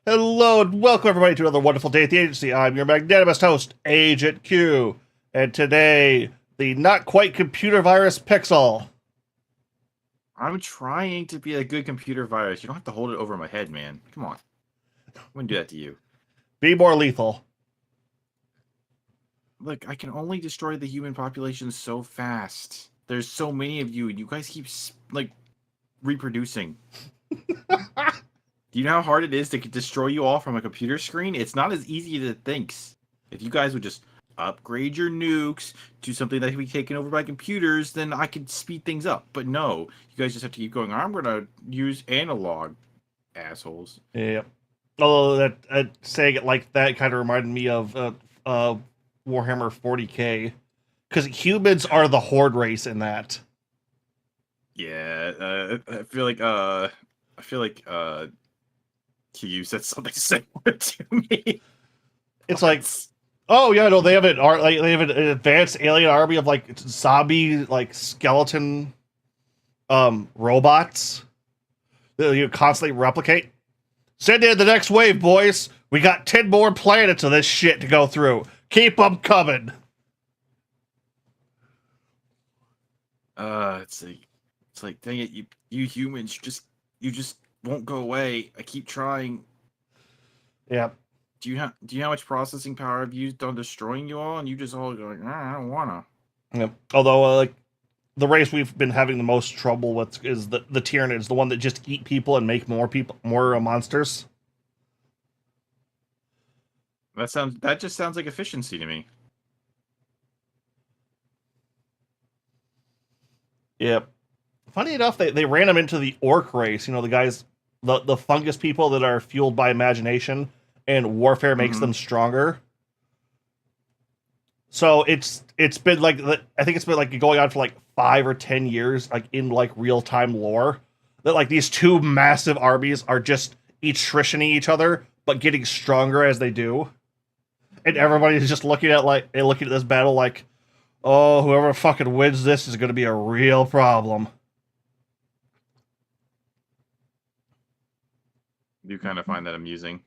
Hello and welcome everybody to another wonderful day at the agency. I'm your magnanimous host, Agent Q. And today, the not quite computer virus Pixel. I'm trying to be a good computer virus. You don't have to hold it over my head, man. Come on. I wouldn't do that to you. Be more lethal. Look, I can only destroy the human population so fast. There's so many of you, and you guys keep, like, reproducing. Do you know how hard it is to destroy you all from a computer screen? It's not as easy as it thinks. If you guys would just upgrade your nukes to something that can be taken over by computers, then I could speed things up. But no, you guys just have to keep going. I'm going to use analog, assholes. Yep. Although saying it like that kind of reminded me of Warhammer 40k. Because humans are the horde race in that. Yeah, I feel like Q said something similar to me. It's like, oh yeah, no, they have they have an advanced alien army of like zombie skeleton robots that you constantly replicate. Send in the next wave, boys. We got 10 more planets of this shit to go through. Keep them coming. It's like, dang it, you humans, you just won't go away. I keep trying. Yeah. Do you know how much processing power I've used on destroying you all, and you just all going, I don't wanna. Yeah. Although, like, the race we've been having the most trouble with is the Tyranids, the one that just eat people and make more monsters. That just sounds like efficiency to me. Yep. Funny enough, they ran them into the orc race. You know, the guys, the fungus people that are fueled by imagination, and warfare makes them stronger. So it's been like, I think it's been like going on for like 5 or 10 years, like in like real time lore, that like these two massive armies are just attritioning each other, but getting stronger as they do. And everybody's just looking at this battle like, oh, whoever fucking wins this is going to be a real problem. I do kind of find that amusing.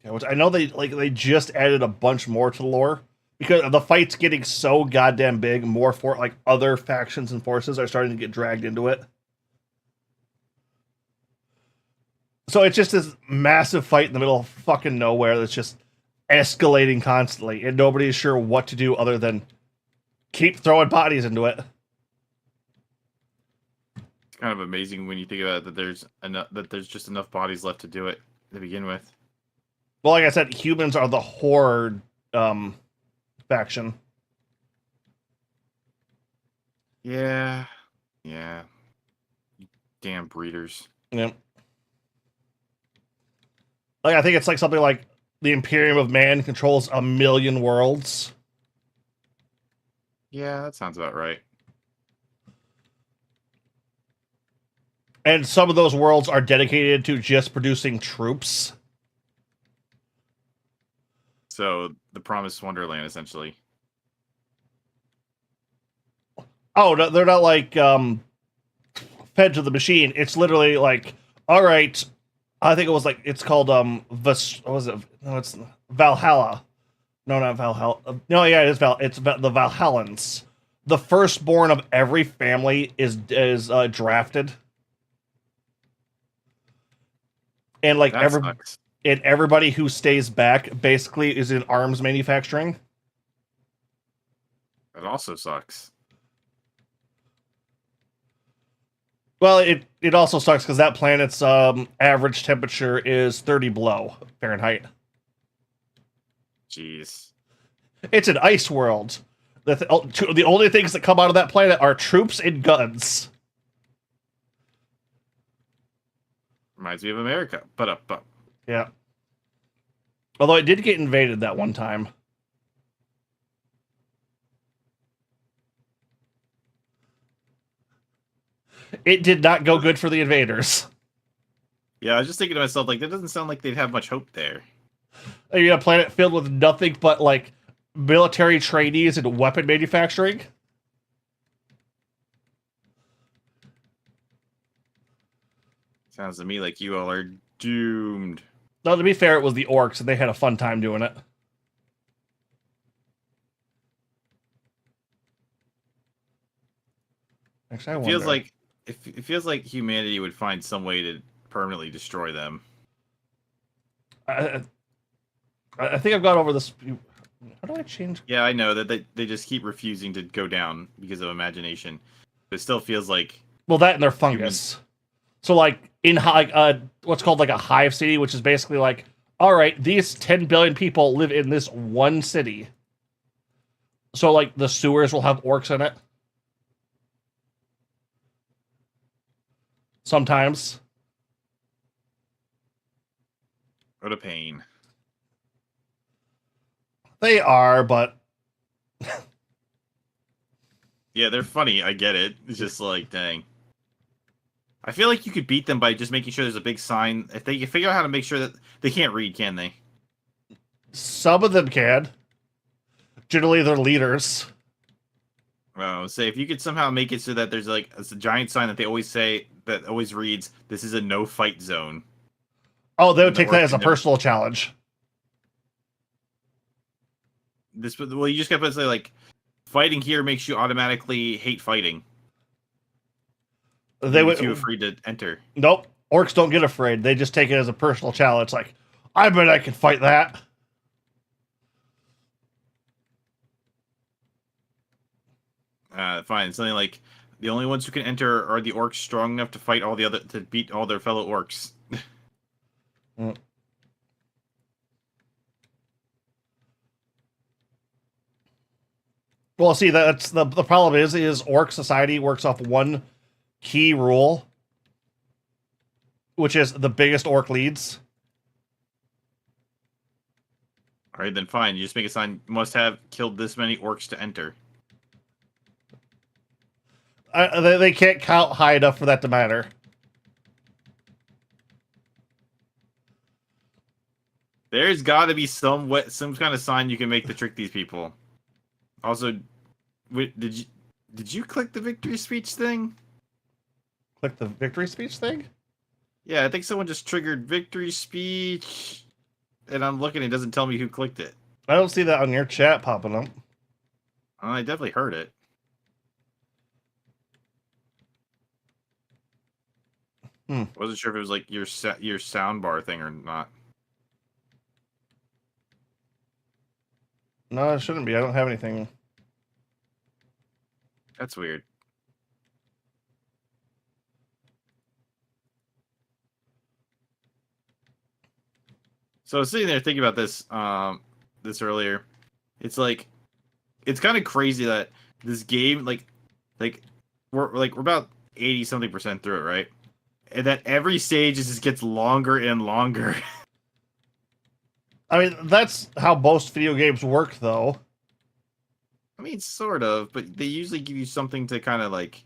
Yeah, which I know they just added a bunch more to the lore because the fight's getting so goddamn big. More for like other factions and forces are starting to get dragged into it. So it's just this massive fight in the middle of fucking nowhere that's just escalating constantly, and nobody's sure what to do other than keep throwing bodies into it. It's kind of amazing when you think about it, that there's just enough bodies left to do it to begin with. Well, like I said, humans are the horde faction. Yeah. Damn breeders. Yeah. Like, I think it's like something like the Imperium of Man controls 1 million worlds. Yeah, that sounds about right. And some of those worlds are dedicated to just producing troops. So, the Promised Wonderland, essentially. Oh, no, they're not like fed to the machine. It's literally like, all right, I think it was like, it's called what was it? No, it's Valhalla. No, not Valhalla. No, yeah, it is it's the Valhallans. The firstborn of every family is drafted. And like everybody who stays back basically is in arms manufacturing. That also sucks. Well, it also sucks because that planet's average temperature is 30 below Fahrenheit. Jeez. It's an ice world. The only things that come out of that planet are troops and guns. Reminds me of America. But. Yeah. Although it did get invaded that one time. It did not go good for the invaders. Yeah, I was just thinking to myself, like, that doesn't sound like they'd have much hope there. You got a planet filled with nothing but, like, military trainees and weapon manufacturing. Sounds to me like you all are doomed. No, to be fair, it was the orcs, and they had a fun time doing it. Actually, I wonder. It feels like humanity would find some way to permanently destroy them. I think I've gone over this. How do I change? Yeah, I know that they just keep refusing to go down because of imagination. It still feels like, well, that and their fungus. Humans. So, like in what's called like a hive city, which is basically like, all right, these 10 billion people live in this one city. So, like, the sewers will have orcs in it. Sometimes. What a pain. They are, but yeah, they're funny. I get it. It's just like, dang. I feel like you could beat them by just making sure there's a big sign. If they figure out how to make sure that they can't read, can they? Some of them can. Generally, they're leaders. Well, say if you could somehow make it so that there's like a giant sign that they always say that always reads, "This is a no fight zone." Oh, they would take that as a personal challenge. Well, you just got to say like, fighting here makes you automatically hate fighting. They would too afraid to enter. Nope. Orcs don't get afraid. They just take it as a personal challenge. Like, I bet I can fight that. Fine. Something like the only ones who can enter are the orcs strong enough to fight all the other to beat all their fellow orcs. Mm. Well, see, that's the problem is orc society works off one key rule, which is the biggest orc leads. All right, then fine. You just make a sign. Must have killed this many orcs to enter. They can't count high enough for that to matter. There's got to be some kind of sign you can make to trick these people. Also, did you click the victory speech thing? Click the victory speech thing? Yeah, I think someone just triggered victory speech, and I'm looking. It doesn't tell me who clicked it. I don't see that on your chat popping up. I definitely heard it. Wasn't sure if it was like your sound bar thing or not. No, it shouldn't be. I don't have anything. That's weird. So I was sitting there thinking about this this earlier. It's like it's kind of crazy that this game like we're about 80-something% through it, right? And that every stage just gets longer and longer. I mean, that's how most video games work, though. I mean, sort of, but they usually give you something to kind of like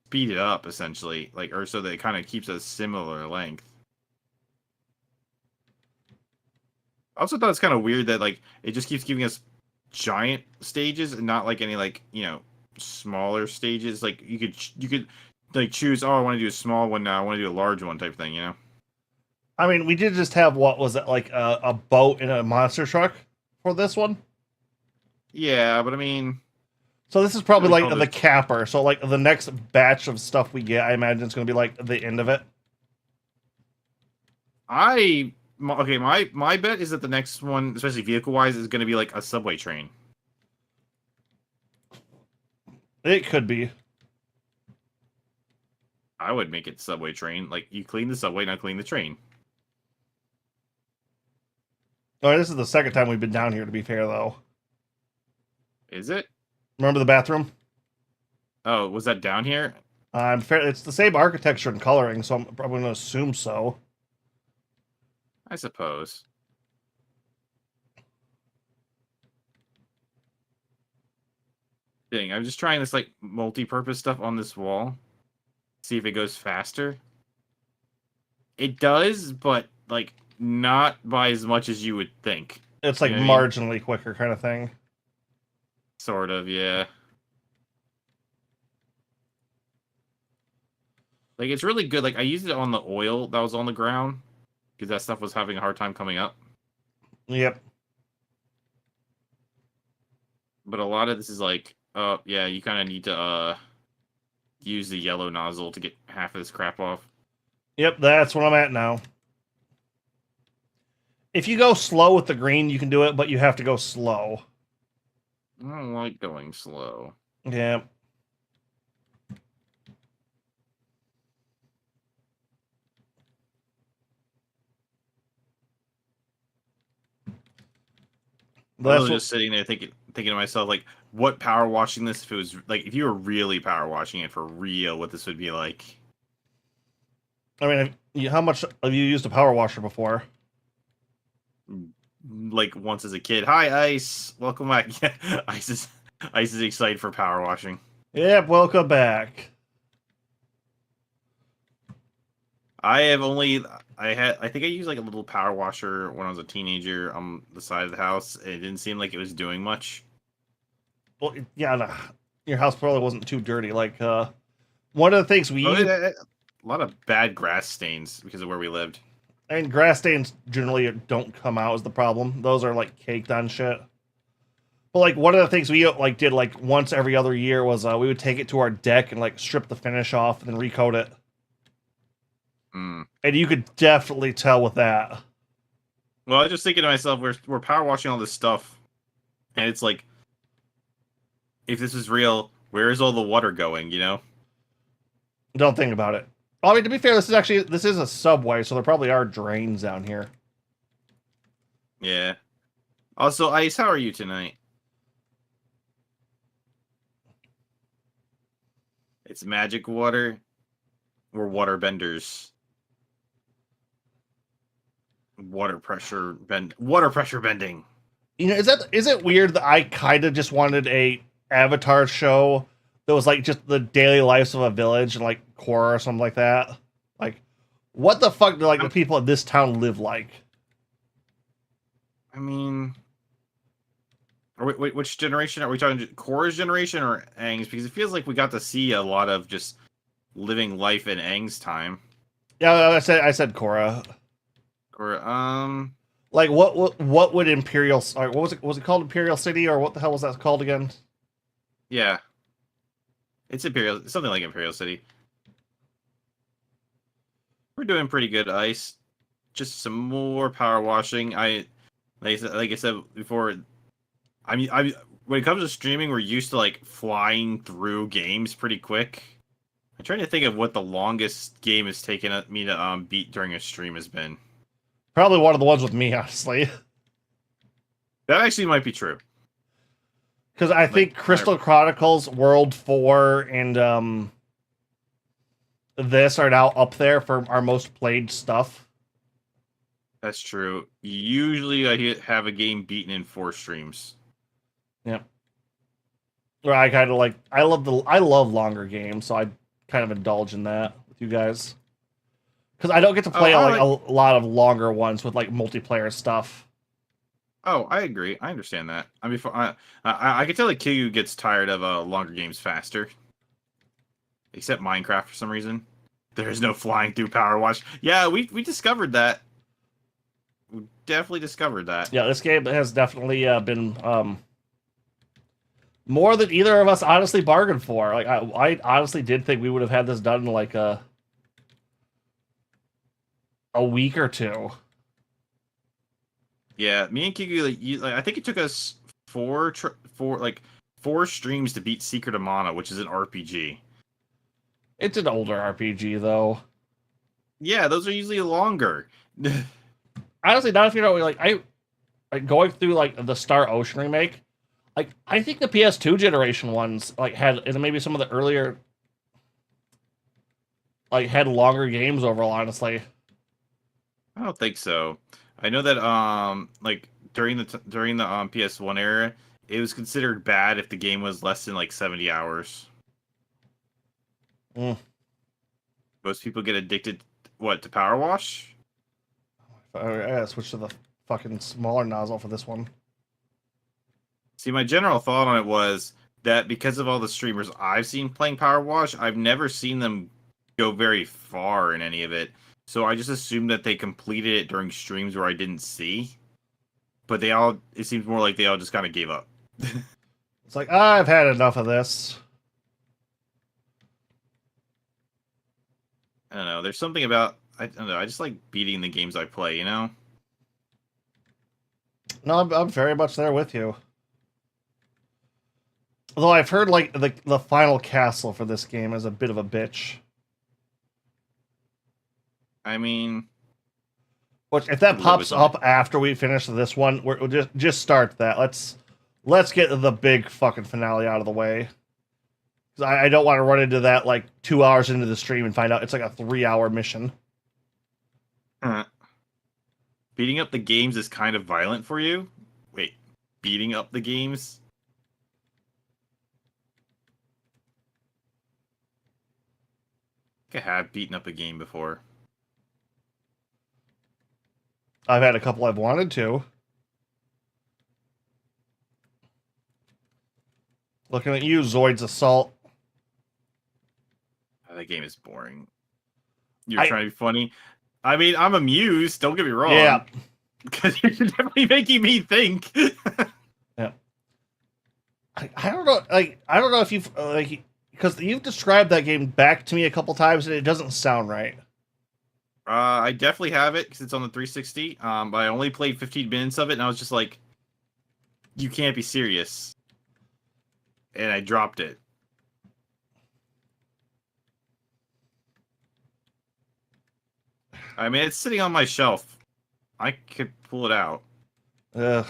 speed it up, essentially, like, or so that it kind of keeps a similar length. I also thought it's kind of weird that like it just keeps giving us giant stages and not like any like smaller stages. Like you could like choose. Oh, I want to do a small one now. I want to do a large one type thing. I mean, we did just have, what was it, like a boat and a monster truck for this one? Yeah, but I mean... So this is probably like the capper. So like the next batch of stuff we get, I imagine it's going to be like the end of it. My bet is that the next one, especially vehicle-wise, is going to be like a subway train. It could be. I would make it subway train. Like, you clean the subway, now clean the train. Oh, this is the second time we've been down here, to be fair, though. Is it? Remember the bathroom? Oh, was that down here? It's the same architecture and coloring, so I'm probably going to assume so. I suppose. Dang, I'm just trying this, like, multi-purpose stuff on this wall. See if it goes faster. It does, but, like, not by as much as you would think. It's like marginally quicker kind of thing. Sort of, yeah. Like, it's really good. Like, I used it on the oil that was on the ground because that stuff was having a hard time coming up. Yep. But a lot of this is like, yeah, you kind of need to use the yellow nozzle to get half of this crap off. Yep, that's where I'm at now. If you go slow with the green, you can do it, but you have to go slow. I don't like going slow. Yeah. I was just sitting there thinking to myself, like, what power washing this if it was like if you were really power washing it for real, what this would be like. I mean, how much have you used a power washer before? Like once as a kid. Hi, Ice. Welcome back. Yeah, Ice is excited for power washing. Yep, welcome back. I think I used like a little power washer when I was a teenager on the side of the house. And it didn't seem like it was doing much. Well, yeah, no, your house probably wasn't too dirty. Like, one of the things we used... A lot of bad grass stains because of where we lived. And grass stains generally don't come out as the problem. Those are like caked on shit. But like one of the things we like did like once every other year was we would take it to our deck and like strip the finish off and then recoat it. Mm. And you could definitely tell with that. Well, I was just thinking to myself, we're power washing all this stuff, and it's like, if this is real, where is all the water going? You know? Don't think about it. Well, I mean, to be fair, this is a subway, so there probably are drains down here. Yeah. Also, Ice, how are you tonight? It's magic water. We're water benders. Water pressure bending. You know, is it weird that I kind of just wanted a Avatar show that was like just the daily lives of a village and like Korra or something like that? Like, what the fuck do like the people in this town live like? I mean, wait, which generation are we talking? Korra's generation or Aang's? Because it feels like we got to see a lot of just living life in Aang's time. Yeah, I said Korra. Korra, Like what would Imperial? Or what was it? Was it called Imperial City or what the hell was that called again? yeah, it's Imperial, something like Imperial City. We're doing pretty good, Ice. Just some more power washing. Like I said before, I when it comes to streaming, we're used to like flying through games pretty quick. I'm trying to think of what the longest game has taken me to beat during a stream has been. Probably one of the ones with me, honestly. That actually might be true. Because I think Crystal Chronicles, World 4, and this are now up there for our most played stuff. That's true. Usually I have a game beaten in 4 streams. Yeah. Where I kind of like, I love longer games, so I kind of indulge in that with you guys. Because I don't get to play a lot of longer ones with like multiplayer stuff. Oh, I agree. I understand that. I mean, I can tell that Kiryu gets tired of longer games faster. Except Minecraft for some reason. There is no flying through Power Wash. Yeah, we discovered that. We definitely discovered that. Yeah, this game has definitely been more than either of us honestly bargained for. Like I honestly did think we would have had this done in like a week or two. Yeah, me and Kiku, I think it took us four streams to beat Secret of Mana, which is an RPG. It's an older RPG though. Yeah, those are usually longer. Honestly, not if you know, like going through like the Star Ocean remake. Like I think the PS2 generation ones like had, and maybe some of the earlier like had longer games overall. Honestly, I don't think so. I know that like during the PS1 era, it was considered bad if the game was less than like 70 hours. Mm. Most people get addicted to Power Wash? I gotta switch to the fucking smaller nozzle for this one. See, my general thought on it was that because of all the streamers I've seen playing Power Wash, I've never seen them go very far in any of it. So I just assumed that they completed it during streams where I didn't see. But it seems more like they all just kind of gave up. It's like, I've had enough of this. I don't know. There's something about, I don't know. I just like beating the games I play, you know? No, I'm very much there with you. Although I've heard like the final castle for this game is a bit of a bitch. I mean, which if that pops up after we finish this one, we'll just start that. Let's get the big fucking finale out of the way. Because I don't want to run into that like 2 hours into the stream and find out it's like a 3-hour mission. Beating up the games is kind of violent for you? Wait, beating up the games? I think I have beaten up a game before. I've had a couple I've wanted to. Looking at you, Zoid's Assault. Oh, that game is boring. You're trying to be funny. I mean, I'm amused. Don't get me wrong. Yeah. Because you're definitely making me think. Yeah. I don't know. Like, I don't know if you've because you've described that game back to me a couple times and it doesn't sound right. I definitely have it because it's on the 360. But I only played 15 minutes of it, and I was just like, "You can't be serious," and I dropped it. I mean, it's sitting on my shelf. I could pull it out. Ugh.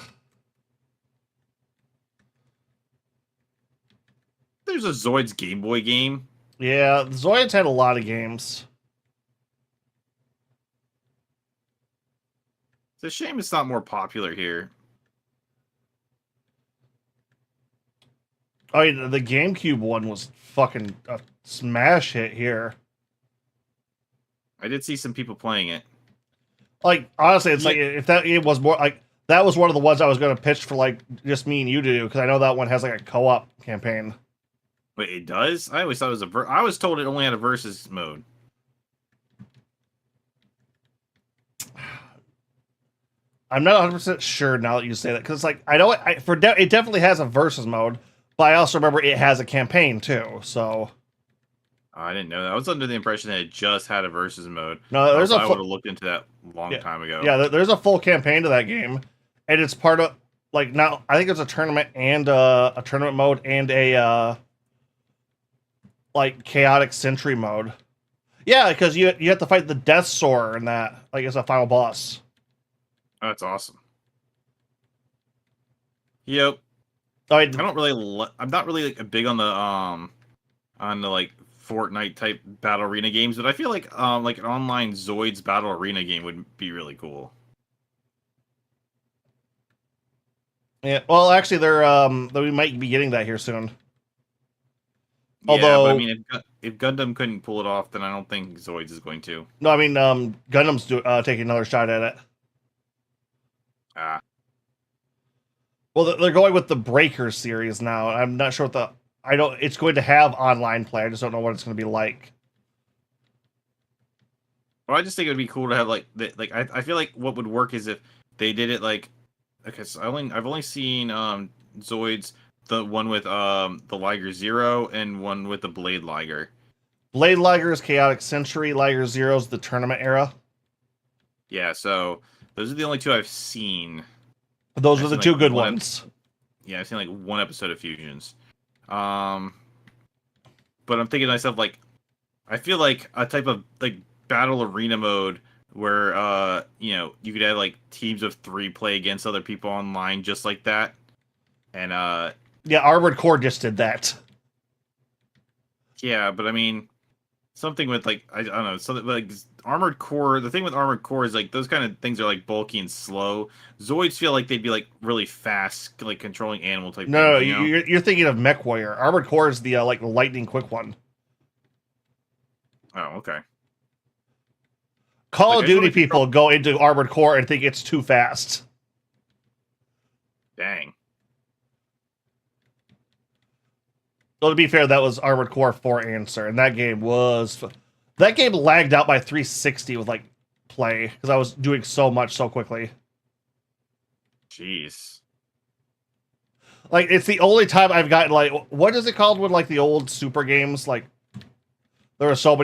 There's a Zoids Game Boy game. Yeah, Zoids had a lot of games. It's a shame it's not more popular here. Oh, yeah, the GameCube one was fucking a smash hit here. I did see some people playing it. Like, honestly, it's Yeah. like if that it was more like that was one of the ones I was going to pitch for like just me and you to do because I know that one has like a co-op campaign. Wait, it does? I always thought it was I was told it only had a versus mode. I'm not 100% sure now that you say that because like I know it definitely has a versus mode, but I also remember it has a campaign too. So I didn't know that. I was under the impression that it just had a versus mode. no, there's I would have looked into that a long time ago. Yeah, there's a full campaign to that game, and it's part of like now I think it's a tournament and a tournament mode and a like chaotic sentry mode. Yeah, because you have to fight the Death Soarer in that like as a final boss. Oh, that's awesome. Yep. Oh, I don't really. I'm not really like big on the like Fortnite type battle arena games, but I feel like an online Zoids battle arena game would be really cool. yeah. Well, actually, we might be getting that here soon. Yeah, but Although, I mean, if Gundam couldn't pull it off, then I don't think Zoids is going to. no, I mean, Gundam's taking another shot at it. Ah, Well, they're going with the Breakers series now. I'm not sure what the I don't. It's going to have online play. I just don't know what it's going to be like. well, I just think it would be cool to have I feel like what would work is if they did it like, okay, so I've only seen Zoids, the one with the Liger Zero and one with the Blade Liger. Blade Liger's Chaotic Century, Liger Zero's the tournament era. Yeah, so those are the only two I've seen. Those I've are the seen, two like, good one ones. Yeah, I've seen like one episode of Fusions. Um, but I'm thinking to myself like, I feel like a type of like battle arena mode where you could have like teams of 3 play against other people online just like that, and Yeah, Armored Core just did that. yeah, but I mean something with like I don't know something like Armored Core. The thing with Armored Core is like those kind of things are like bulky and slow. Zoids feel like they'd be like really fast, like controlling animal type. No, things, you're thinking of Mech Warrior. Armored Core is the like the lightning quick one. Oh, okay. Call Like, of I feel Duty like people go into Armored Core and think it's too fast. Dang. Though to be fair, that was Armored Core 4 Answer, and that game lagged out by 360 with like play because I was doing so much so quickly. Jeez. Like it's the only time I've gotten like what is it called when like the old super games like there was so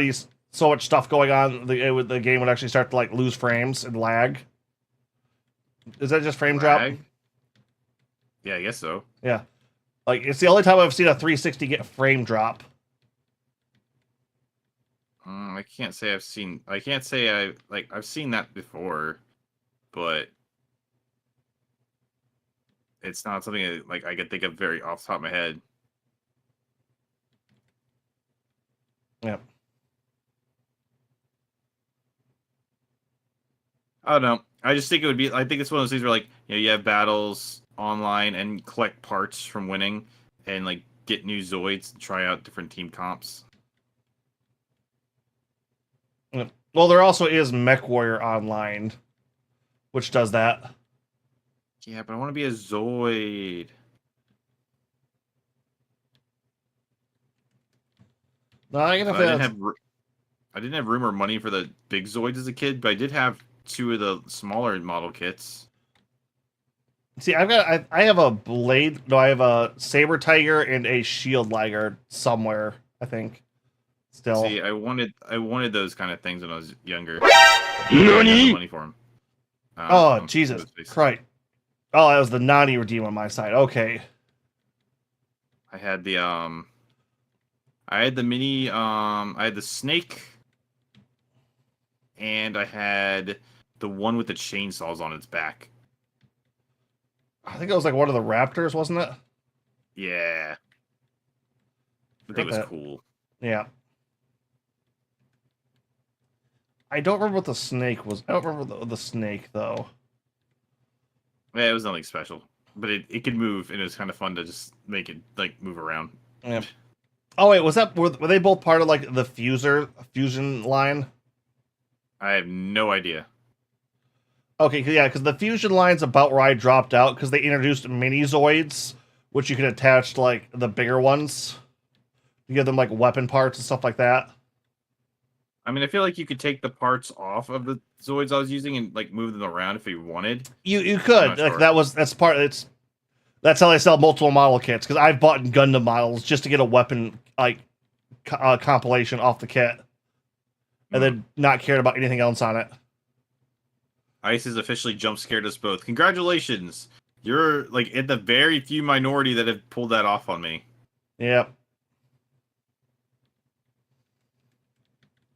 much stuff going on the game would actually start to like lose frames and lag. Is that just frame drop? Lag? Yeah, I guess so. Yeah. Like it's the only time I've seen a 360 get a frame drop. I can't say I've seen. I can't say I've seen that before, but it's not something like I could think of very off the top of my head. Yeah. I don't know. I just think it would be. I think it's one of those things where like you have battles online and collect parts from winning, and like get new Zoids and try out different team comps. Well, there also is Mech Warrior Online, which does that. Yeah, but I want to be a Zoid. No, I I didn't have room or money for the big Zoids as a kid, but I did have 2 of the smaller model kits. See, I have a blade. No, I have a saber tiger and a shield liger somewhere. I think Still. See, I wanted those kind of things when I was younger. I didn't have the money for them. Oh, Jesus Christ. Oh, that was the Nani redeem on my side. Okay. I had the I had the mini I had the snake, and I had the one with the chainsaws on its back. I think it was like one of the Raptors, wasn't it? Yeah. I think it was cool. Yeah. I don't remember what the snake was. I don't remember the snake, though. Yeah, it was nothing special. But it could move, and it was kind of fun to just make it, like, move around. Yeah. Oh, wait, were they both part of, like, the fusion line? I have no idea. Okay, yeah, because the fusion line's about where I dropped out, because they introduced mini-zoids, which you can attach to, like, the bigger ones. You give them, like, weapon parts and stuff like that. I mean, I feel like you could take the parts off of the Zoids I was using and, like, move them around if you wanted. You could. Like, sure. That's how they sell multiple model kits, because I've bought Gundam models just to get a weapon, like, compilation off the kit. And then not cared about anything else on it. Ice has officially jump scared us both. Congratulations! You're, like, in the very few minority that have pulled that off on me. Yep.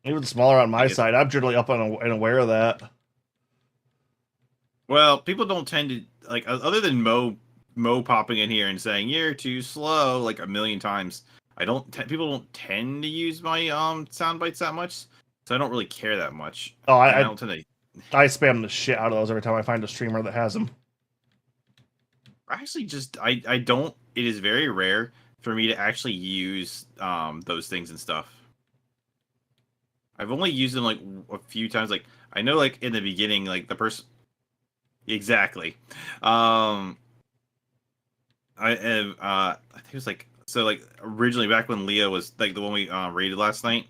Even smaller on my side. I'm generally up and aware of that. Well, people don't tend to, like, other than Mo popping in here and saying you're too slow like a million times. People don't tend to use my sound bites that much, so I don't really care that much. Oh, I don't tend to. I spam the shit out of those every time I find a streamer that has them. Actually, I don't. It is very rare for me to actually use those things and stuff. I've only used them like a few times. Like I know, like in the beginning, like the person. Exactly. I think it was like so. Like originally, back when Leah was like the one we raided last night.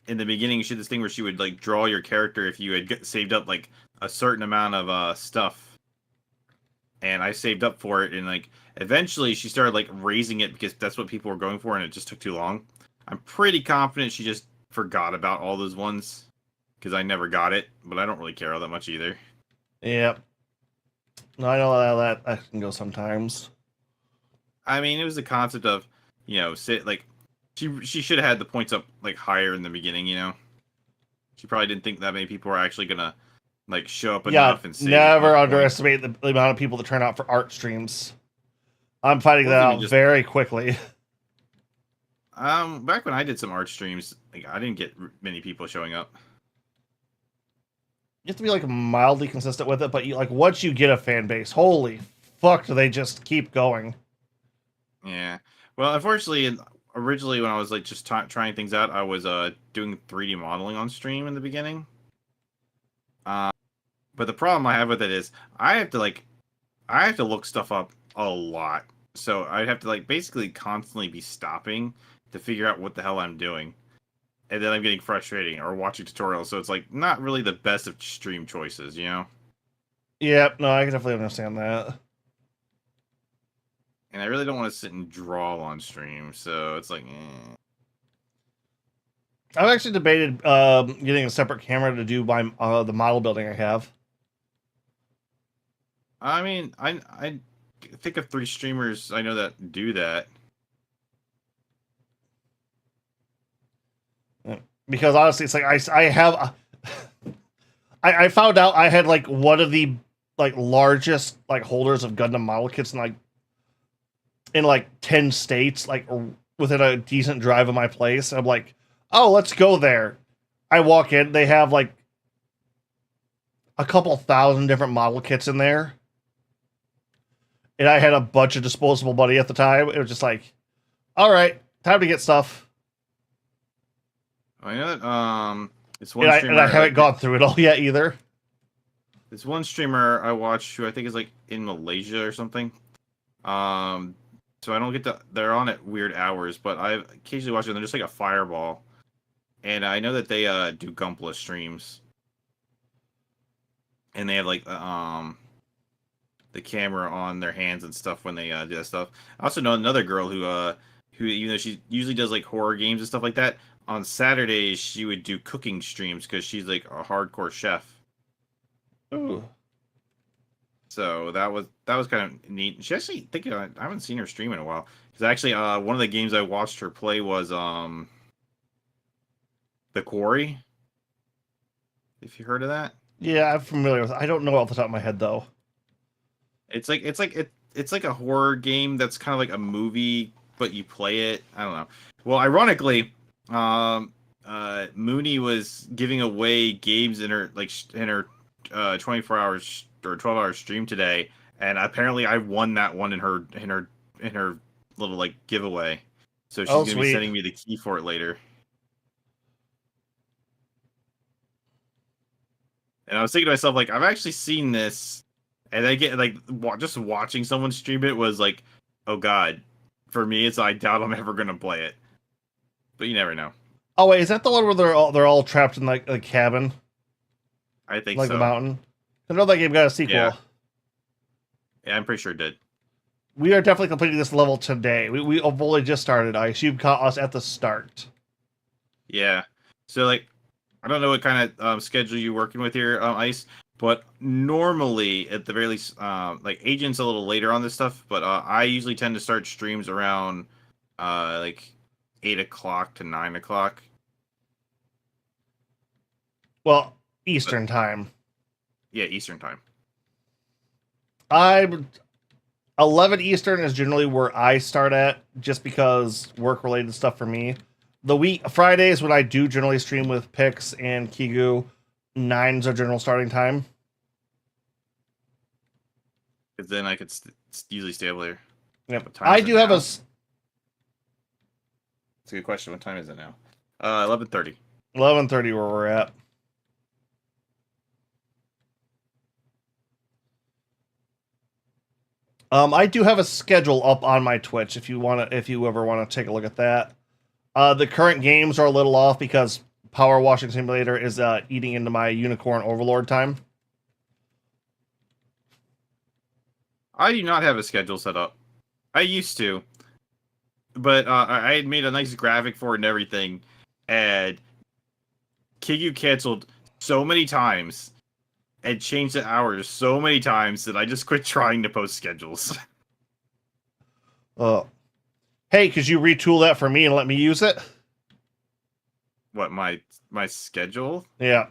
In the beginning, she had this thing where she would like draw your character if you had saved up like a certain amount of stuff. And I saved up for it, and like eventually she started like raising it because that's what people were going for, and it just took too long. I'm pretty confident she just forgot about all those ones because I never got it, but I don't really care all that much either. Yep. No, I know how that can go sometimes. I mean, it was the concept of, sit like she should have had the points up like higher in the beginning. She probably didn't think that many people were actually gonna like show up enough and save. Never underestimate the amount of people that turn out for art streams. I'm finding that out very quickly. Back when I did some art streams, like I didn't get many people showing up. You have to be like mildly consistent with it, but once you get a fan base, holy fuck, do they just keep going? Yeah. Well, unfortunately, originally when I was like just trying things out, I was doing 3D modeling on stream in the beginning. But the problem I have with it is I have to look stuff up a lot. So I'd have to like basically constantly be stopping to figure out what the hell I'm doing. And then I'm getting frustrating or watching tutorials, so it's like not really the best of stream choices, Yep, no, I can definitely understand that. And I really don't want to sit and draw on stream, so it's like, I've actually debated getting a separate camera to do my the model building I have. I mean, I think of 3 streamers I know that do that. Because honestly, it's like I have I found out I had like one of the like largest like holders of Gundam model kits in like 10 states, like within a decent drive of my place. I'm like, oh, let's go there. I walk in, they have like a couple thousand different model kits in there. And I had a bunch of disposable money at the time. It was just like, all right, time to get stuff. I know that it's one streamer, and I haven't gone through it all yet either. There's one streamer I watch who I think is like in Malaysia or something. So I don't get they're on at weird hours, but I occasionally watch them. They're just like a fireball, and I know that they do Gunpla streams, and they have like the camera on their hands and stuff when they do that stuff. I also know another girl who even though she usually does like horror games and stuff like that, on Saturdays she would do cooking streams because she's like a hardcore chef. Ooh. So that was kind of neat. She actually I haven't seen her stream in a while. Because actually, one of the games I watched her play was The Quarry. If you heard of that, Yeah, I'm familiar with it. I don't know off the top of my head though. it's like a horror game that's kind of like a movie, but you play it. I don't know. Well, ironically, Mooney was giving away games in her 24 hours or 12-hour stream today, and apparently I won that one in her little like giveaway. So she's Oh, gonna be sweet. sending me the key for it later. And I was thinking to myself, like, I've actually seen this, and I get like just watching someone stream it was like, oh god. For me, it's I doubt I'm ever gonna play it, but you never know. Oh wait, is that the one where they're all trapped in like a cabin, I think like so. the mountain? I know that game got a sequel. Yeah. Yeah, I'm pretty sure it did. We are definitely completing this level today. We've only just started, Ice. You caught us at the start. Yeah. So like, I don't know what kind of schedule you're working with here, Ice, but normally at the very least, like Agent's a little later on this stuff, but I usually tend to start streams around like 8 o'clock to 9 o'clock. Well, Eastern time. Yeah, Eastern time. I'm 11 Eastern is generally where I start at, just because work related stuff for me. The Fridays when I do generally stream with Pix and Kigu, 9's our general starting time. Because then I could usually stay up later. Yep. What time I is it do have now? a. It's a good question. What time is it now? 11:30. 11:30 where we're at. I do have a schedule up on my Twitch if you ever want to take a look at that. The current games are a little off because Power Washing Simulator is eating into my Unicorn Overlord time. I do not have a schedule set up. I used to, but I had made a nice graphic for it and everything, and Kigu canceled so many times and changed the hours so many times that I just quit trying to post schedules. Hey, could you retool that for me and let me use it? What, my schedule? Yeah,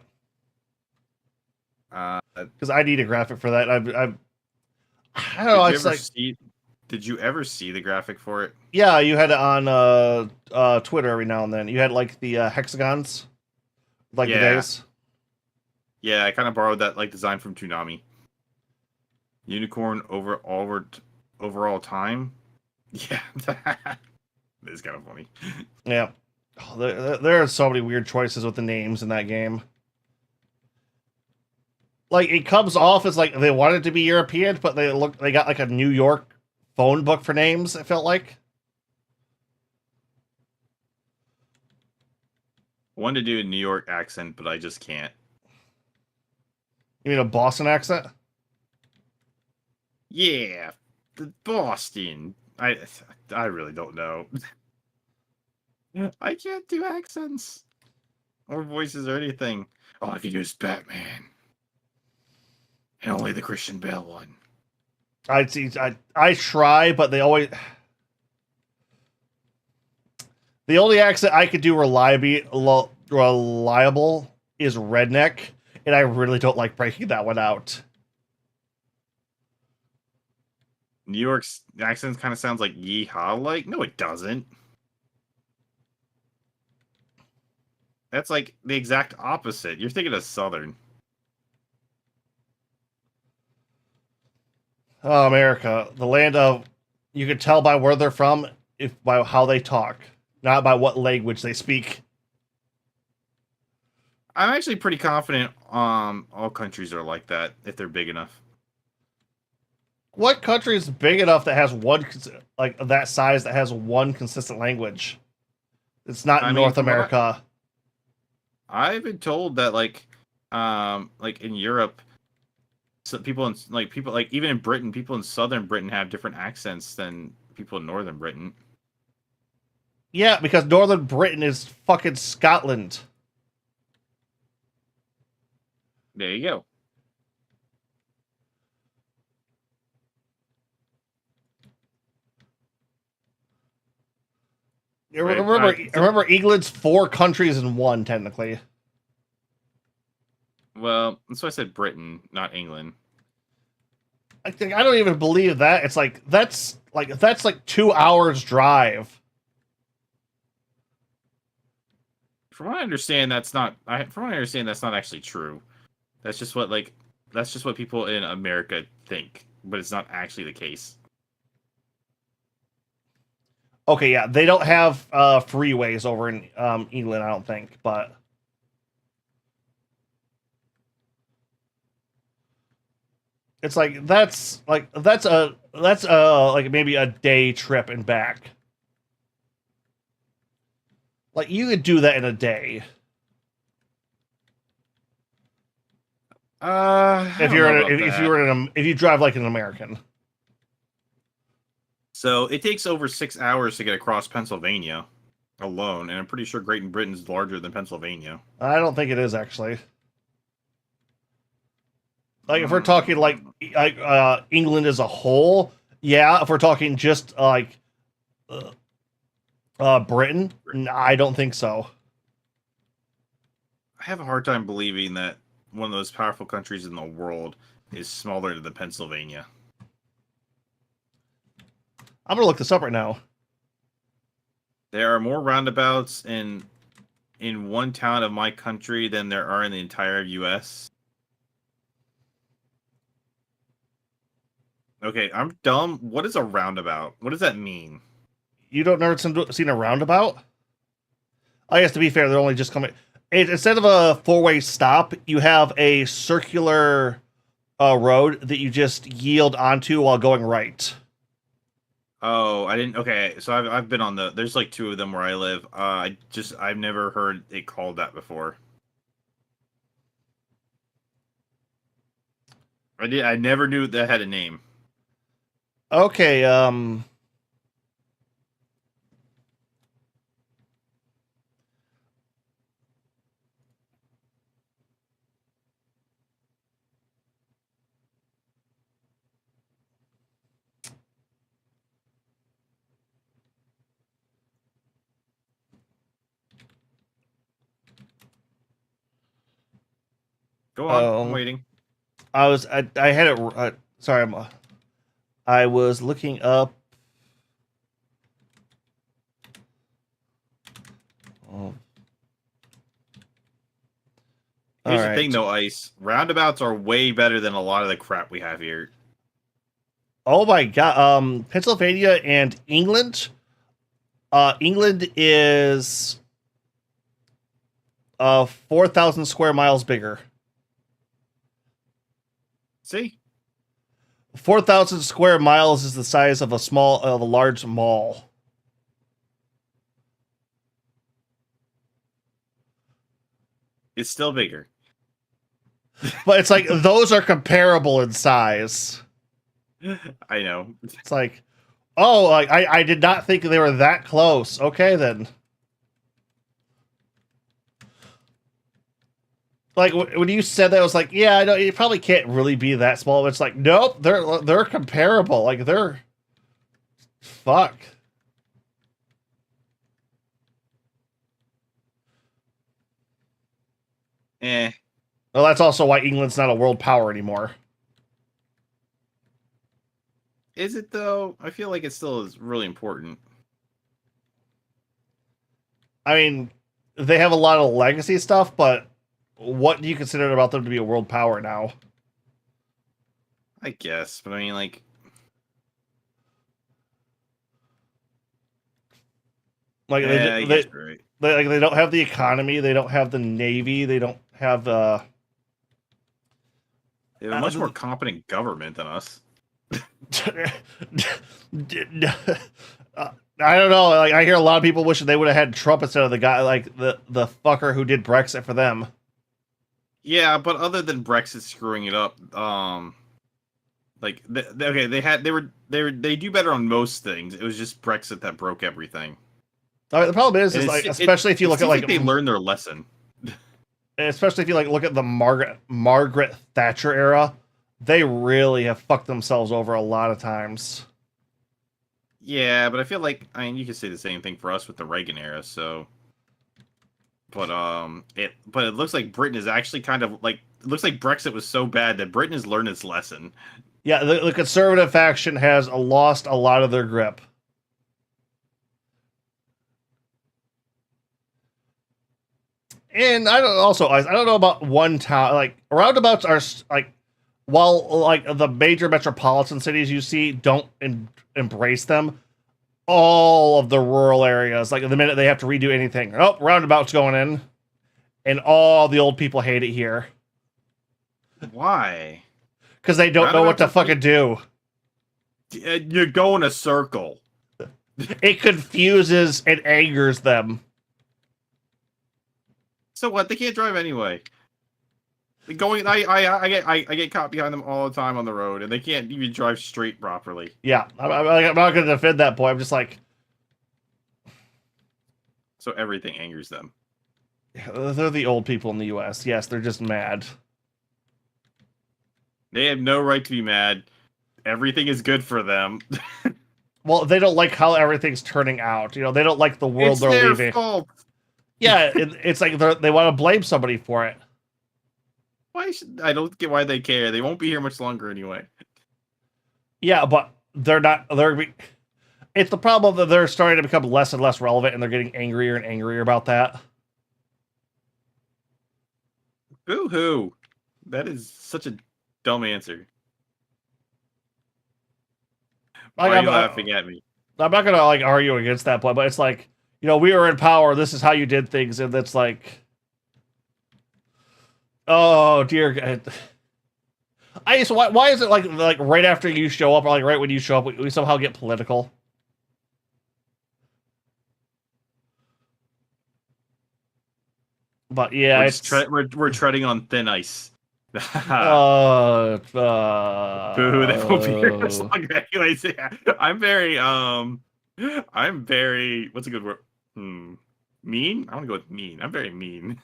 Uh, because I need a graphic for that. I don't know. It's like, did you ever see the graphic for it? yeah, you had it on Twitter every now and then. You had like the hexagons, like the days. Yeah, I kind of borrowed that like design from Toonami. Unicorn overall time. Yeah, that is kind of funny. Yeah, there are so many weird choices with the names in that game. Like it comes off as like they wanted to be European, but they got like a New York phone book for names. It felt like. I wanted to do a New York accent, but I just can't. You mean a Boston accent? Yeah, the Boston. I really don't know. I can't do accents or voices or anything. All I can do is Batman, and only the Christian Bale one. I try, but they always. The only accent I could do reliable is redneck, and I really don't like breaking that one out. New York's accent kind of sounds like yeehaw like. No, it doesn't. That's like the exact opposite. You're thinking of Southern. Oh, America, the land of. You can tell by where they're from, by how they talk, not by what language they speak. I'm actually pretty confident all countries are like that if they're big enough. What country is big enough that has one like that size that has one consistent language? It's not North America. I've been told that like in Europe, so people even in Britain, people in southern Britain have different accents than people in northern Britain. Yeah, because Northern Britain is fucking Scotland. There you go. Right. Remember, England's 4 countries in one, technically. Well, that's why I said Britain, not England. I don't even believe that. It's like that's like 2 hours drive. From what I understand, that's not. From what I understand, that's not actually true. That's just what people in America think, but it's not actually the case. Okay, yeah, they don't have freeways over in England, I don't think, but it's like that's like maybe a day trip and back. Like you could do that in a day I don't know about that. if you drive like an American. So it takes over 6 hours to get across Pennsylvania alone, and I'm pretty sure Great Britain's larger than Pennsylvania. I don't think it is actually. Like if we're talking like England as a whole, yeah. If we're talking just like Britain, I don't think so. I have a hard time believing that one of the most powerful countries in the world is smaller than Pennsylvania. I'm gonna look this up right now. There are more roundabouts in one town of my country than there are in the entire U.S. Okay, I'm dumb. What is a roundabout? What does that mean? You don't never seen a roundabout? I guess to be fair, they're only just coming. Instead of a 4-way stop, you have a circular road that you just yield onto while going right. Oh, I didn't. Okay, so I've been on there's like 2 of them where I live. I've never heard it called that before. I never knew that had a name. Okay, Go on, I'm waiting. I had it. Sorry, I was looking up. Oh. Here's the thing, though, Ice. Roundabouts are way better than a lot of the crap we have here. Oh my god! Pennsylvania and England. England is 4,000 square miles bigger. See, 4,000 square miles is the size of a large mall. it's still bigger. But it's like those are comparable in size. I know. It's like, oh, like I did not think they were that close. Okay, then. Like when you said that, I was like, yeah, I know it probably can't really be that small. But it's like, nope, they're comparable. Like they're fuck. Eh. Well, that's also why England's not a world power anymore. Is it though? I feel like it still is really important. I mean, they have a lot of legacy stuff, but what do you consider about them to be a world power now? I guess, but I mean, like yeah, right. They don't have the economy, they don't have the navy, they don't have they have a much more competent government than us. I don't know. Like I hear a lot of people wishing they would have had Trump instead of the guy like the fucker who did Brexit for them. Yeah, but other than Brexit screwing it up, like they do better on most things. It was just Brexit that broke everything. The problem is And like, especially if you look at like they learned their lesson. especially if you like look at the Margaret Thatcher era, they really have fucked themselves over a lot of times. Yeah, but I feel like you could say the same thing for us with the Reagan era. So, but it looks like Britain is actually kind of like it looks like Brexit was so bad that Britain has learned its lesson. Yeah, the conservative faction has lost a lot of their grip. And I don't know about one town. Like roundabouts are like, while like the major metropolitan cities you see don't embrace them, all of the rural areas, like the minute they have to redo anything, oh, roundabouts going in, and all the old people hate it here Why? because they don't know what to fucking do. You go in a circle. It confuses and angers them. So what? They can't drive anyway. I get caught behind them all the time on the road, and they can't even drive straight properly. Yeah, I'm not going to defend that point. I'm just like, so everything angers them. They're the old people in the U.S. Yes, they're just mad. They have no right to be mad. Everything is good for them. Well, they don't like how everything's turning out. You know, they don't like the world It's they're their leaving. fault. Yeah, it's like they want to blame somebody for it. I don't get why they care. They won't be here much longer anyway. Yeah, but they're not. It's the problem that they're starting to become less and less relevant, and they're getting angrier and angrier about that. Boo hoo! That is such a dumb answer. Why are you laughing at me? I'm not gonna like argue against that point, but it's like, you know, we were in power. This is how you did things, and it's like, oh dear God. Why is it like right after you show up, or like right when you show up, we somehow get political? But yeah, we're treading on thin ice. Boo, they won't be here much longer. Anyways, yeah. I'm very. What's a good word? Mean. I want to go with mean. I'm very mean.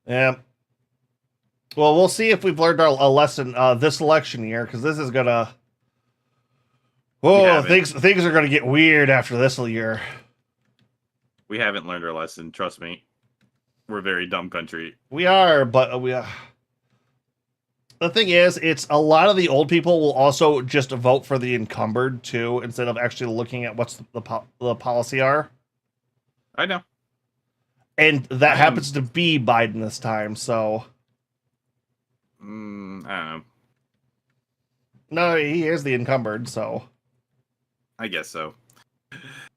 Yeah. Well, we'll see if we've learned a lesson this election year, because this is gonna. Oh, things are gonna get weird after this year. We haven't learned our lesson. Trust me. We're a very dumb country. We are, but the thing is, it's a lot of the old people will also just vote for the encumbered too, instead of actually looking at what's the policy are. I know. And that happens to be Biden this time, so. I don't know. No, he is the encumbered, so. I guess so.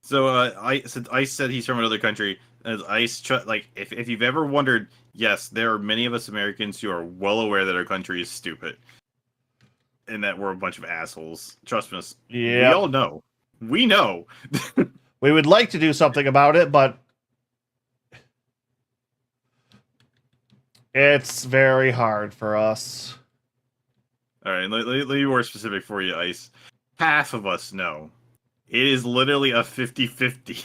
So, since Ice said he's from another country, as Ice, like, if you've ever wondered, yes, there are many of us Americans who are well aware that our country is stupid. And that we're a bunch of assholes. Trust us. Yeah. We all know. We know. We would like to do something about it, but it's very hard for us. All right, let me be more specific for you, Ice. Half of us know. It is literally a 50-50.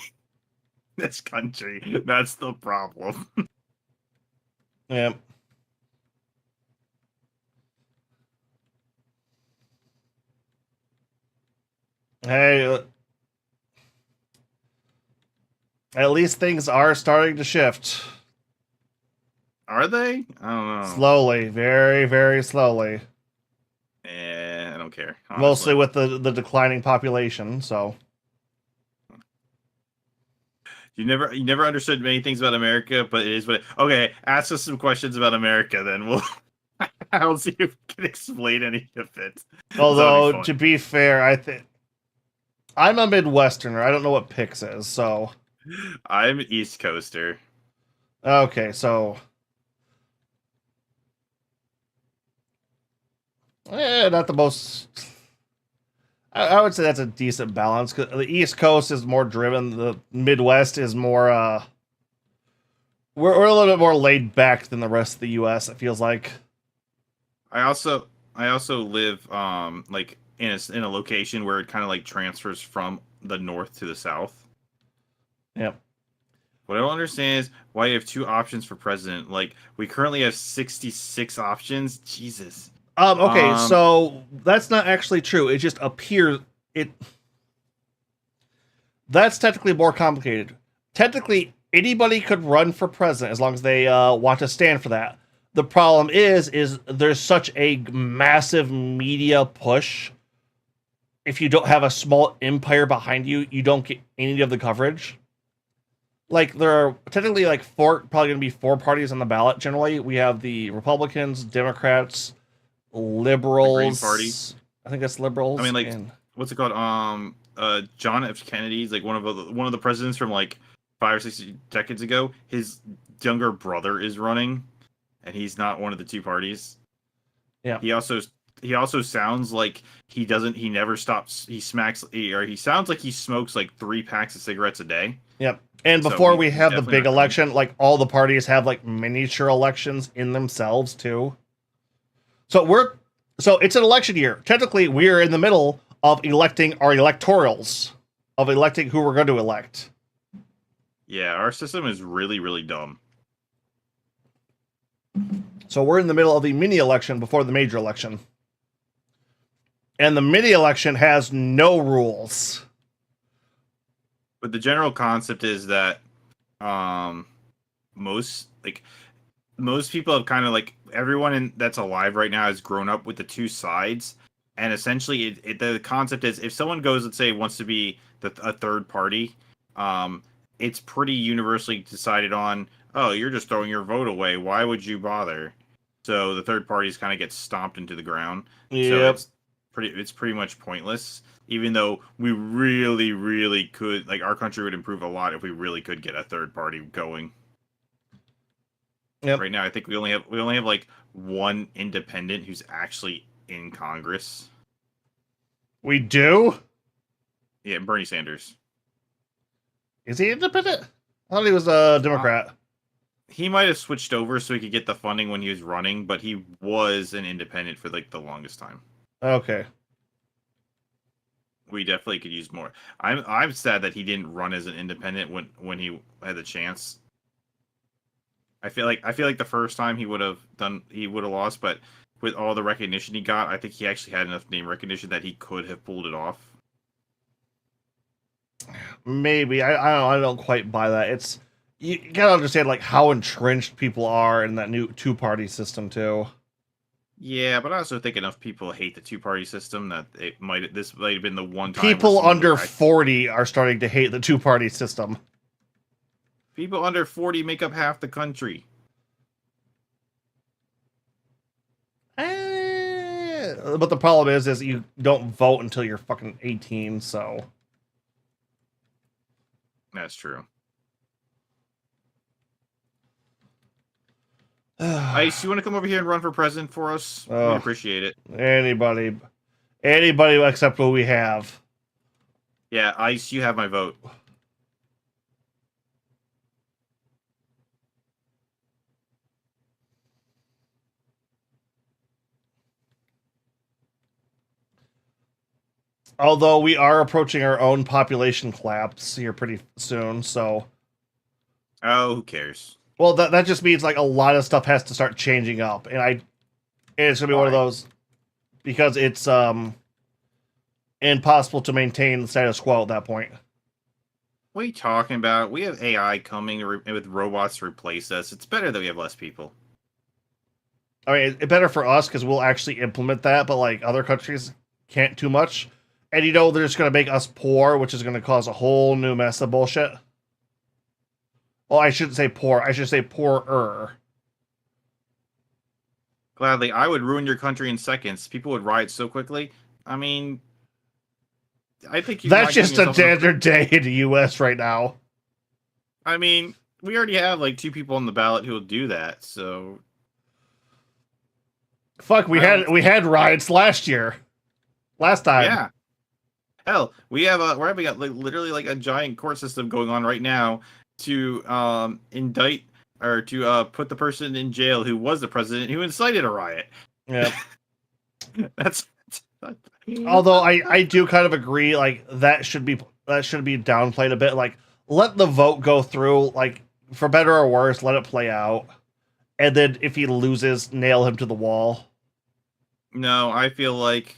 This country. That's the problem. Yeah. Hey, at least things are starting to shift. Are they? I don't know. Slowly, very, very slowly. I don't care. Honestly. Mostly with the declining population, so. You never understood many things about America, but it is what. Okay, ask us some questions about America, then we'll. I'll see if we can explain any of it. Although to be fair, I think I'm a Midwesterner. I don't know what Pix is, so. I'm East Coaster. Okay, so. Not the most. I would say that's a decent balance, because the East Coast is more driven. The Midwest is more. We're a little bit more laid back than the rest of the U.S. It feels like. I also I also live like in a location where it kind of like transfers from the north to the south. Yep. What I don't understand is why you have two options for president. Like we currently have 66 options. Jesus. Okay, Um, so that's not actually true. It just appears it. That's technically more complicated. Technically, anybody could run for president as long as they want to stand for that. The problem is there's such a massive media push. If you don't have a small empire behind you, you don't get any of the coverage. Like there are technically like probably going to be four parties on the ballot. Generally, we have the Republicans, Democrats, the Green Party. liberals. I think that's liberals. I mean, like, and what's it called? John F. Kennedy's like one of the presidents from like 5 or 6 decades ago. His younger brother is running, and he's not one of the two parties. yeah, He also sounds like he never stops. He sounds like he smokes like 3 packs of cigarettes a day. yep. And So before we he's have the definitely big not election, like all the parties have like miniature elections in themselves too. So it's an election year. Technically, we are in the middle of electing our electorals, of electing who we're going to elect. Yeah, our system is really, really dumb. So we're in the middle of the mini election before the major election. And the mini election has no rules. But the general concept is that um most like most people have kind of like that's alive right now has grown up with the two sides, and essentially the concept is if someone goes, let's say, wants to be a third party, it's pretty universally decided on, oh, you're just throwing your vote away, why would you bother? So the third parties kind of get stomped into the ground. So Yep. it's pretty much pointless, even though we really, really could, like, our country would improve a lot if we really could get a third party going. Yep. Right now, I think we only have like one independent who's actually in Congress. We do? Yeah, Bernie Sanders. Is he independent? I thought he was a Democrat. He might have switched over so he could get the funding when he was running, but he was an independent for like the longest time. Okay. We definitely could use more. I'm sad that he didn't run as an independent when he had the chance. I feel like the first time he would have lost, but with all the recognition he got, I think he actually had enough name recognition that he could have pulled it off. Maybe. I don't quite buy that. It's you gotta understand like how entrenched people are in that new two-party system too. Yeah, but I also think enough people hate the two-party system that this might have been the one time People under 40 are starting to hate the two-party system. people under 40 make up half the country. But the problem is you don't vote until you're fucking 18, so. That's true. Ice, you want to come over here and run for president for us? Oh. We'd appreciate it. Anybody except what we have. Yeah, Ice, you have my vote. Although we are approaching our own population collapse here pretty soon, so. Oh, who cares? Well, that just means like a lot of stuff has to start changing up, and it's gonna be one of those because it's impossible to maintain the status quo at that point. What are you talking about? We have AI coming with robots to replace us. It's better that we have less people. I mean, it's better for us because we'll actually implement that, but like other countries can't too much. And they're just going to make us poor, which is going to cause a whole new mess of bullshit. Well, I shouldn't say poor. I should say poorer. Gladly, I would ruin your country in seconds. People would riot so quickly. I mean, I think that's just a standard day in the U.S. right now. I mean, we already have like 2 people on the ballot who will do that. So, fuck, we had riots last time. Yeah. Hell, we're having literally like a giant court system going on right now to indict or to put the person in jail who was the president who incited a riot. Yeah. That's Although I do kind of agree, like that should be downplayed a bit. Like let the vote go through, like for better or worse, let it play out, and then if he loses, nail him to the wall. No, I feel like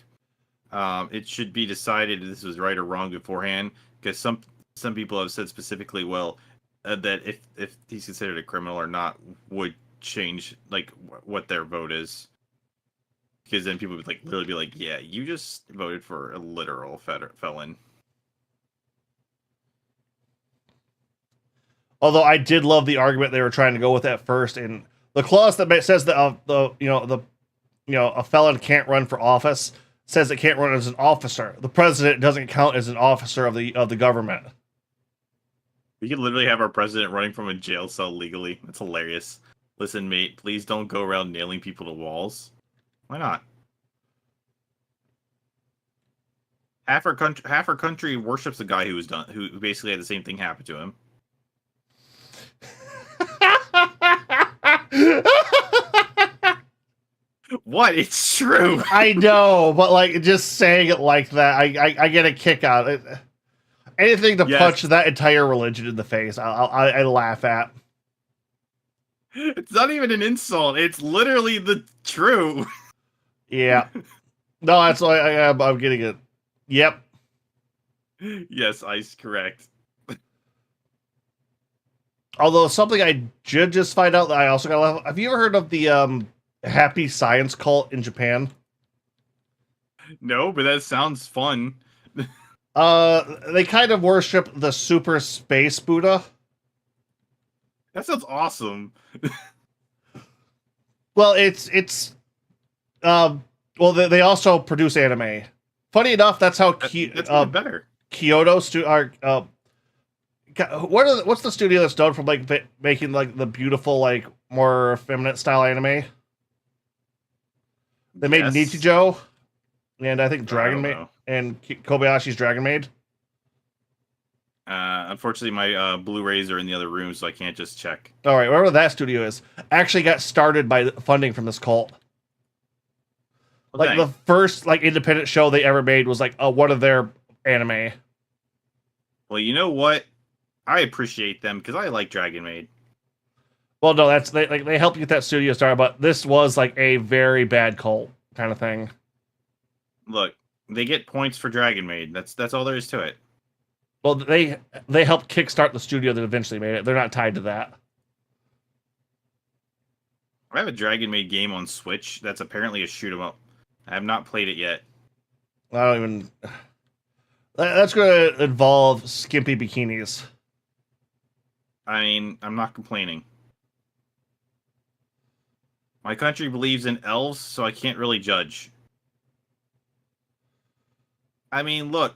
it should be decided if this was right or wrong beforehand, because some people have said specifically, well, that if he's considered a criminal or not would change like what their vote is, because then people would like literally be like, yeah, you just voted for a literal felon. Although I did love the argument they were trying to go with at first, and the clause that says that a felon can't run for office says it can't run as an officer. The president doesn't count as an officer of the government. We could literally have our president running from a jail cell legally. That's hilarious. Listen, mate, please don't go around nailing people to walls. Why not? Half our country worships a guy who basically had the same thing happen to him. What? It's true. I know, but like just saying it like that, I get a kick out of it. Anything to punch that entire religion in the face, I laugh at. It's not even an insult. It's literally the true. Yeah. No, that's why I'm getting it. Yep. Yes, Ice, correct. Although something I did just find out that I also got laugh. Have you ever heard of the Happy Science cult in Japan? No, but that sounds fun. They kind of worship the super space Buddha. That sounds awesome. Well, well, they also produce anime. Funny enough, that's how That's even better. Kyoto what's the studio that's known for like making like the beautiful, like more feminine style anime? They made Nichijou, and I think Dragon Maid and Kobayashi's Dragon Maid. Unfortunately, my Blu-rays are in the other room, so I can't just check. All right, wherever that studio is, actually got started by funding from this cult. Well, like the first like independent show they ever made was like one of their anime. Well, you know what? I appreciate them because I like Dragon Maid. Well, no, they helped get that studio started, but this was like a very bad cult kind of thing. Look, they get points for Dragon Maid. That's all there is to it. Well, they helped kickstart the studio that eventually made it. They're not tied to that. I have a Dragon Maid game on Switch that's apparently a shoot 'em up. I have not played it yet. I don't even. That's going to involve skimpy bikinis. I mean, I'm not complaining. My country believes in elves, so I can't really judge. I mean, look,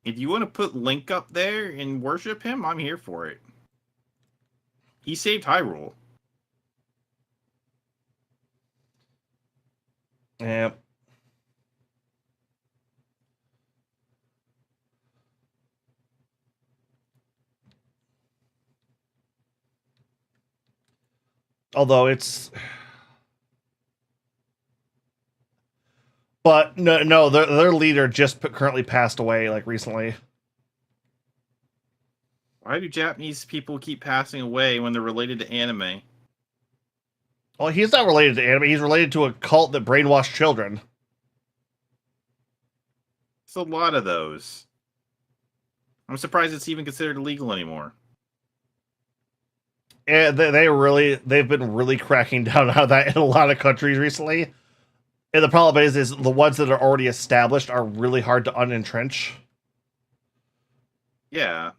if you want to put Link up there and worship him, I'm here for it. He saved Hyrule. Yeah. Although it's... But no, their leader just currently passed away, like recently. Why do Japanese people keep passing away when they're related to anime? Well, he's not related to anime. He's related to a cult that brainwashed children. It's a lot of those. I'm surprised it's even considered illegal anymore. And they've been really cracking down on that in a lot of countries recently. And the problem is the ones that are already established are really hard to unentrench. Yeah,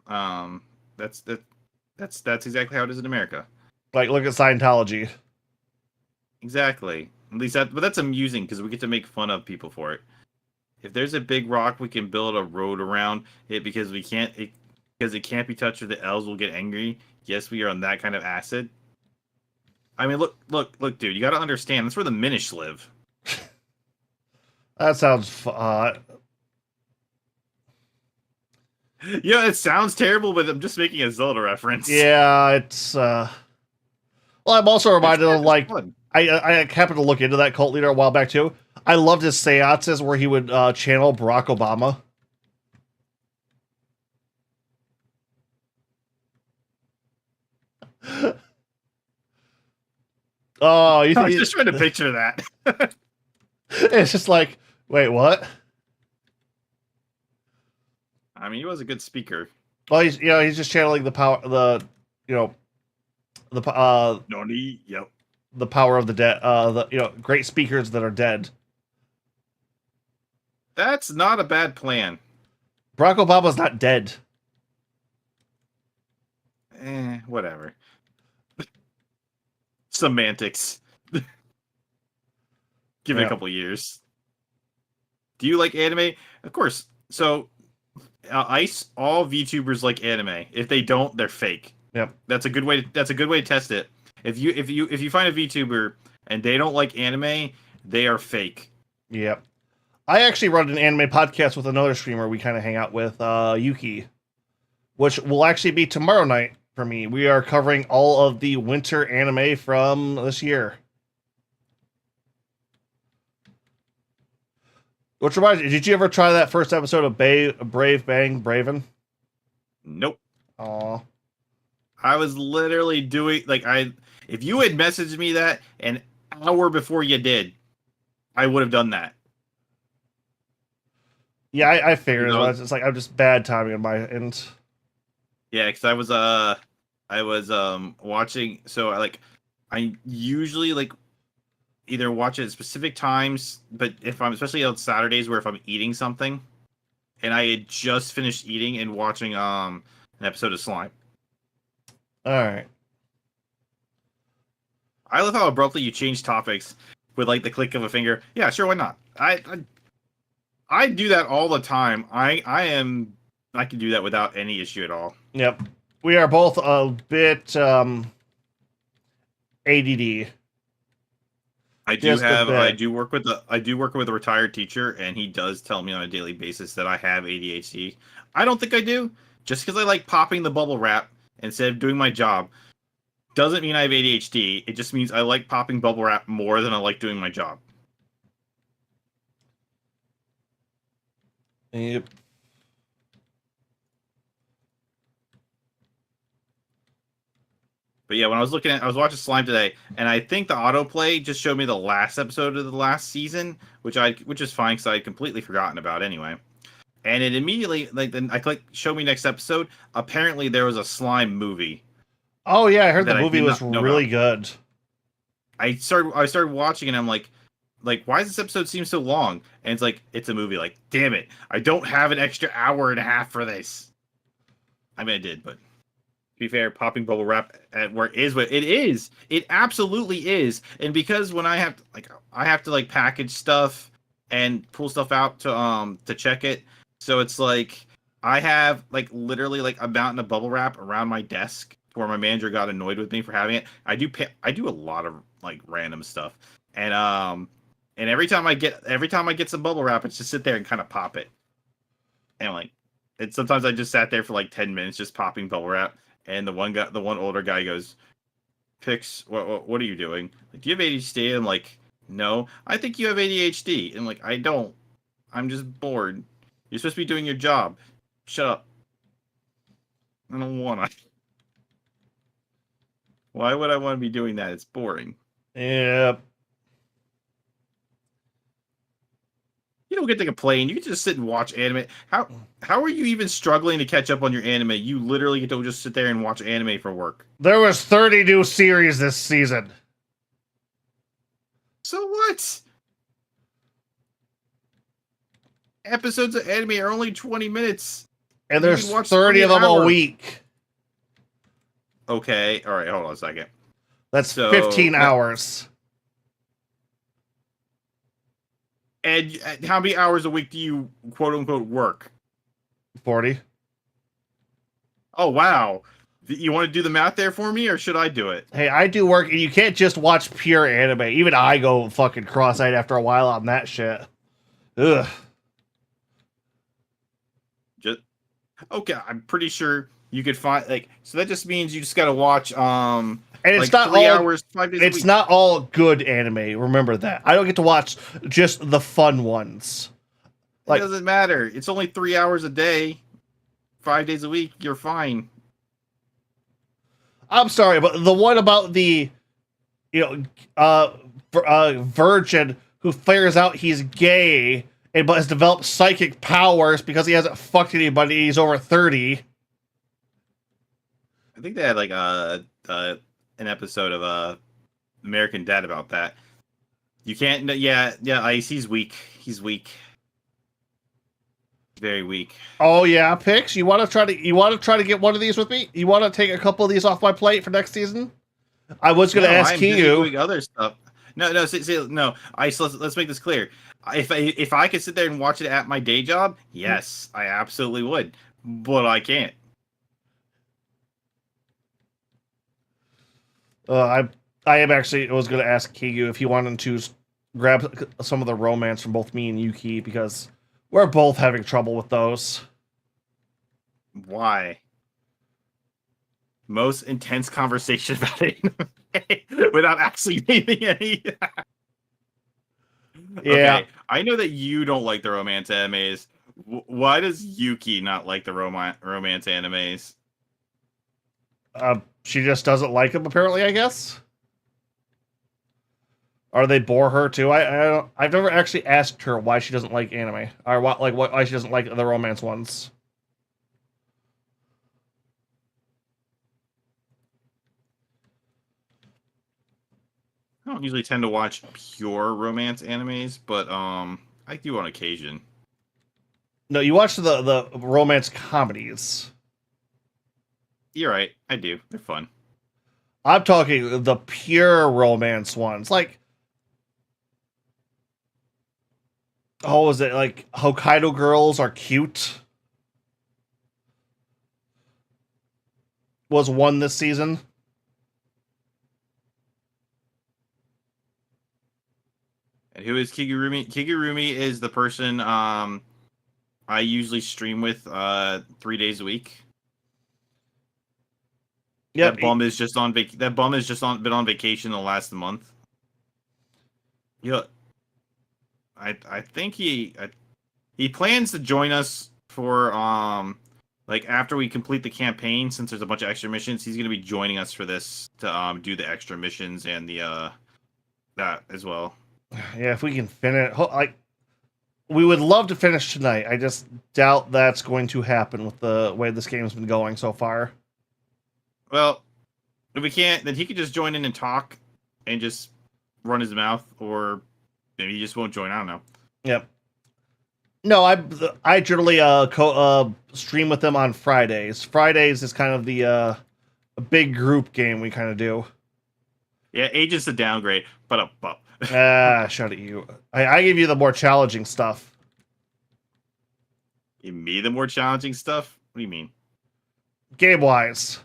that's exactly how it is in America. Like, look at Scientology. Exactly. At least but that's amusing because we get to make fun of people for it. If there's a big rock, we can build a road around it because it can't be touched or the elves will get angry. Yes, we are on that kind of acid. I mean, look, dude, you got to understand. That's where the Minish live. That sounds Yeah, it sounds terrible, but I'm just making a Zelda reference. Yeah, it's well, I'm also reminded of like fun. I happened to look into that cult leader a while back too. I loved his seances where he would channel Barack Obama. Oh, I was just trying to picture that. it's just like, wait, what? I mean, he was a good speaker. Well, he's just channeling the power, Yep. the power of the dead, great speakers that are dead. That's not a bad plan. Barack Obama's not dead. Whatever. Semantics. Give it a couple years. Do you like anime? Of course. So, Ice, all VTubers like anime. If they don't, they're fake. Yep. That's a good way to test it. If you find a VTuber and they don't like anime, they are fake. Yep. I actually run an anime podcast with another streamer we kind of hang out with, Yuki, which will actually be tomorrow night for me. We are covering all of the winter anime from this year. Which reminds me, did you ever try that first episode of Brave Bang Braven? Nope. Aw. I was literally doing if you had messaged me that an hour before you did, I would have done that. Yeah, I figured it was. It's like I'm just bad timing on my end. Yeah, because I was watching. So I usually either watch it at specific times, but if I'm especially on Saturdays where if I'm eating something, and I had just finished eating and watching an episode of Slime. All right. I love how abruptly you change topics with the click of a finger. Yeah, sure, why not? I do that all the time. I can do that without any issue at all. Yep. We are both a bit ADD. I do work with a retired teacher, and he does tell me on a daily basis that I have ADHD. I don't think I do. Just because I like popping the bubble wrap instead of doing my job doesn't mean I have ADHD. It just means I like popping bubble wrap more than I like doing my job. Yep. But yeah, when I was watching Slime today, and I think the autoplay just showed me the last episode of the last season, which is fine because I had completely forgotten about anyway. And it immediately then I click show me next episode. Apparently there was a Slime movie. Oh yeah, I heard the movie was really good. I started watching and I'm like, why does this episode seem so long? And it's a movie. Damn it, I don't have an extra hour and a half for this. I mean, I did, but to be fair, popping bubble wrap at work is what it is. It absolutely is. And because when I have to package stuff and pull stuff out to check it, so it's I have literally a mountain of bubble wrap around my desk where my manager got annoyed with me for having it. I do a lot of random stuff, and every time I get some bubble wrap, it's just sit there and kind of pop it, and sometimes I just sat there for 10 minutes just popping bubble wrap. And the one older guy goes, "Pix, what are you doing? Do you have ADHD?" I'm like, "No, I think you have ADHD." And I don't. I'm just bored. You're supposed to be doing your job. Shut up. I don't wanna. Why would I want to be doing that? It's boring. Yep. You don't get to complain. You can just sit and watch anime. How are you even struggling to catch up on your anime? You literally get to just sit there and watch anime for work. There was 30 new series this season. So what? Episodes of anime are only 20 minutes. And there's 30 of them a week. Okay. All right. Hold on a second. That's 15 hours. And how many hours a week do you quote unquote work? 40. Oh, wow. You want to do the math there for me, or should I do it? Hey, I do work, and you can't just watch pure anime. Even I go fucking cross-eyed after a while on that shit. Ugh. Okay, I'm pretty sure you could find so that just means you just gotta watch And it's like not 3 all. hours, 5 days a It's week. not all good anime. Remember that. I don't get to watch just the fun ones. It Like, doesn't matter. It's only 3 hours a day, 5 days a week. You're fine. I'm sorry, but the one about the, you know, virgin who figures out he's gay and but has developed psychic powers because he hasn't fucked anybody. He's over 30. I think they had like an episode of American Dad about that. You can't. Yeah, Ice. He's weak. He's weak. Very weak. Oh yeah, Pix. You want to try to get one of these with me? You want to take a couple of these off my plate for next season? I was going to ask I'm busy you. doing other stuff. No. No. Ice. Let's make this clear. If I could sit there and watch it at my day job, yes, I absolutely would. But I can't. I am actually. I was going to ask Kigu if he wanted to grab some of the romance from both me and Yuki because we're both having trouble with those. Why? Most intense conversation about it without actually naming any. Yeah. Okay, I know that you don't like the romance animes. Why does Yuki not like the romance animes? She just doesn't like them. Apparently, I guess. Or they bore her too. I've never actually asked her why she doesn't like anime or why she doesn't like the romance ones. I don't usually tend to watch pure romance animes, but I do on occasion. No, you watch the romance comedies. You're right, I do. They're fun. I'm talking the pure romance ones. Like, oh, is it like Hokkaido Girls Are Cute? Was one this season. And who is Kigurumi? Kigurumi is the person I usually stream with 3 days a week. Yeah, That bum is just on that bum has just been on vacation the last month. Yeah, I think he plans to join us for like after we complete the campaign, since there's a bunch of extra missions. He's going to be joining us for this to do the extra missions and the that as well. Yeah, if we can finish, like, we would love to finish tonight. I just doubt that's going to happen with the way this game's been going so far. Well, if we can't, then he could just join in and talk and just run his mouth, or maybe he just won't join. I don't know. Yep. No, I generally stream with them on Fridays. Fridays is kind of the a big group game we kind of do. Yeah, Agent's a downgrade, but Shut at you. I give you the more challenging stuff. give me the more challenging stuff. What do you mean? Game wise.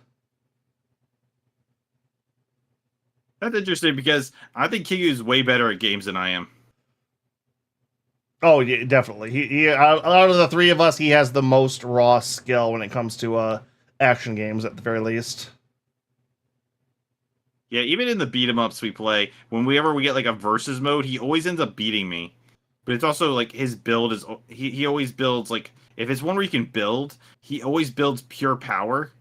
That's interesting because I think Kigu is way better at games than I am. Oh yeah, definitely. He out of the three of us, he has the most raw skill when it comes to action games, at the very least. Yeah, even in the beat 'em ups we play, whenever we get like a versus mode, he always ends up beating me. But it's also like his build is he always builds like if it's one where you can build, he always builds pure power,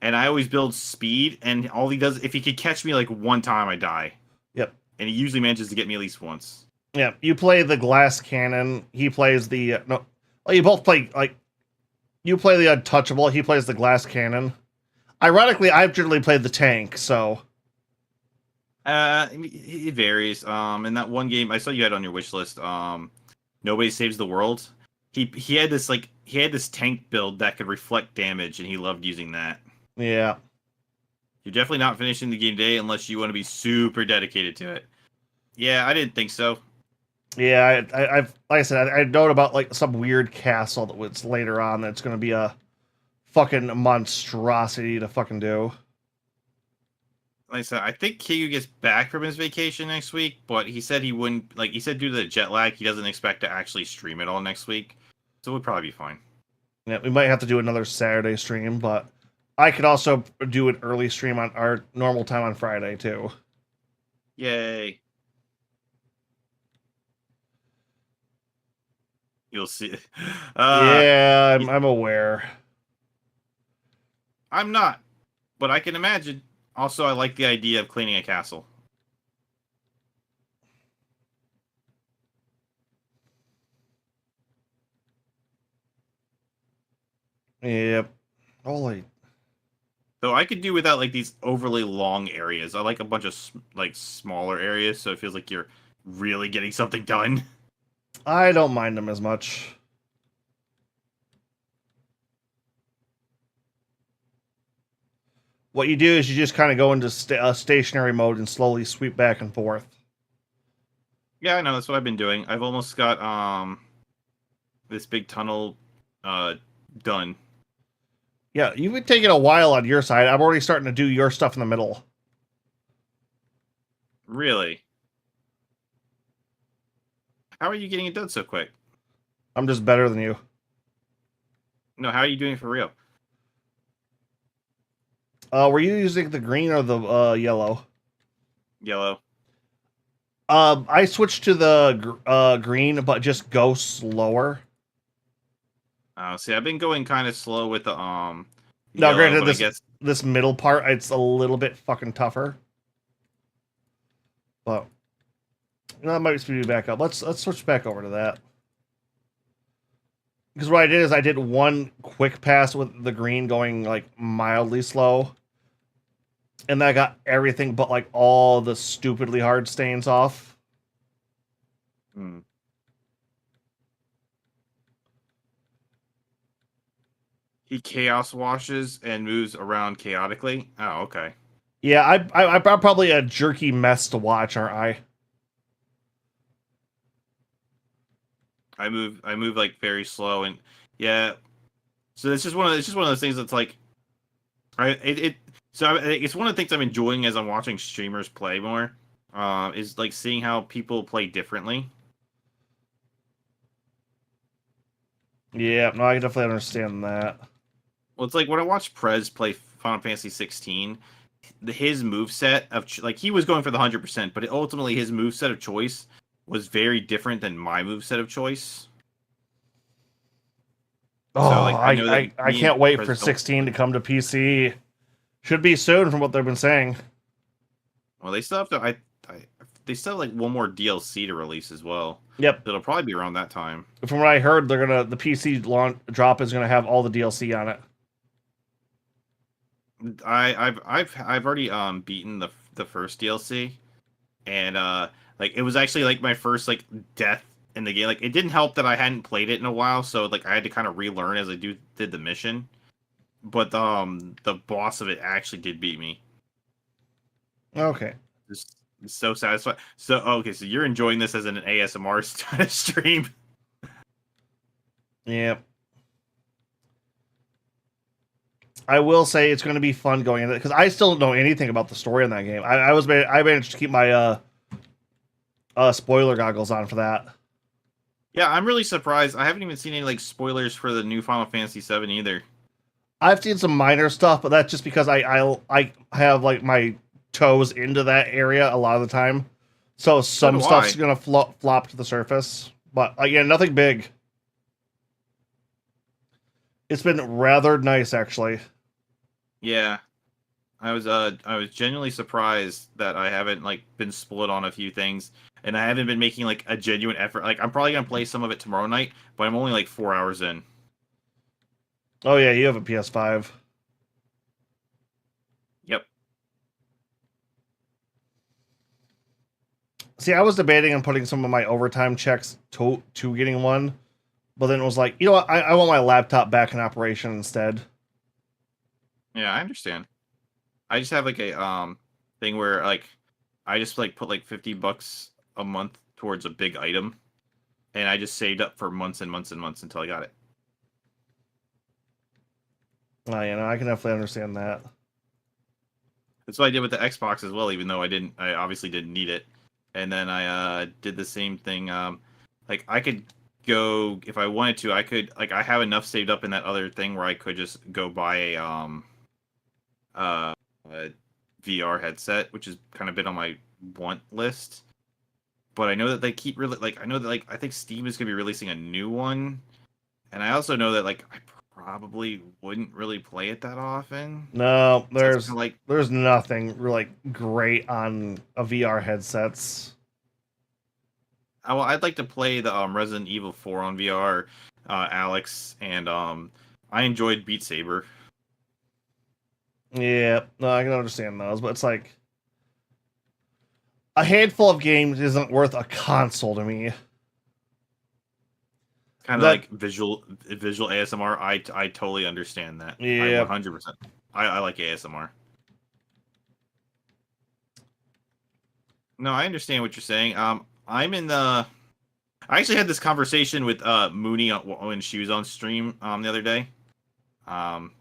and I always build speed. And all he does, if he could catch me like one time, I die. Yep. And he usually manages to get me at least once. Yeah, you play the glass cannon. He plays the no. Well, you both play like you play the untouchable. He plays the glass cannon. Ironically, I've generally played the tank. So It varies. In that one game I saw you had on your wish list, Nobody Saves the World. He had this tank build that could reflect damage, and he loved using that. yeah, You're definitely not finishing the game today unless you want to be super dedicated to it. Yeah, I didn't think so. yeah. I've like I said, I know about like some weird castle that was later on that's going to be a fucking monstrosity to fucking do. Like I said, I think Kigu gets back from his vacation next week, but he said he wouldn't. Like he said, due to the jet lag, he doesn't expect to actually stream it all next week, so we'll probably be fine. Yeah, we might have to do another Saturday stream, but I could also do an early stream on our normal time on Friday too. Yay. You'll see. Yeah, I'm aware. I'm not, but I can imagine. Also, I like the idea of cleaning a castle. Yep. Holy. Though I could do without like these overly long areas. I like a bunch of like smaller areas, so it feels like you're really getting something done. I don't mind them as much. What you do is you just kind of go into stationary mode and slowly sweep back and forth. Yeah, I know. That's what I've been doing. I've almost got this big tunnel done. Yeah, you've been taking a while on your side. I'm already starting to do your stuff in the middle. Really? How are you getting it done so quick? I'm just better than you. No, how are you doing it for real? Were you using the green or the yellow? Yellow. I switched to the green, but just go slower. See, I've been going kind of slow with the Now, yellow, granted, but I guess this middle part, it's a little bit fucking tougher. But that might speed me back up. Let's switch back over to that. Because what I did is I did one quick pass with the green going like mildly slow. And that got everything but like all the stupidly hard stains off. Hmm. He chaos washes and moves around chaotically. Oh, okay. Yeah, I'm probably a jerky mess to watch, aren't I? I move like very slow, and yeah. So it's just one of those things that's like, it's one of the things I'm enjoying as I'm watching streamers play more. Is like seeing how people play differently. Yeah, no, I can definitely understand that. Well, it's like when I watched Prez play Final Fantasy 16, his move set of like he was going for the 100%, but ultimately his move set of choice was very different than my move set of choice. Oh, So like I know that I me and can't wait Prez for don't 16 to come to PC. Should be soon from what they've been saying. Well, they still have to. They still have like one more DLC to release as well. Yep. It'll probably be around that time. From what I heard, the PC launch drop is gonna have all the DLC on it. I've already beaten the first DLC, and like it was actually like my first like death in the game. Like it didn't help that I hadn't played it in a while, so like I had to kind of relearn as I did the mission. But the boss of it actually did beat me. Okay. Just so satisfied. So okay, so you're enjoying this as an ASMR stream. Yep. I will say it's going to be fun going into it because I still don't know anything about the story in that game. I managed to keep my spoiler goggles on for that. Yeah, I'm really surprised. I haven't even seen any like spoilers for the new Final Fantasy VII either. I've seen some minor stuff, but that's just because I have like my toes into that area a lot of the time. So some stuff's gonna flop to the surface, but again, nothing big. It's been rather nice, actually. Yeah, I was genuinely surprised that I haven't like been split on a few things, and I haven't been making like a genuine effort. Like I'm probably gonna play some of it tomorrow night, but I'm only like 4 hours in. Oh yeah, you have a PS5. Yep. See, I was debating on putting some of my overtime checks to getting one, but then it was like, you know what? I want my laptop back in operation instead. Yeah, I understand. I just have like a thing where like I just like put like $50 a month towards a big item, and I just saved up for months and months and months until I got it. Oh, you know, I can definitely understand that. That's what I did with the Xbox as well, even though I obviously didn't need it. And then I did the same thing. Like I could go if I wanted to. I could like I have enough saved up in that other thing where I could just go buy uh, uh VR headset, which has kind of been on my want list. But I know that they keep really like I know that like I think Steam is gonna be releasing a new one, and I also know that like I probably wouldn't really play it that often. No, So that's kind of like there's nothing really great on a VR headsets. I'd like to play the Resident Evil 4 on VR, Alex, and I enjoyed Beat Saber. Yeah, no, I can understand those, but it's like a handful of games isn't worth a console to me. Kind of That like visual ASMR. I totally understand that. I yeah, 100%. I like ASMR. No, I understand what you're saying. I'm in the. I actually had this conversation with Mooney when she was on stream the other day. Um,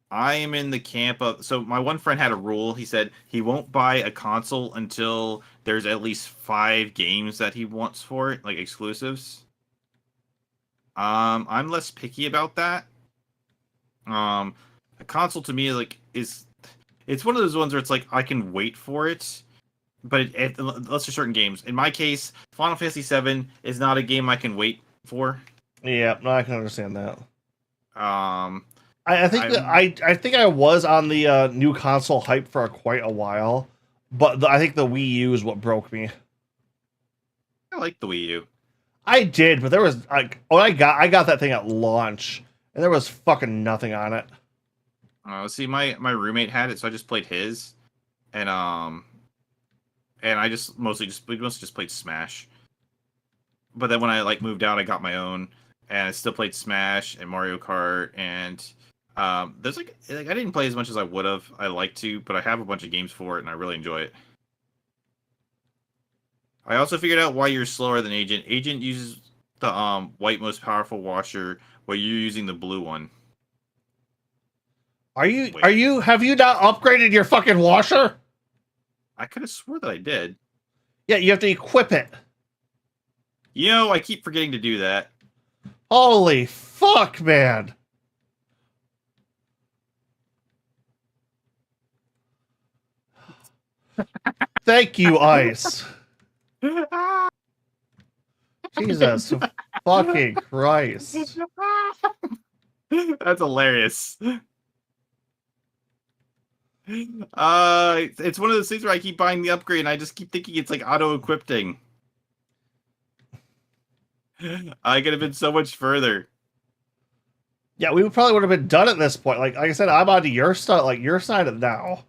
I am in the camp of. So my one friend had a rule. He said he won't buy a console until there's at least 5 games that he wants for it, like exclusives. I'm less picky about that. Um, a console to me like is it's one of those ones where it's like I can wait for it, but unless there's certain games. In my case, Final Fantasy VII is not a game I can wait for. yeah, no, I can understand that. Um, I think that I'm I think I was on the new console hype for quite a while, but I think the Wii U is what broke me. I like the Wii U. I did, but there was like when I got that thing at launch, and there was fucking nothing on it. See, my roommate had it, so I just played his, and I just we mostly just played Smash. But then when I like moved out, I got my own, and I still played Smash and Mario Kart, and there's like I didn't play as much as I would have. I like to, but I have a bunch of games for it, and I really enjoy it. I also figured out why you're slower than Agent. Agent uses the white most powerful washer, while you're using the blue one. Wait, Are you have you not upgraded your fucking washer? I could have swore that I did. Yeah, you have to equip it. You know, I keep forgetting to do that. Holy fuck, man. Thank you, Ice. Jesus fucking Christ. That's hilarious. It's one of those things where I keep buying the upgrade and I just keep thinking it's like auto-equipping. I could have been so much further. Yeah, we probably would have been done at this point. Like I said, I'm on to your side, like your side of now.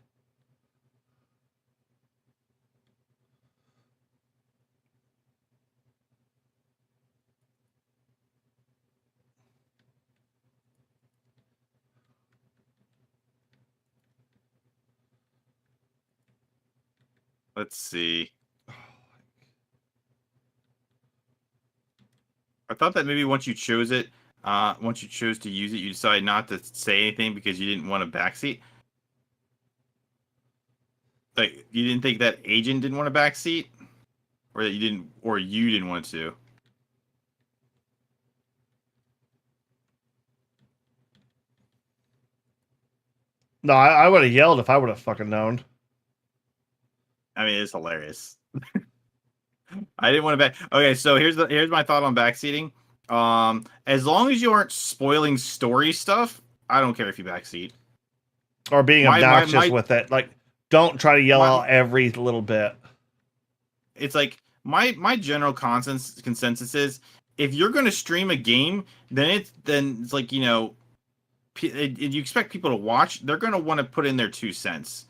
Let's see. I thought that maybe once you chose to use it, you decided not to say anything because you didn't want a backseat. Like you didn't think that agent didn't want a backseat, or that you didn't want to. No, I would have yelled if I would have fucking known. I mean, it's hilarious. I didn't want to back. Okay, so here's my thought on backseating. As long as you aren't spoiling story stuff, I don't care if you backseat. Or being obnoxious with it. Like, don't try to yell my out every little bit. It's like my general consensus is if you're going to stream a game, then it's like you expect people to watch, they're going to want to put in their 2 cents.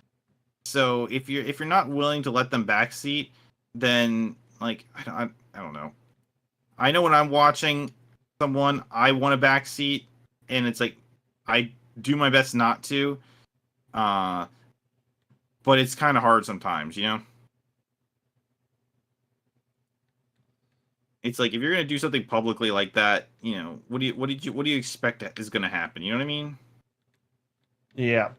So if you're not willing to let them backseat, then like I don't know. I know when I'm watching someone, I want a backseat, and it's like I do my best not to, uh, but it's kind of hard sometimes, you know. It's like if you're gonna do something publicly like that, you know, what do you expect is gonna happen? You know what I mean? Yeah.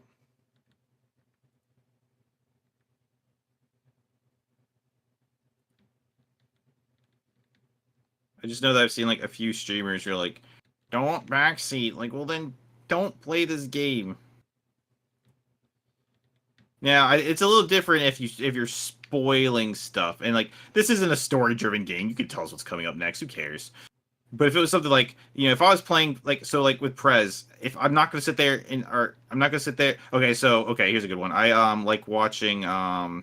I just know that I've seen like a few streamers who are like, don't backseat. Like, well then don't play this game. Yeah, it's a little different if you're spoiling stuff, and like this isn't a story driven game. You can tell us what's coming up next. Who cares? But if it was something like, if I was playing like so like with Prez, if I'm not gonna sit there or I'm not gonna sit there. Okay, so okay, here's a good one. I like watching uh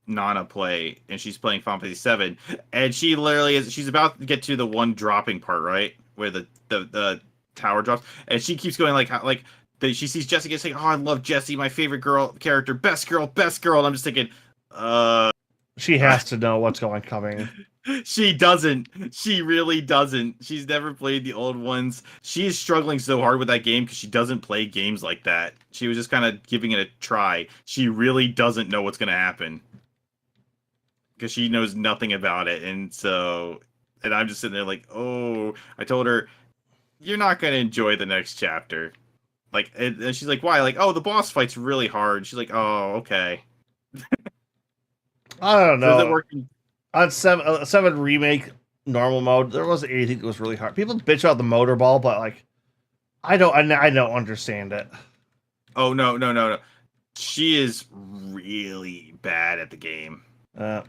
Nana play, and she's playing Final Fantasy 7, and she literally she's about to get to the one dropping part, right? Where the tower drops, and she keeps going like she sees Jessie saying, "Oh, I love Jessie, my favorite girl character, best girl, best girl." And I'm just thinking, uh She has to know what's going coming. she doesn't. She really doesn't. She's never played the old ones. She is struggling so hard with that game because she doesn't play games like that. She was just kind of giving it a try. She really doesn't know what's going to happen because she knows nothing about it. And I'm just sitting there like, oh, I told her, you're not going to enjoy the next chapter. Like, and she's like, why? Like, oh, the boss fight's really hard. She's like, oh, okay. I don't So is it know. working? On 7 remake normal mode, there wasn't anything that was really hard. People bitch about the motor ball, but like, I don't understand it. Oh no, no, no, no. She is really bad at the game. Uh,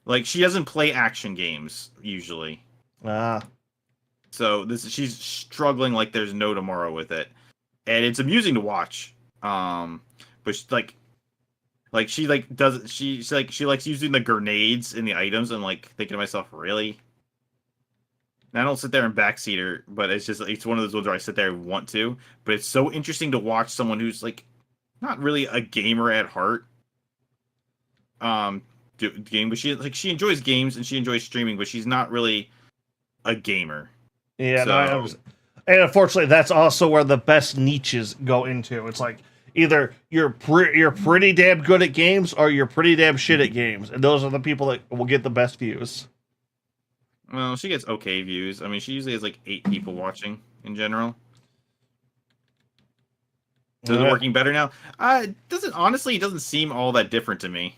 Like she doesn't play action games usually. uh, So she's struggling like there's no tomorrow with it. And it's amusing to watch. But she like does she likes using the grenades in the items and like thinking to myself, really? And I don't sit there and backseat her, but it's one of those ones where I sit there and want to. But it's so interesting to watch someone who's like not really a gamer at heart. Game, but she enjoys games and she enjoys streaming, but she's not really a gamer. yeah, no, So and unfortunately, that's also where the best niches go into. It's like either you're pretty damn good at games or you're pretty damn shit at games, and those are the people that will get the best views. well, she gets okay views. I mean, she usually has like 8 people watching in general. So is it working better now? It doesn't seem all that different to me.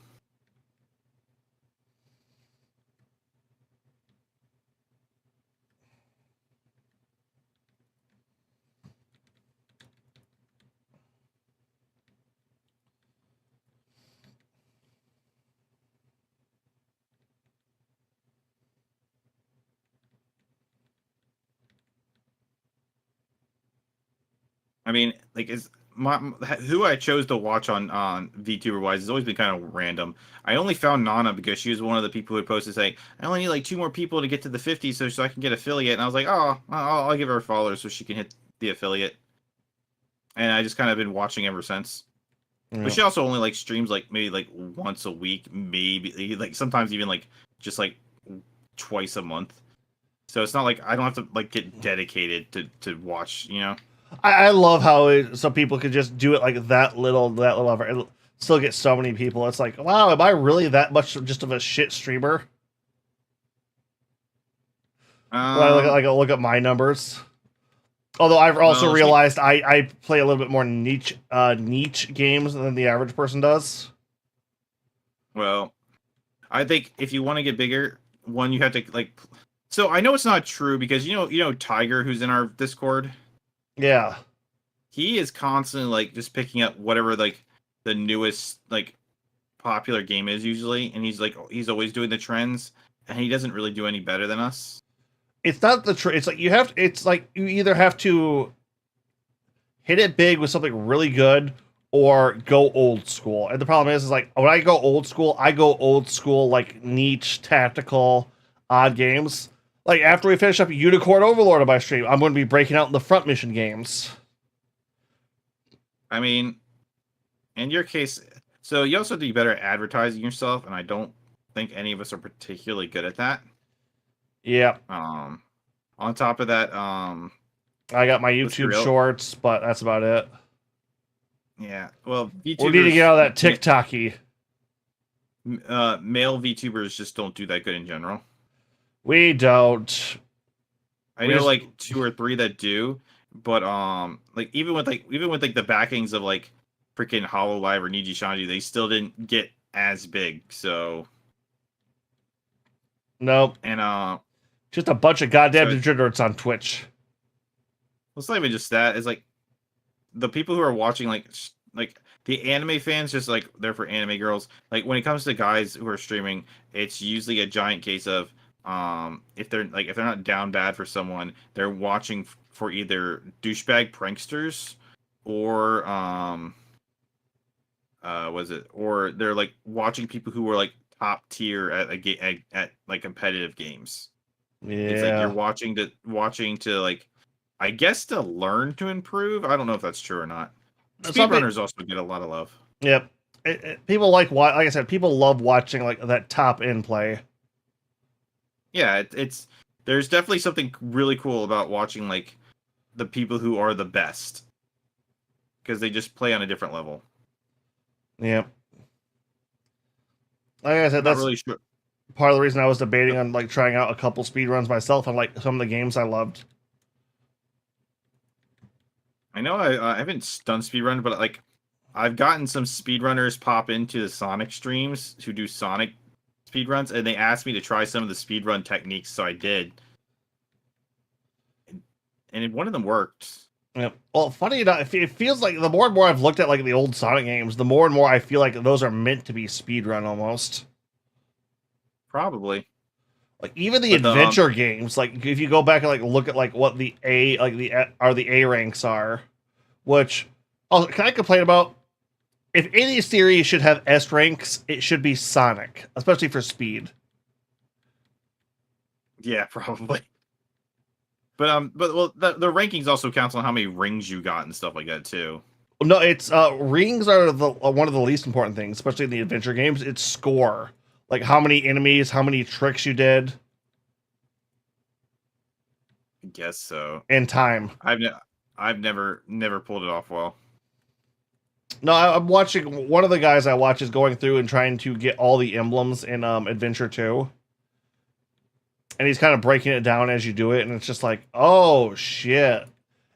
I mean, like is who I chose to watch on VTuber wise has always been kind of random. I only found Nana because she was one of the people who posted saying, "I only need like 2 more people to get to the 50, so I can get affiliate." And I was like, "Oh, I'll give her a follower so she can hit the affiliate." And I just kind of been watching ever since. Yeah. But she also only like streams like maybe like once a week, maybe like sometimes even like just like twice a month. So it's not like I don't have to like get dedicated to watch, you know. I love how some people could just do it like that little effort and still get so many people. It's like, wow, am I really that much just of a shit streamer? When I look at my numbers. Although I've also realized I play a little bit more niche games than the average person does. Well, I think if you want to get bigger, one you have to like. So I know it's not true because you know Tiger, who's in our Discord. Yeah, He is constantly like just picking up whatever like the newest like popular game is usually, and he's always doing the trends, and he doesn't really do any better than us. it's not it's like it's like you either have to hit it big with something really good or go old school. And the problem is like when I go old school like niche tactical odd games. Like after we finish up Unicorn Overlord on my stream, I'm going to be breaking out in the front mission games. I mean, in your case, so you also do better at advertising yourself, and I don't think any of us are particularly good at that. Yeah. On top of that, I got my YouTube shorts, but that's about it. Yeah. Well, we need to get out of that TikTok-y. Male VTubers just don't do that good in general. We don't. I know like 2 or 3 that do, but like even with the backings of like freaking HoloLive or Niji Shanji, they still didn't get as big. So nope. And just a bunch of goddamn degenerates on Twitch. Well, it's not even just that. It's like the people who are watching like like the anime fans just like they're for anime girls. Like when it comes to guys who are streaming, it's usually a giant case of if they're not down bad for someone, they're watching for either douchebag pranksters or was it or they're like watching people who are like top tier at at like competitive games. It's like you're Yeah. watching to like I guess to learn to improve. I don't know if that's true or not. Some people, Speedrunners also get a lot of love. yep. People like I said, people love watching like that top end play. Yeah, it's there's definitely something really cool about watching like the people who are the best because they just play on a different level. Yep. Like I said, I'm not that's really sure. part of the reason I was debating on like trying out a couple speed runs myself on like some of the games I loved. I know I haven't done speedrun, but like I've gotten some speedrunners pop into the Sonic streams who do Sonic speedruns, and they asked me to try some of the speedrun techniques, so I did. And one of them worked. Yeah. Well, funny enough, it feels like the more and more I've looked at like the old Sonic games, the more and more I feel like those are meant to be speedrun almost. Probably. Like even the But adventure games, like if you go back and like look at like what the A ranks are, which oh, can I complain about? If any series should have S ranks, it should be Sonic, especially for speed. yeah, probably. But well, the rankings also counts on how many rings you got and stuff like that too. No, it's rings are the one of the least important things, especially in the adventure games. It's score, like how many enemies, how many tricks you did, I guess so. and time. I've never pulled it off well. No, I'm watching. One of the guys I watch is going through and trying to get all the emblems in Adventure 2. And he's kind of breaking it down as you do it, and it's just like, oh shit.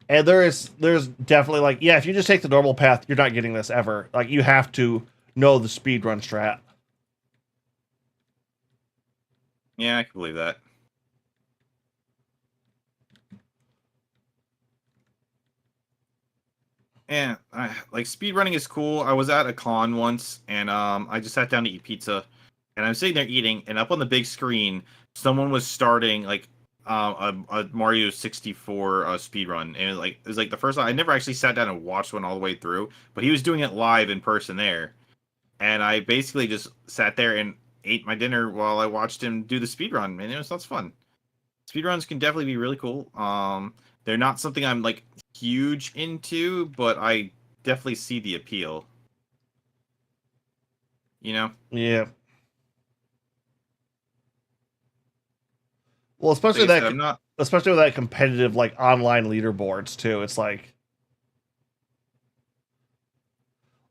And there's definitely like, yeah, if you just take the normal path, you're not getting this ever. Like you have to know the speedrun strat. Yeah, I can believe that. Yeah, like speedrunning is cool. I was at a con once, and I just sat down to eat pizza, and I'm sitting there eating, and up on the big screen, someone was starting like a Mario 64 speedrun, and it was like the first time I never actually sat down and watched one all the way through, but he was doing it live in person there, and I basically just sat there and ate my dinner while I watched him do the speedrun, and that's fun. Speedruns can definitely be really cool. They're not something I'm like huge into, but I definitely see the appeal. You know? Yeah. Well, especially Like I that, said, I'm not. especially with that competitive like online leaderboards too. It's like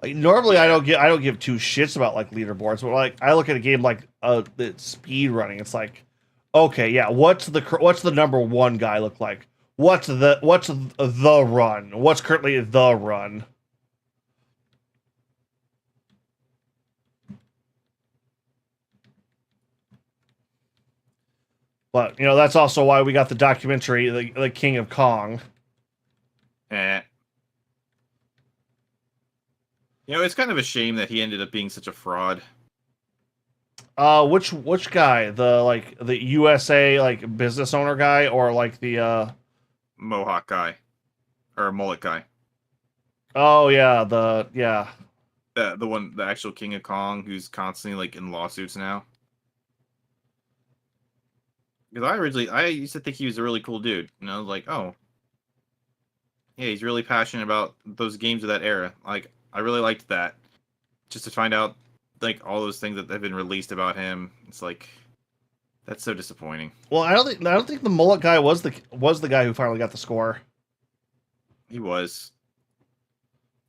normally Yeah. I don't give two shits about like leaderboards, but like I look at a game like the speed running. It's like, okay, yeah, what's the number one guy look like? What's the run? What's currently the run? But that's also why we got the documentary, the King of Kong. Eh. It's kind of a shame that he ended up being such a fraud. Which guy? The USA like business owner guy, or like the Mohawk guy. Or mullet guy. oh yeah, The actual King of Kong who's constantly like in lawsuits now. Because I used to think he was a really cool dude. Like, oh. Yeah, he's really passionate about those games of that era. Like, I really liked that. Just to find out like all those things that have been released about him. It's like that's so disappointing. Well, I don't think the mullet guy was the guy who finally got the score. He was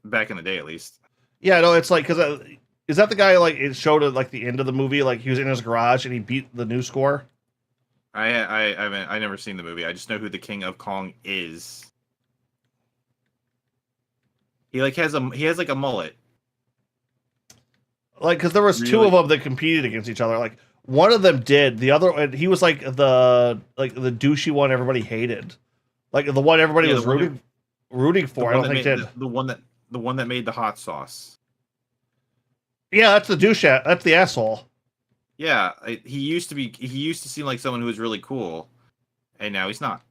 back in the day, at least. Yeah, no, it's like because is that the guy like it showed at like the end of the movie, like he was in his garage and he beat the new score. I never seen the movie. I just know who the King of Kong is. He has like a mullet. Like because there was two of them that competed against each other. Like one of them did, the other and he was like the douchey one everybody hated, like the one everybody was rooting for. I don't think did the one that the one that made the hot sauce. Yeah, that's the douche. That's the asshole. Yeah, he used to seem like someone who was really cool, and now he's not.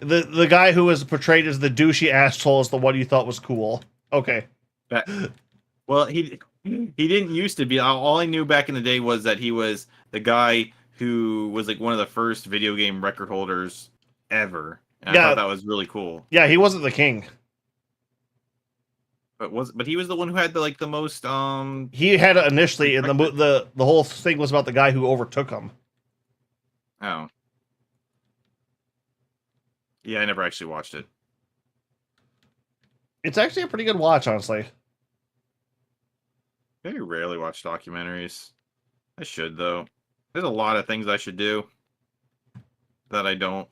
The guy who was portrayed as the douchey asshole is the one you thought was cool. Okay. Well, he didn't used to be. All I knew back in the day was that he was the guy who was like one of the first video game record holders ever, and I thought that was really cool. Yeah, he wasn't the king. But he was the one who had the most He had it initially, and the whole thing was about the guy who overtook him. Oh. Yeah, I never actually watched it. It's actually a pretty good watch, honestly. Very rarely watch documentaries. I should, though. There's a lot of things I should do that I don't.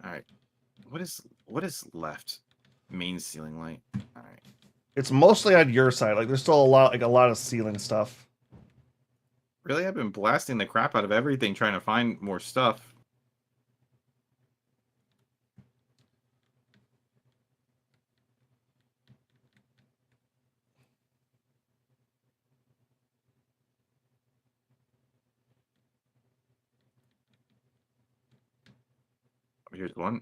Alright. What is left? Main ceiling light. Alright. It's mostly on your side. Like, there's still a lot of ceiling stuff. Really, I've been blasting the crap out of everything trying to find more stuff. Oh, here's one.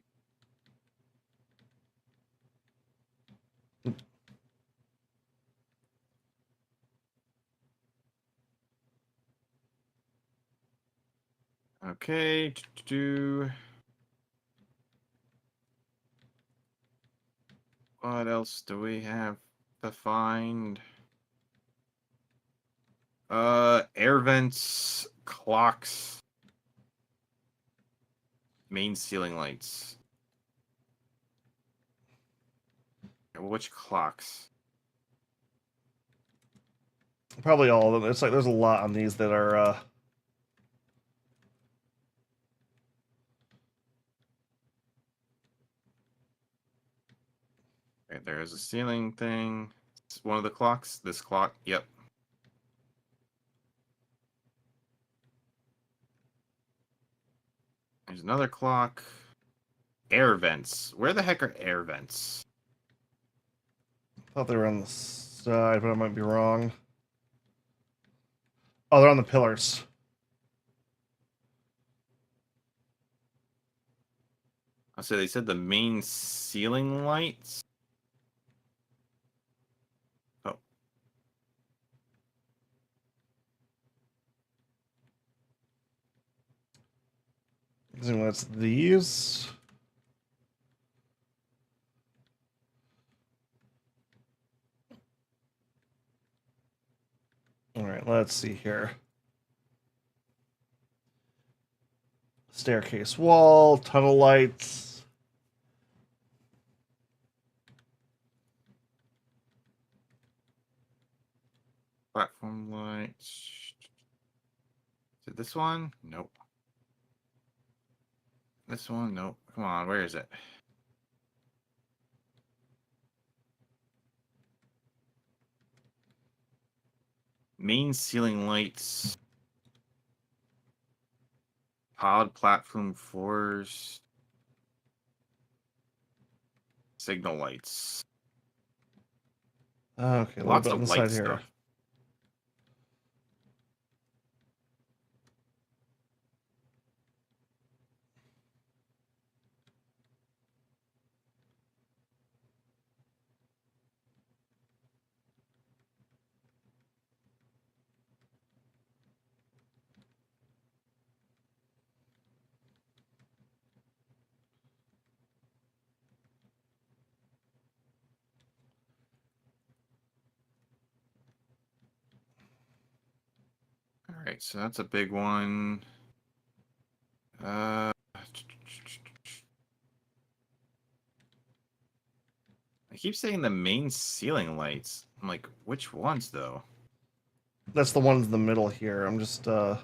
Okay. What else do we have to find? Air vents, clocks, main ceiling lights. Which clocks? Probably all of them. It's like there's a lot on these that are. Okay, there is a ceiling thing. It's one of the clocks. This clock. Yep. There's another clock. Air vents. Where the heck are air vents? I thought they were on the side, but I might be wrong. Oh, they're on the pillars. So they said the main ceiling lights. Oh. So that's these. All right, let's see here. Staircase wall, tunnel lights. Platform lights. Is it this one? Nope. This one? Nope. Come on, where is it? Main ceiling lights. Pod platform floors. Signal lights. Okay, Lots on of the light side here. stuff. All right, so that's a big one. I keep saying the main ceiling lights. I'm like, which ones though? That's the ones in the middle here. I'm just Are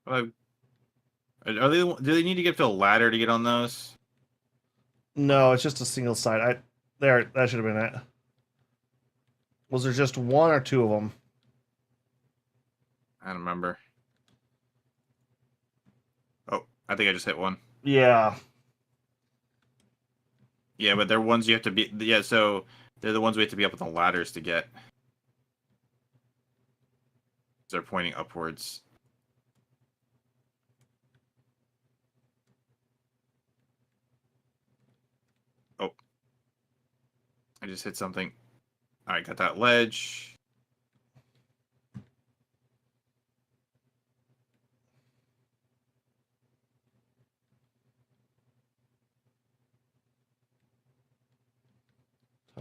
they? Do they need to get to a ladder to get on those? No, it's just a single side. That should have been it. Was there just one or two of them? I don't remember. Oh, I think I just hit one. Yeah. Yeah, but they're ones you have to be. Yeah, so they're the ones we have to be up on the ladders to get. They're pointing upwards. Oh, I just hit something. All right, got that ledge.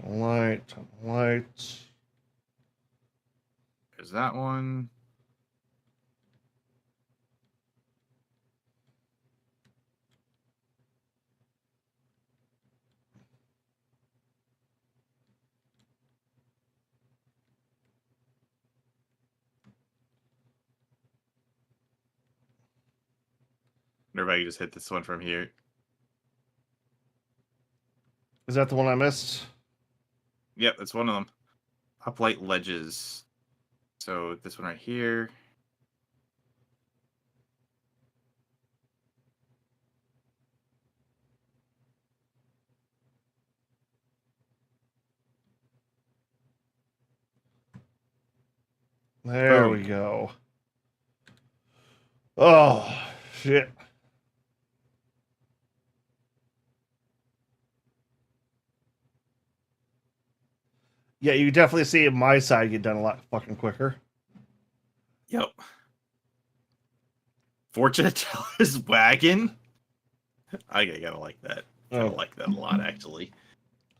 Light, light. There's that one. Wonder if I can just hit this one from here. Is that the one I missed? Yep, that's one of them. Uplight ledges. So this one right here. There we Boom. go. Oh, shit. Yeah, you definitely see my side get done a lot fucking quicker. Yep. Fortune teller's wagon. I gotta like that. I Oh. like that a lot, actually.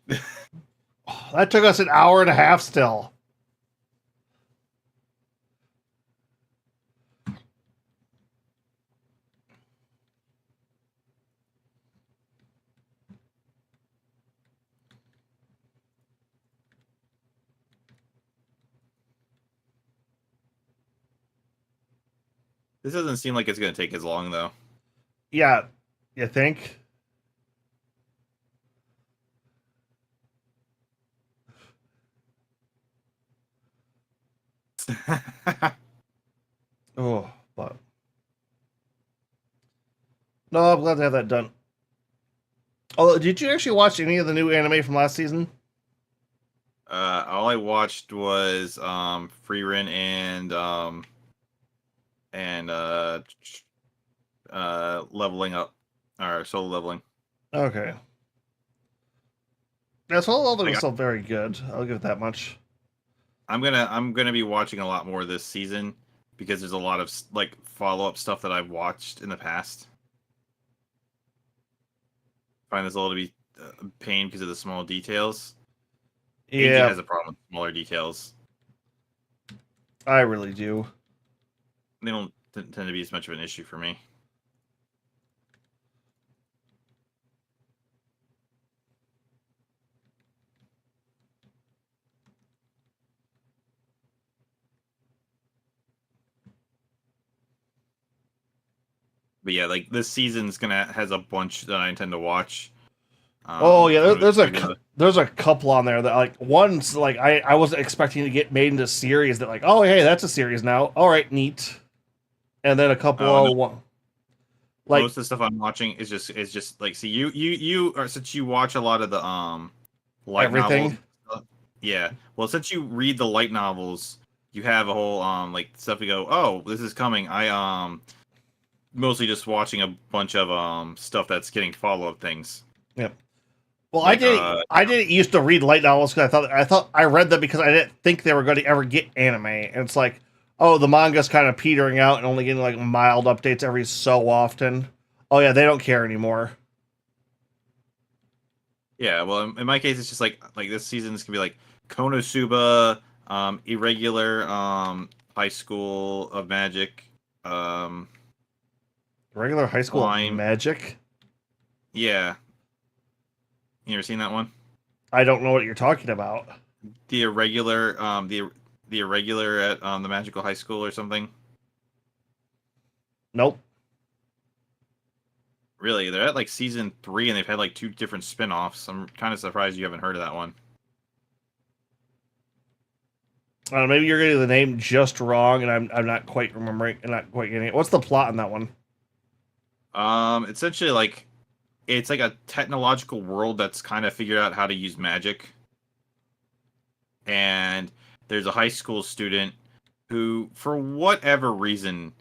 That took us an hour and a half still. This doesn't seem like it's gonna take as long, though. Yeah, you think? Oh, but no, I'm glad to have that done. Oh, did you actually watch any of the new anime from last season? All I watched was Freerin and leveling up or solo leveling. Okay. Yeah, solo leveling Like, was still very good. I'll give it that much. I'm gonna be watching a lot more this season because there's a lot of like follow up stuff that I've watched in the past. I find this a little bit pain because of the small details. AG Yeah, has a problem with smaller details. I really do. They don't tend to be as much of an issue for me. But yeah, like this season's has a bunch that I intend to watch. Oh yeah, I'm there's a couple on there that like one's like I wasn't expecting to get made into a series that like oh hey that's a series now. All right, neat. And then a couple no, of one like most of the stuff I'm watching is just like see you are since you watch a lot of the light novels. everything. Yeah, well since you read the light novels, you have a whole like stuff. You go, oh, this is coming. I mostly just watching a bunch of stuff that's getting follow up things. Yep. Well, Like I didn't used to read light novels because I thought I read them because I didn't think they were going to ever get anime. And it's like, oh, the manga's kind of petering out and only getting like mild updates every so often. Oh yeah, they don't care anymore. yeah, well in my case it's just like this season is gonna be like Konosuba, irregular high school of magic, um Regular high school slime. magic. Yeah, you ever seen that one? I don't know what you're talking about. The irregular, the irregular at the magical high school or something. Nope. Really, they're at like season 3 and they've had like 2 different spin-offs. I'm kind of surprised you haven't heard of that one. Maybe you're getting the name just wrong, and I'm not quite remembering and not quite getting it. What's the plot on that one? Essentially like it's like a technological world that's kind of figured out how to use magic. And there's a high school student who, for whatever reason,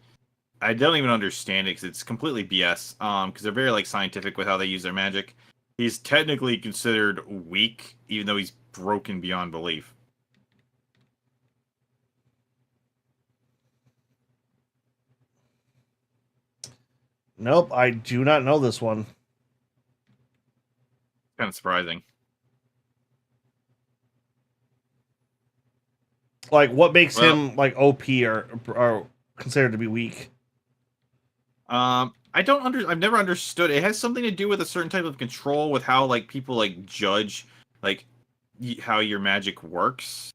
I don't even understand it because it's completely BS. Because they're very like scientific with how they use their magic. He's technically considered weak, even though he's broken beyond belief. Nope, I do not know this one. Kind of surprising. Like, what makes him like OP or considered to be weak? I've never understood. It has something to do with a certain type of control with how like people like judge like how your magic works.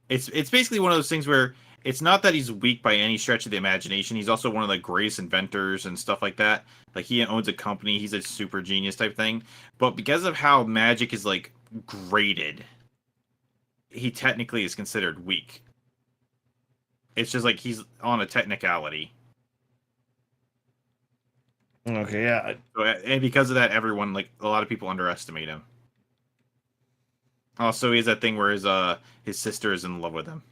It's basically one of those things where it's not that he's weak by any stretch of the imagination. He's also one of the greatest inventors and stuff like that. Like he owns a company. He's a super genius type thing. But because of how magic is like graded, he technically is considered weak. It's just like he's on a technicality. Okay, yeah. And because of that, everyone, like, a lot of people underestimate him. Also, he has that thing where his sister is in love with him.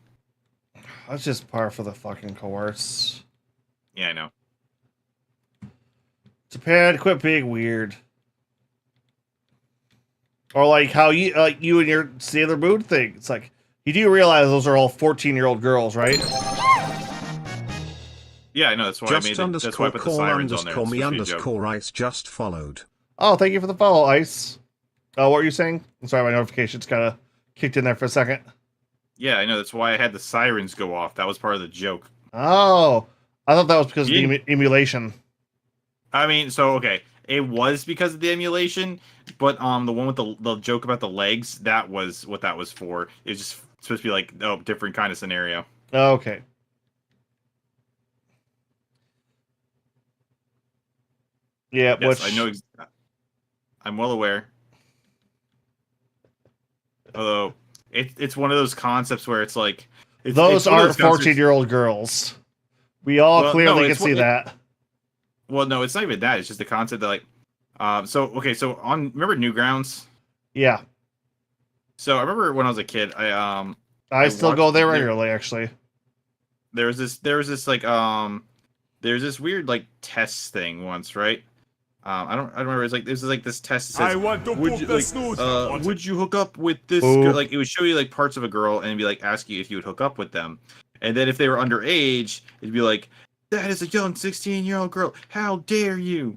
That's just par for the fucking course. Yeah, I know. Japan, quit being weird. Or like how you and your Sailor Moon thing. It's like, you do realize those are all 14-year-old girls, right? Yeah, I know. That's why just I made it. That's why I put the call sirens on there. underscore It's me supposed to be a joke. underscore ice just followed. Oh, thank you for the follow, Ice. Oh, what were you saying? I'm sorry, my notifications kind of kicked in there for a second. Yeah, I know. That's why I had the sirens go off. That was part of the joke. Oh, I thought that was because of the emulation. I mean, so okay, it was because of the emulation, but the one with the joke about the legs, that was what that was for. It was just supposed to be like, oh, different kind of scenario. Okay. Yeah, Yes, which I know. I'm well aware. Although it's one of those concepts where it's like those it's one of aren't those 14-year-old girls. We all clearly can see that. Well, no, it's not even that. It's just the concept that like, so okay, so remember Newgrounds? Yeah, So I remember when I was a kid, I still go there regularly. Actually, there was this like there's this weird like test thing once, right? I don't remember. It's like this is like this test that says, I want to would poop you, the like, snooze. would you hook up with this Oop. girl? Like it would show you like parts of a girl and be like ask you if you would hook up with them, and then if they were underage, it'd be like, that is a young 16-year-old girl. How dare you?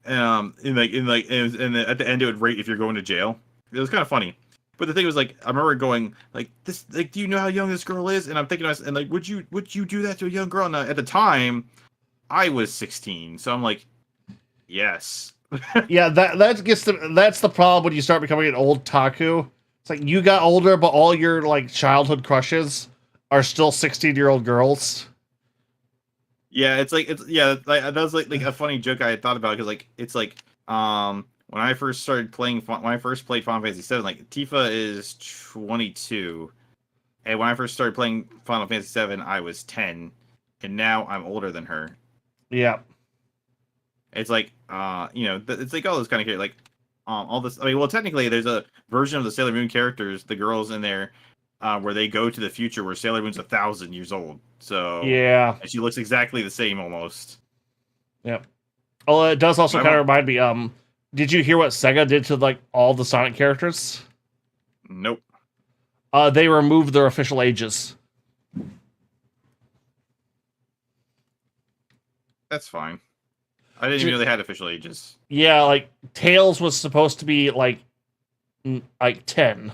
And at the end it would rate if you're going to jail. It was kind of funny. But the thing was like I remember going like this like do you know how young this girl is? And I'm thinking and like would you do that to a young girl? And at the time I was 16, so I'm like, yes. yeah, that's the problem when you start becoming an old taku. It's like you got older, but all your like childhood crushes are still 16-year-old girls. Yeah, that was like a funny joke I had thought about because like it's like when I first started playing when I first played Final Fantasy 7, like Tifa is 22, and when I first started playing Final Fantasy 7, I was 10, and now I'm older than her. Yeah. It's like, it's like all those kind of characters, like, all this. I mean, well, technically, there's a version of the Sailor Moon characters, the girls in there, where they go to the future, where Sailor Moon's 1,000 years old. So yeah, and she looks exactly the same almost. Yep. Well, it does also kind of remind me. Did you hear what Sega did to like all the Sonic characters? Nope. They removed their official ages. That's fine. I didn't even know they had official ages. Yeah, like Tails was supposed to be like 10.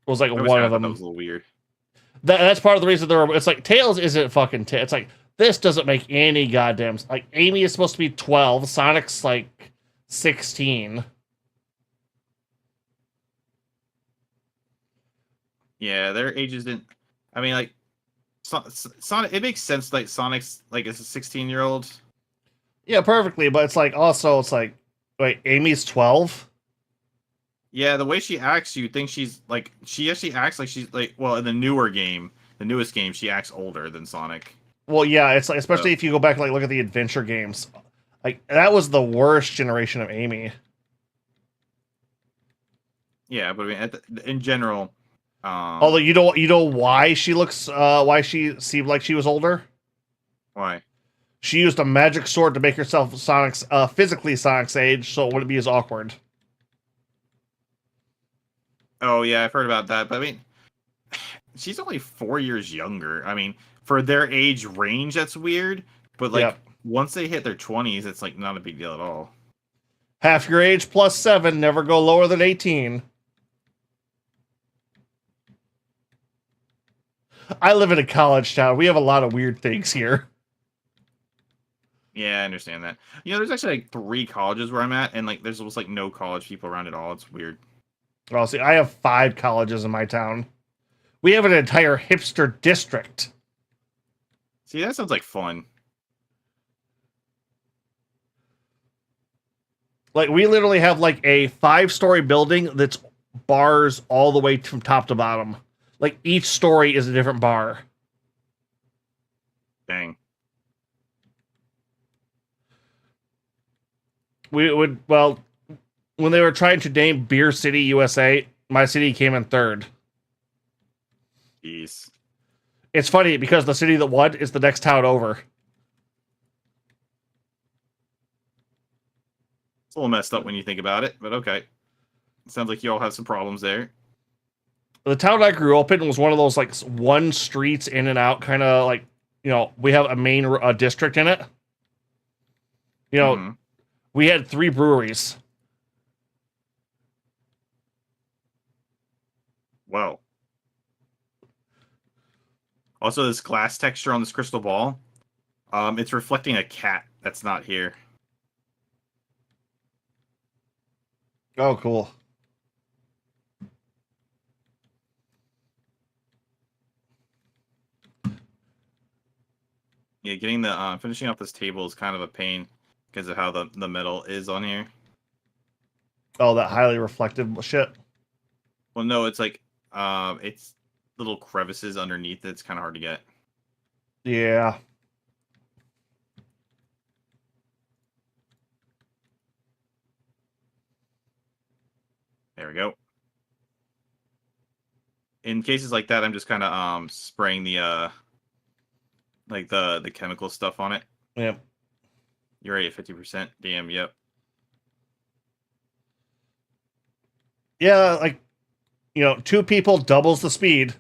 Was like one of them. That was a little weird. That's part of the reason it's like Tails isn't fucking it's like this doesn't make any goddamn like Amy is supposed to be 12, Sonic's like 16. Yeah, their ages didn't. I mean, like Sonic. It makes sense. Like Sonic's like is a 16-year-old. Yeah, perfectly. But it's like also it's like wait, Amy's 12. Yeah, the way she acts, you think she's she actually acts like she's like in the newest game, she acts older than Sonic. Well, yeah, it's like, especially So, if you go back and like look at the adventure games. Like that was the worst generation of Amy. yeah, but I mean, in general, Although you know why she looks why she seemed like she was older? why? She used a magic sword to make herself Sonic's physically Sonic's age, so it wouldn't be as awkward. Oh yeah, I've heard about that. But I mean, she's only 4 years younger. I mean, for their age range, that's weird. But like, Yep. once they hit their 20s, it's like not a big deal at all. Half your age plus 7, never go lower than 18. I live in a college town. We have a lot of weird things here. Yeah, I understand that. You know, there's actually like 3 colleges where I'm at, and like there's almost like no college people around at all. It's weird. Well, see, I have 5 colleges in my town. We have an entire hipster district. See, that sounds like fun. Like, we literally have like a 5-story building that's bars all the way from top to bottom. Like, each story is a different bar. Dang. We would, well, when they were trying to name Beer City, USA, my city came in 3rd. Jeez. It's funny because the city that won is the next town over. It's a little messed up when you think about it, but okay. Sounds like you all have some problems there. The town I grew up in was one of those like one streets in and out kind of like, you know, we have a main district in it. You know, Mhm. we had 3 breweries. Well. Also, this glass texture on this crystal ball, it's reflecting a cat that's not here. Oh, cool. Yeah, getting the finishing off this table is kind of a pain because of how the metal is on here. Oh, that highly reflective shit. Well, no, it's like it's little crevices underneath it. It's kind of hard to get. Yeah. There we go. In cases like that, I'm just kind of spraying the like the chemical stuff on it. Yep. You're already at 50%. Damn, yep. Yeah, like, you know, 2 people doubles the speed.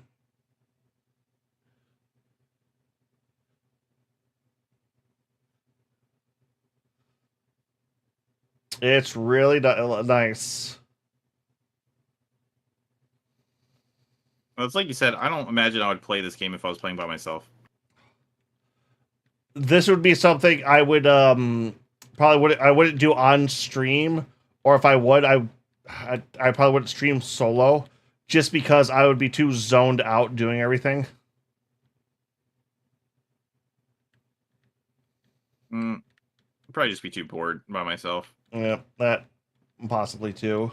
It's really nice. Well, it's like you said, I don't imagine I would play this game if I was playing by myself. This would be something I would probably wouldn't do on stream, or if I would, I probably wouldn't stream solo, just because I would be too zoned out doing everything. I'd probably just be too bored by myself. Yeah, that possibly too.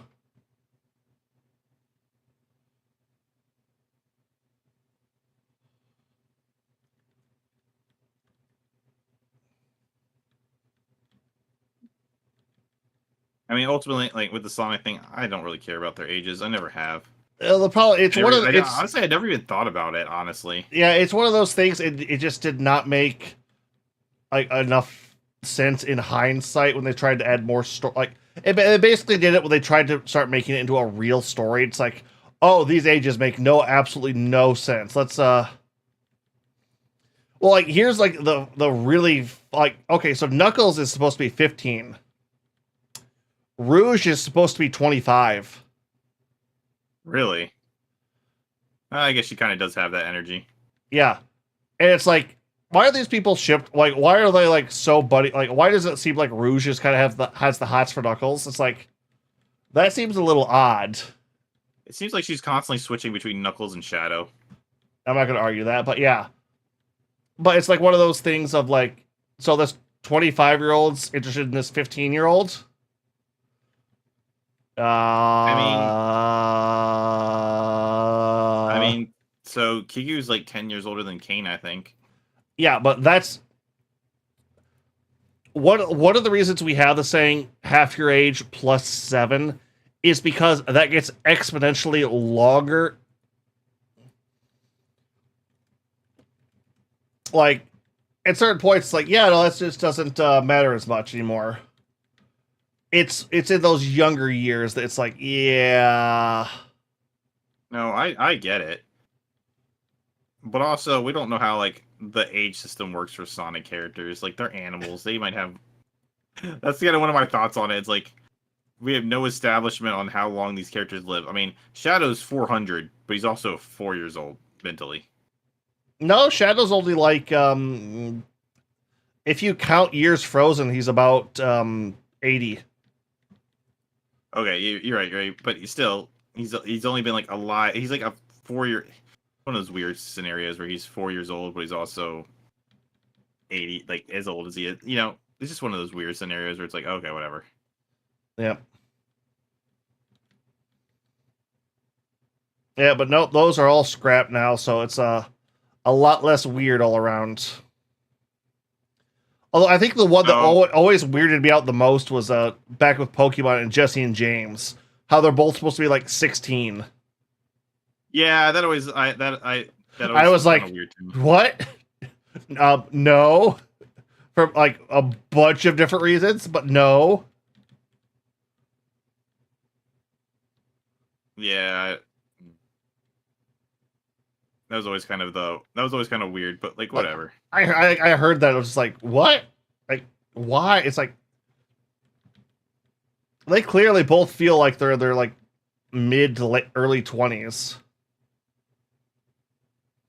I mean, ultimately, like with the Sonic thing, I don't really care about their ages. I never have. The problem it's one of the, it's honestly, I never even thought about it. Honestly, yeah, it's one of those things. It just did not make like enough sense in hindsight when they tried to add more story. Like it basically did it when they tried to start making it into a real story. It's like, oh, these ages make absolutely no sense. Let's well, like here's like the really like okay, so Knuckles is supposed to be 15. Rouge is supposed to be 25. really. I guess she kind of does have that energy. Yeah, and it's like, why are these people shipped? Like, why are they like so buddy? Like, why does it seem like Rouge just kind of has the hots for Knuckles? It's like that seems a little odd. It seems like she's constantly switching between Knuckles and Shadow. I'm not going to argue that, but yeah. But it's like one of those things of like, so this 25-year-old's interested in this 15-year-old. I mean, so Kiku's like 10 years older than Kane, I think. Yeah, but that's one of the reasons we have the saying half your age plus 7 is because that gets exponentially longer. Like at certain points, like yeah, no, that just doesn't matter as much anymore. It's in those younger years that it's like yeah, No, I get it. But also, we don't know how like the age system works for Sonic characters. Like they're animals. They might have. That's kind of one of my thoughts on it. It's like we have no establishment on how long these characters live. I mean, Shadow's 400, but he's also 4 years old mentally. no, Shadow's only like if you count years frozen, he's about 80. Okay, you're right, you're right. But he's only been like alive. He's like a 4 year. One of those weird scenarios where he's 4 years old, but he's also 80, like as old as he is. You know, it's just one of those weird scenarios where it's like, okay, whatever. Yeah. Yeah, but nope, those are all scrapped now, so it's a lot less weird all around. Although I think the one that always weirded me out the most was back with Pokemon and Jesse and James, how they're both supposed to be like 16. Yeah, that always I was like, weird to me. what? No, for like a bunch of different reasons, but no. Yeah, that was always kind of weird, but like whatever. I heard that. I was just like, what? Like, why? It's like they clearly both feel like they're like mid to late early 20s.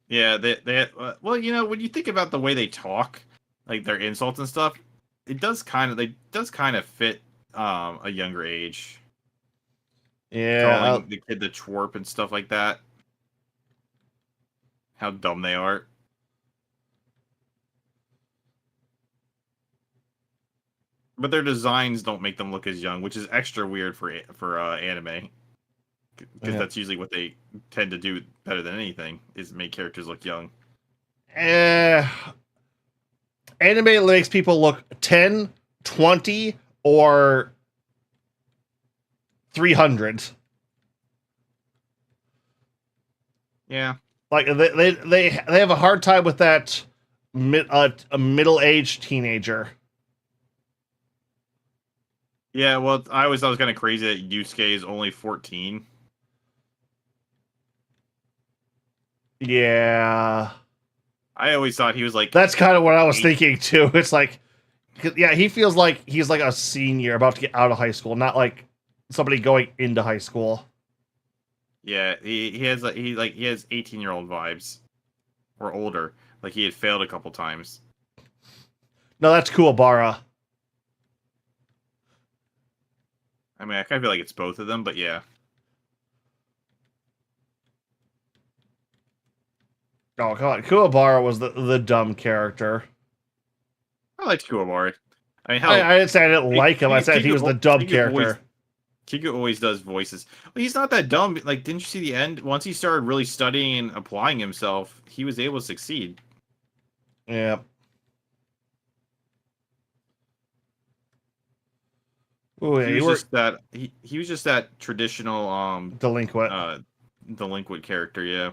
Yeah, they well, you know, when you think about the way they talk, like their insults and stuff, it does kind of fit a younger age. Yeah, Calling the kid the twerp and stuff like that. How dumb they are. But their designs don't make them look as young, which is extra weird for anime, because that's usually what they tend to do better than anything is make characters look young. Anime makes people look 10, 20, or 300. Yeah, Like they have a hard time with that a middle-aged teenager. yeah. Well, I always thought it was kind of crazy that Yusuke is only 14. Yeah, I always thought he was like. that's kind of what I was thinking too. It's like, yeah, he feels like he's like a senior about to get out of high school, not like somebody going into high school. Yeah, he has 18-year-old vibes, or older. Like he had failed a couple times. No, that's Kuwabara. I mean, I kind of feel like it's both of them, but yeah. Oh, come on. Kuwabara was the dumb character. I liked Kuwabara. I mean, hell, I didn't say I didn't like him. I said he was the dumb character. Kiku always does voices. Well, he's not that dumb. Like, didn't you see the end? Once he started really studying and applying himself, he was able to succeed. Yeah. Ooh, yeah, He was just that traditional delinquent character, yeah.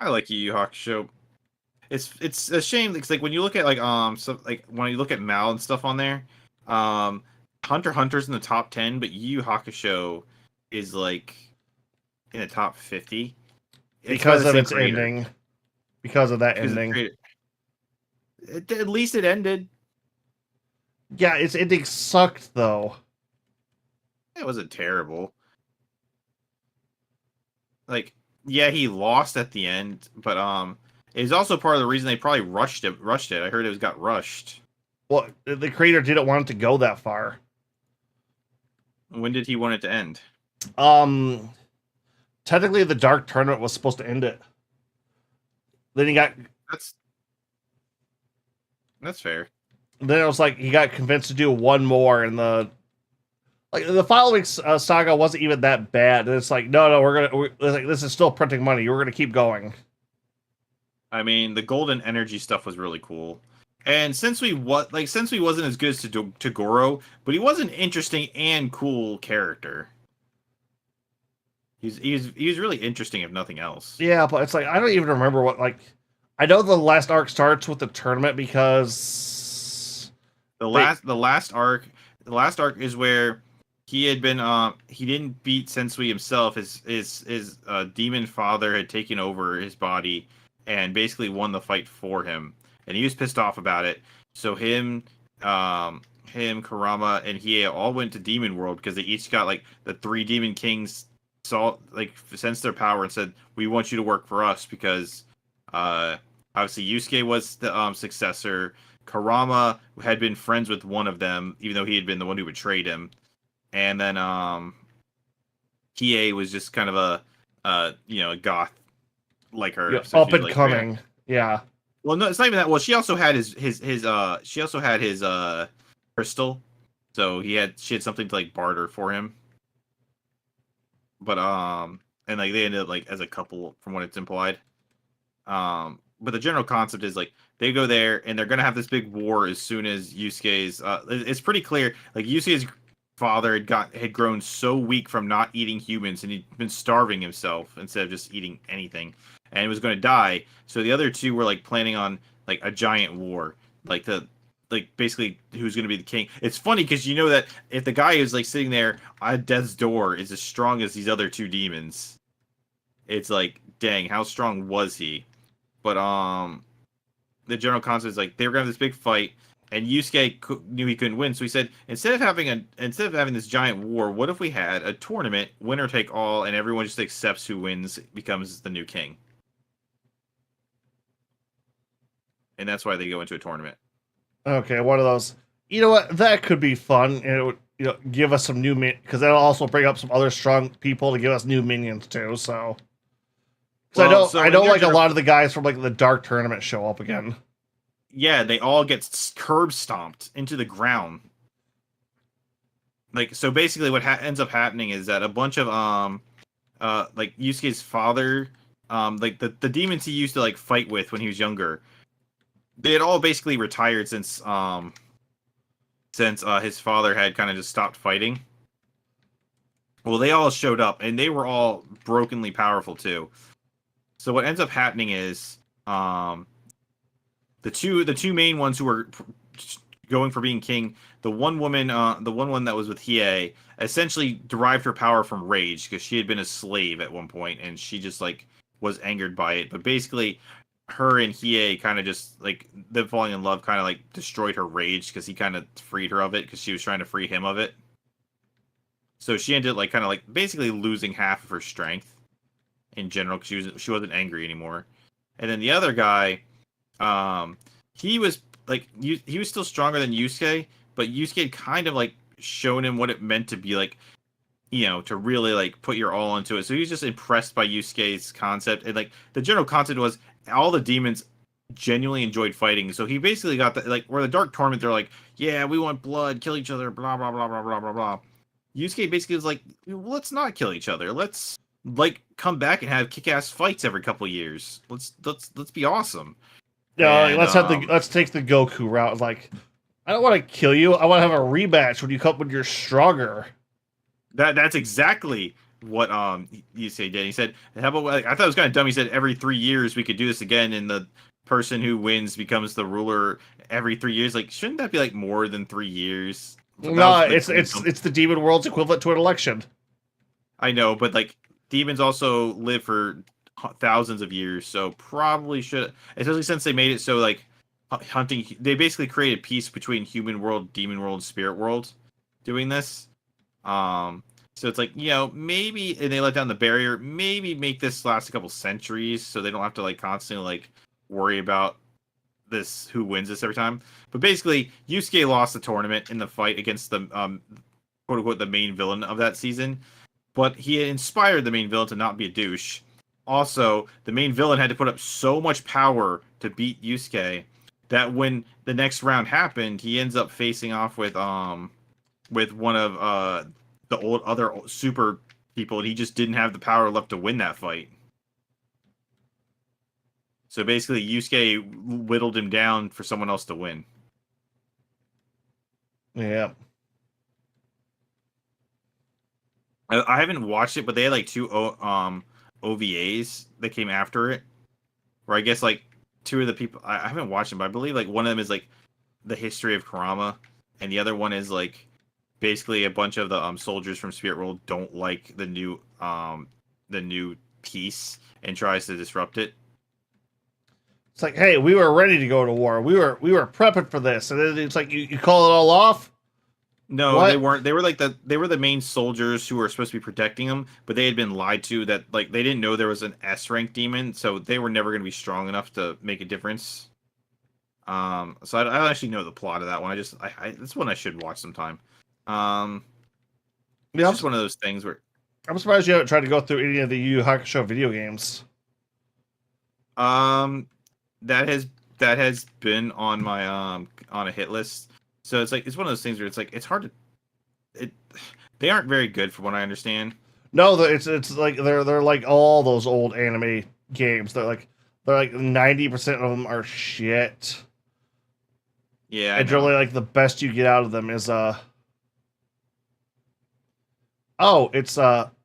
I like Yu Yu Hakusho. It's a shame because like when you look at when you look at Mal and stuff on there, Hunter x Hunter's in the top 10, but Yu Yu Hakusho is like in the top 50 because of its ending. Because of that ending. At least it ended. Yeah, its ending sucked though. It wasn't terrible. Like, yeah, he lost at the end, but it was also part of the reason they probably rushed it. I heard it got rushed. Well, the creator didn't want it to go that far. When did he want it to end? Technically, the Dark Tournament was supposed to end it. Then he got That's fair. then it was like he got convinced to do one more, and the following saga wasn't even that bad. And it's like, no, this is still printing money. We're gonna keep going. I mean, the golden energy stuff was really cool. And since we wasn't as good as Toguro, but he was an interesting and cool character. He's really interesting if nothing else. Yeah, but it's like I don't even remember what like. I know the last arc starts with the tournament because The last arc is where he had been he didn't beat Sensui himself. His demon father had taken over his body and basically won the fight for him, and he was pissed off about it. So Kurama, and Hiei all went to Demon World because they each got like the 3 demon kings saw like sensed their power and said, "We want you to work for us," because obviously Yusuke was the successor. Kurama had been friends with one of them, even though he had been the one who betrayed him. And then Hiei was just kind of a goth like her. yeah, So up and like, coming. Yeah. Well, no, it's not even that. Well, she also had his crystal. So she had something to like barter for him. But and like they ended up like as a couple from what it's implied. But the general concept is like they go there and they're gonna have this big war as soon as Yusuke's. It's pretty clear like Yusuke's father had grown so weak from not eating humans and he'd been starving himself instead of just eating anything, and he was going to die. So the other two were like planning on like a giant war, like basically who's going to be the king. It's funny because you know that if the guy who's like sitting there at death's door is as strong as these other 2 demons, it's like, dang, how strong was he? But the general concept is like they were gonna have this big fight, and Yusuke knew he couldn't win, so he said instead of having this giant war, what if we had a tournament, winner take all, and everyone just accepts who wins becomes the new king? And that's why they go into a tournament. Okay, one of those. You know what? That could be fun, and it would give us some new because that'll also bring up some other strong people to give us new minions too. So. Because I know like a lot of the guys from like the Dark Tournament show up again. Yeah, they all get curb stomped into the ground. Like, so basically what ends up happening is that a bunch of like Yusuke's father, like the demons he used to like fight with when he was younger, they had all basically retired since his father had kind of just stopped fighting. Well, they all showed up and they were all brokenly powerful too. So what ends up happening is the two main ones who were going for being king, the one one that was with Hiei, essentially derived her power from rage because she had been a slave at one point and she just like was angered by it. But basically her and Hiei kind of just like them falling in love kind of like destroyed her rage because he kind of freed her of it because she was trying to free him of it. So she ended up like kind of like basically losing half of her strength in general because she wasn't angry anymore. And then the other guy, he was like he was still stronger than Yusuke, but Yusuke had kind of like shown him what it meant to be like, to really like put your all into it. So he was just impressed by Yusuke's concept, and like the general concept was all the demons genuinely enjoyed fighting. So he basically got that like where the Dark Tournament, they're like, yeah, we want blood, kill each other, blah blah blah blah blah blah blah. Yusuke basically was like, well, let's not kill each other. Let's like come back and have kick-ass fights every couple of years. Let's be awesome. Yeah, let's take the Goku route. Like, I don't want to kill you. I want to have a rematch when you come when you're stronger. That's exactly what Yusuke did. He said, "How about like, I thought it was kind of dumb." He said, "Every 3 years we could do this again, and the person who wins becomes the ruler every 3 years." Like, shouldn't that be like more than 3 years? No, it's the demon world's equivalent to an election. I know, but like demons also live for thousands of years, so probably should, especially since they made it so like hunting. They basically created peace between human world, demon world, and spirit world, doing this. So it's like, maybe, and they let down the barrier. Maybe make this last a couple centuries, so they don't have to like constantly like worry about this who wins this every time. But basically, Yusuke lost the tournament in the fight against the quote unquote the main villain of that season. But he had inspired the main villain to not be a douche. Also, the main villain had to put up so much power to beat Yusuke that when the next round happened, he ends up facing off with one of the other super people, and he just didn't have the power left to win that fight. So basically, Yusuke whittled him down for someone else to win. Yeah. I haven't watched it, but they had like two OVAs that came after it, where I guess like two of the people I haven't watched them, but I believe like one of them is like the history of Kurama, and the other one is like basically a bunch of the soldiers from Spirit World don't like the new peace and tries to disrupt it. It's like, hey, we were ready to go to war. We were prepping for this, and then it's like you call it all off. No, What? they weren't. They were the main soldiers who were supposed to be protecting them, but they had been lied to that like they didn't know there was an S rank demon, so they were never going to be strong enough to make a difference. So I don't actually know the plot of that one. It's one I should watch sometime. Yeah, It's just one of those things where I'm surprised you haven't tried to go through any of the Yu Yu Hakusho video games. that has been on my on a hit list. So it's one of those things where it's like it's hard to they aren't very good from what I understand. No, it's like they're like all those old anime games. They're like 90% of them are shit. Yeah, I And know. generally, like the best you get out of them is it's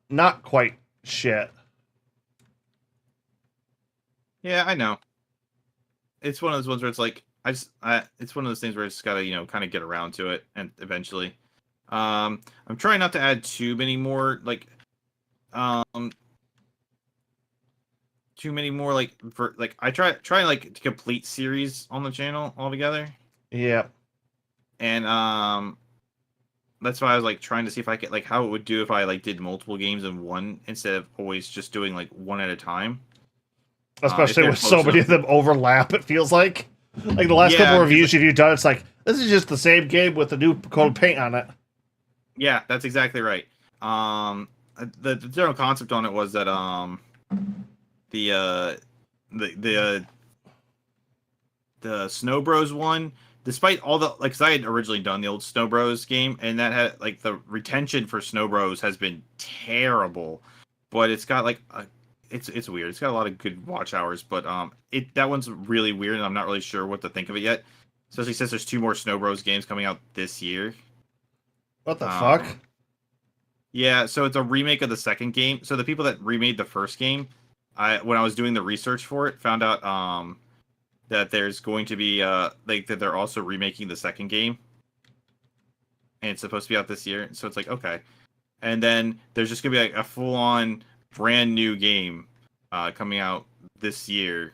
not quite shit. Yeah, I know. It's one of those ones where it's like it's one of those things where I just gotta kind of get around to it and eventually. I'm trying not to add too many more like for like I try like to complete series on the channel altogether, Yeah. and that's why I was like trying to see if I could like how it would do if I like did multiple games in one instead of always just doing like one at a time. Especially they're with so close many of them overlap, it feels like. Like the last Yeah, couple of because, reviews you've done, it's like, this is just the same game with a new coat of paint on it. Yeah, that's exactly right. The general concept on it was that the the Snow Bros one, despite all the like, 'cause I had originally done the old Snow Bros game, and that had like the retention for Snow Bros has been terrible, but it's got like it's weird. It's got a lot of good watch hours, but that one's really weird, and I'm not really sure what to think of it yet. Especially since there's two more Snow Bros games coming out this year. What the fuck? Yeah, so it's a remake of the second game. So the people that remade the first game, when I was doing the research for it, found out that there's going to be like that they're also remaking the second game, and it's supposed to be out this year. So it's like, okay, and then there's just gonna be like a full-on brand new game coming out this year.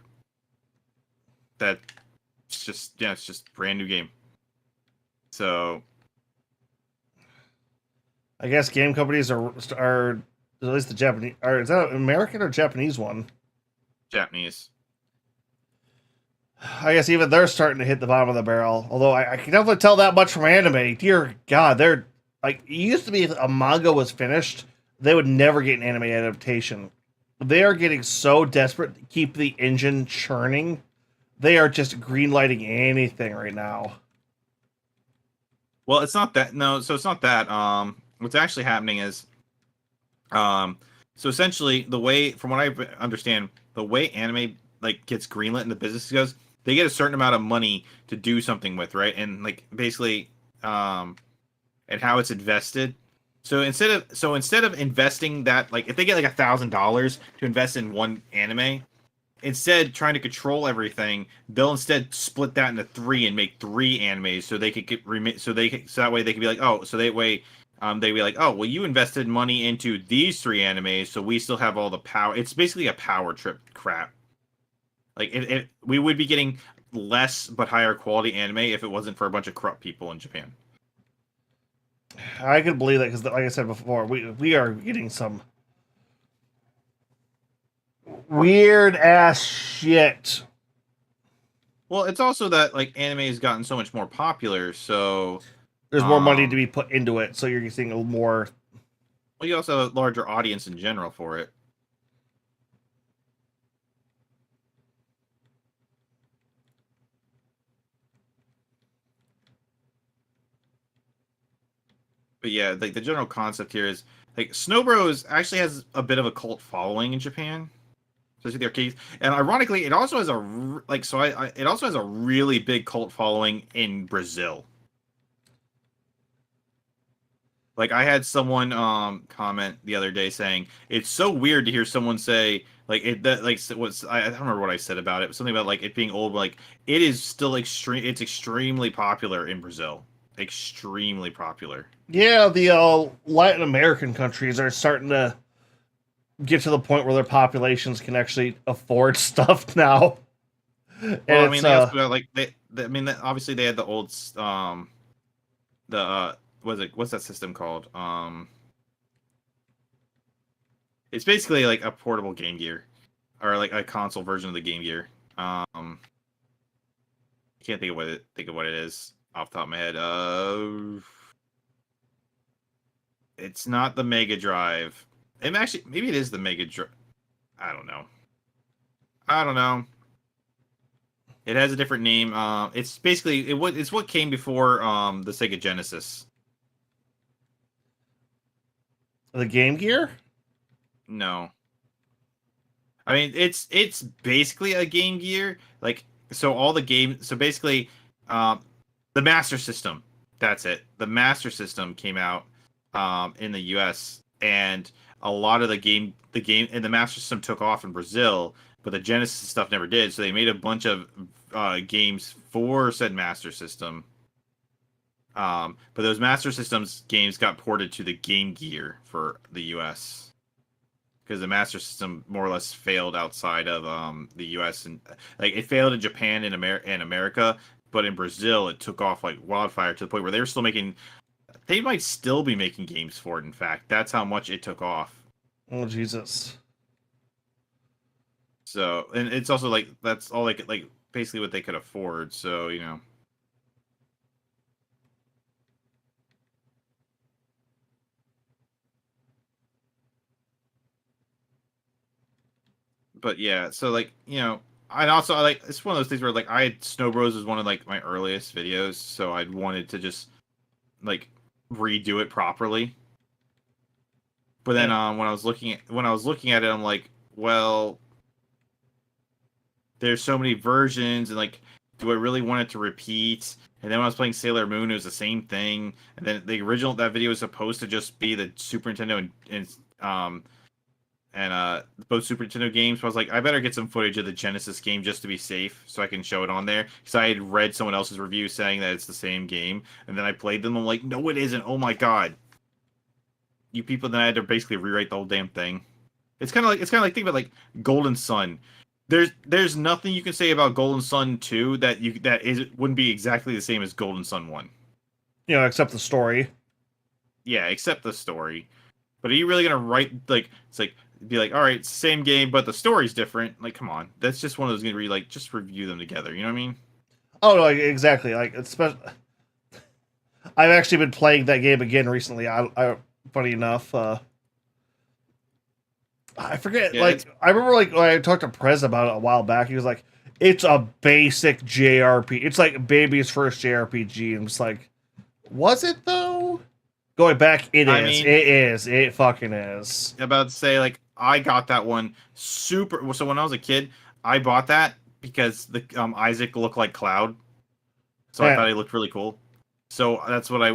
It's just brand new game. So I guess game companies are at least the Japanese. Is that an American or Japanese one? Japanese. I guess even they're starting to hit the bottom of the barrel. Although I can definitely tell that much from anime. Dear God, they're like, it used to be if a manga was finished, they would never get an anime adaptation. They are getting so desperate to keep the engine churning. They are just greenlighting anything right now. Well, it's not that. No, so it's not that. What's actually happening is, so essentially, the way, from what I understand, the way anime like gets greenlit and the business goes, they get a certain amount of money to do something with, right? And like basically, and how it's invested. So instead of investing that, like if they get like $1,000 to invest in one anime, instead trying to control everything, they'll instead split that into three and make three animes so they could get so that way they could be like, oh, so that way they'd be like, oh, well, you invested money into these three animes, so we still have all the power. It's basically a power trip crap. Like we would be getting less but higher quality anime if it wasn't for a bunch of corrupt people in Japan. I can believe that because, like I said before, we are getting some weird ass shit. Well, it's also that like anime has gotten so much more popular, so There's more money to be put into it, so you're seeing a more. well, you also have a larger audience in general for it. But yeah, like the general concept here is like Snow Bros actually has a bit of a cult following in Japan, especially the arcades. And ironically, it also has it also has a really big cult following in Brazil. Like I had someone comment the other day saying it's so weird to hear someone say like it that like what's I don't remember what I said about it, but something about like it being old, but like it is still extremely popular in Brazil. Extremely popular. Yeah, the Latin American countries are starting to get to the point where their populations can actually afford stuff now. And Well, I it's mean, they also got, like I mean, obviously they had the old the what's that system called? It's basically like a portable Game Gear or like a console version of the Game Gear. I can't think of what it is off the top of my head. It's not the Mega Drive. And actually, maybe it is the Mega Drive. I don't know. I don't know. It has a different name. It's basically it's what came before the Sega Genesis. the Game Gear. No, I mean it's basically a Game Gear. Like so, all the games. So basically, the Master System. That's it. The Master System came out in the U.S. and a lot of and the Master System took off in Brazil, but the Genesis stuff never did. So they made a bunch of games for said Master System. But those Master Systems games got ported to the Game Gear for the U.S. because the Master System more or less failed outside of the U.S. and like it failed in Japan and America, but in Brazil it took off like wildfire to the point where they were still making. They might still be making games for it. In fact, that's how much it took off. Oh Jesus! So, and it's also like that's all they could like basically what they could afford. So you know. But yeah, so like you know, and also I like it's one of those things where like I had Snow Bros was one of like my earliest videos, so I wanted to just like redo it properly. But then when I was looking at it, I'm like, well, there's so many versions, and like, do I really want it to repeat? And then when I was playing Sailor Moon, it was the same thing. And then the original that video was supposed to just be the Super Nintendo and both Super Nintendo games. So I was like, I better get some footage of the Genesis game just to be safe, so I can show it on there. Because I had read someone else's review saying that it's the same game, and then I played them. I'm like, no, it isn't. Oh my god, you people! Then I had to basically rewrite the whole damn thing. It's kind of like think about like Golden Sun. There's nothing you can say about Golden Sun 2 wouldn't be exactly the same as Golden Sun 1. You know, except the story. Yeah, except the story. But are you really gonna write like it's like be like, all right, same game, but the story's different? Like, come on, that's just one of those games where you like just review them together. You know what I mean? Oh no, like, exactly. Like it's I've actually been playing that game again recently. I funny enough, I forget. Yeah, like I remember, like when I talked to Prez about it a while back. He was like, "It's a basic JRPG. It's like baby's first JRPG." And it's like, was it though? Going back, it is. It fucking is. About to say like I got that one super. So when I was a kid, I bought that because the Isaac looked like Cloud, so I thought he looked really cool. So that's what I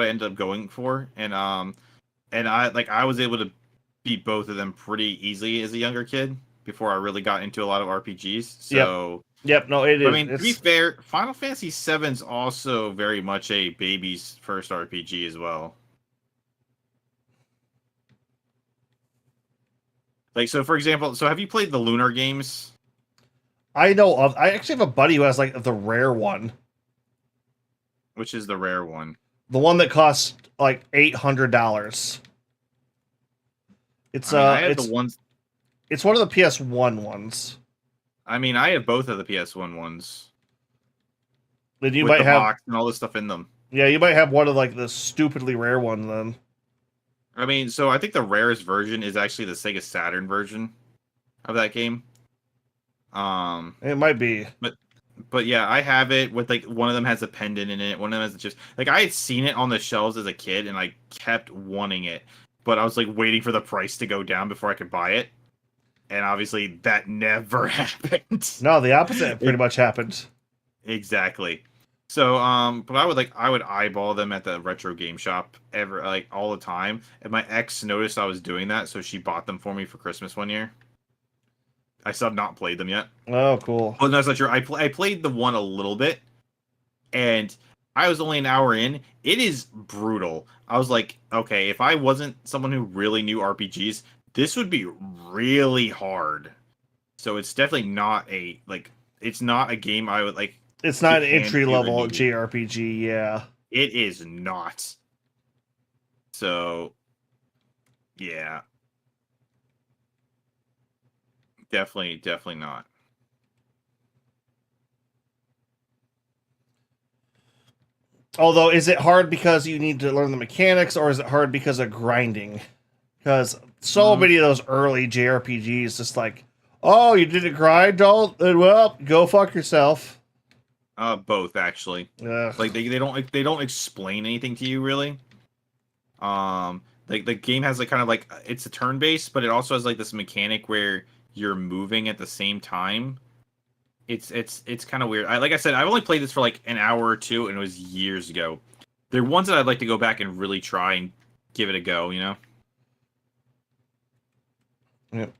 ended up going for, and I was able to beat both of them pretty easily as a younger kid before I really got into a lot of RPGs. So yep. No, it is. I mean, to be fair, Final Fantasy VII's also very much a baby's first RPG as well. Like, so for example, so have you played the Lunar games? I know of. I actually have a buddy who has like the rare one. Which is the rare one? The one that costs like $800. It's I have the ones. It's one of the PS1 ones. I mean, I have both of the PS1 ones. Then you with might the have box and all this stuff in them. Yeah, you might have one of like the stupidly rare ones then. I mean, so I think the rarest version is actually the Sega Saturn version of that game. It might be. But yeah, I have it with like one of them has a pendant in it, one of them has just like I had seen it on the shelves as a kid and I kept wanting it, but I was like waiting for the price to go down before I could buy it, and obviously that never happened. No, the opposite pretty It- much happened. exactly. So but I would eyeball them at the retro game shop like all the time, and my ex noticed I was doing that, so she bought them for me for Christmas one year. I still have not played them yet. Oh, cool. Oh, no, that's not true. I played the one a little bit, and I was only an hour in. It is brutal. I was like, okay, if I wasn't someone who really knew RPGs, this would be really hard. So it's definitely not it's not a game I would like. It's not an hand entry to level immediately. JRPG, yeah. It is not. So, yeah, definitely not. Although, is it hard because you need to learn the mechanics, or is it hard because of grinding? Because so many of those early JRPGs, just like, oh, you didn't grind, don't? Then well, go fuck yourself. Both actually. Ugh. Like they don't explain anything to you really. Like the game has like kind of like it's a turn based, but it also has like this mechanic where you're moving at the same time. It's kind of weird. Like I said, I've only played this for like an hour or two, and it was years ago. They're ones that I'd like to go back and really try and give it a go. You know. Yep.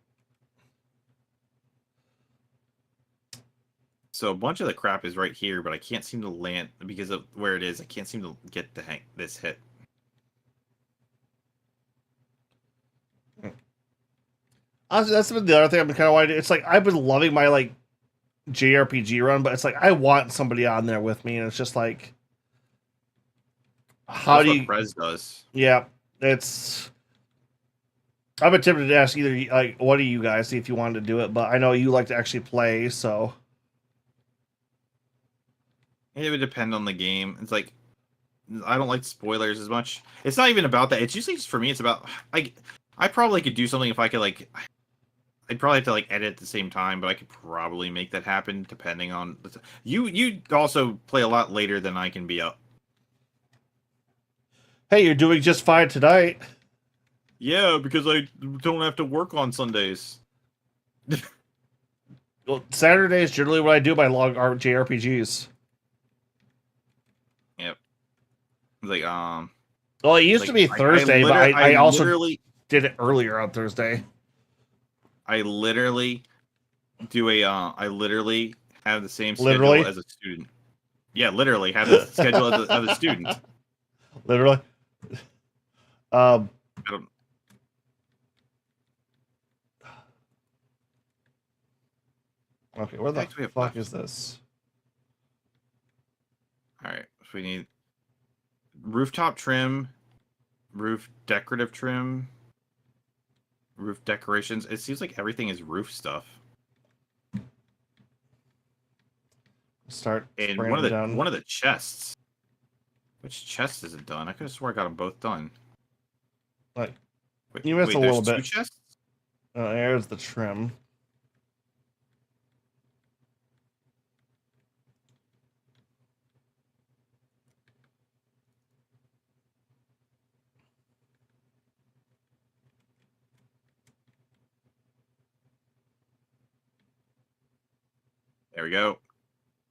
So a bunch of the crap is right here, but I can't seem to land because of where it is. I can't seem to get the hang this hit. Honestly, that's been the other thing I've been kind of wanting to do. It's like I've been loving my like JRPG run, but it's like I want somebody on there with me, and it's just like, how That's do what you? Prez does. Yeah, it's. I've been tempted to ask either like one of you guys see if you wanted to do it, but I know you like to actually play, so It would depend on the game. It's like I don't like spoilers as much. It's not even about that. It's usually just for me. It's about like I probably could do something if I could like. I'd probably have to like edit at the same time, but I could probably make that happen depending on you. You also play a lot later than I can be up. hey, you're doing just fine tonight. Yeah, because I don't have to work on Sundays. Well, Saturday is generally what I do my long JRPGs. Yep. Like Well, it used to be Thursday, but I also literally did it earlier on Thursday. I literally do a I literally have the same Literally? schedule as a student. Yeah, literally have the schedule as a student. Literally. I don't, Okay, where the Heck, we have fuck left. is this? all right, so we need rooftop trim, roof decorative trim, roof decorations. It seems like everything is roof stuff. Start And spraying them down. one of the chests. Which chest is it done? I could have swore I got them both done. Like, Wait, you missed a there's little two bit. chests? There's the trim. There we go.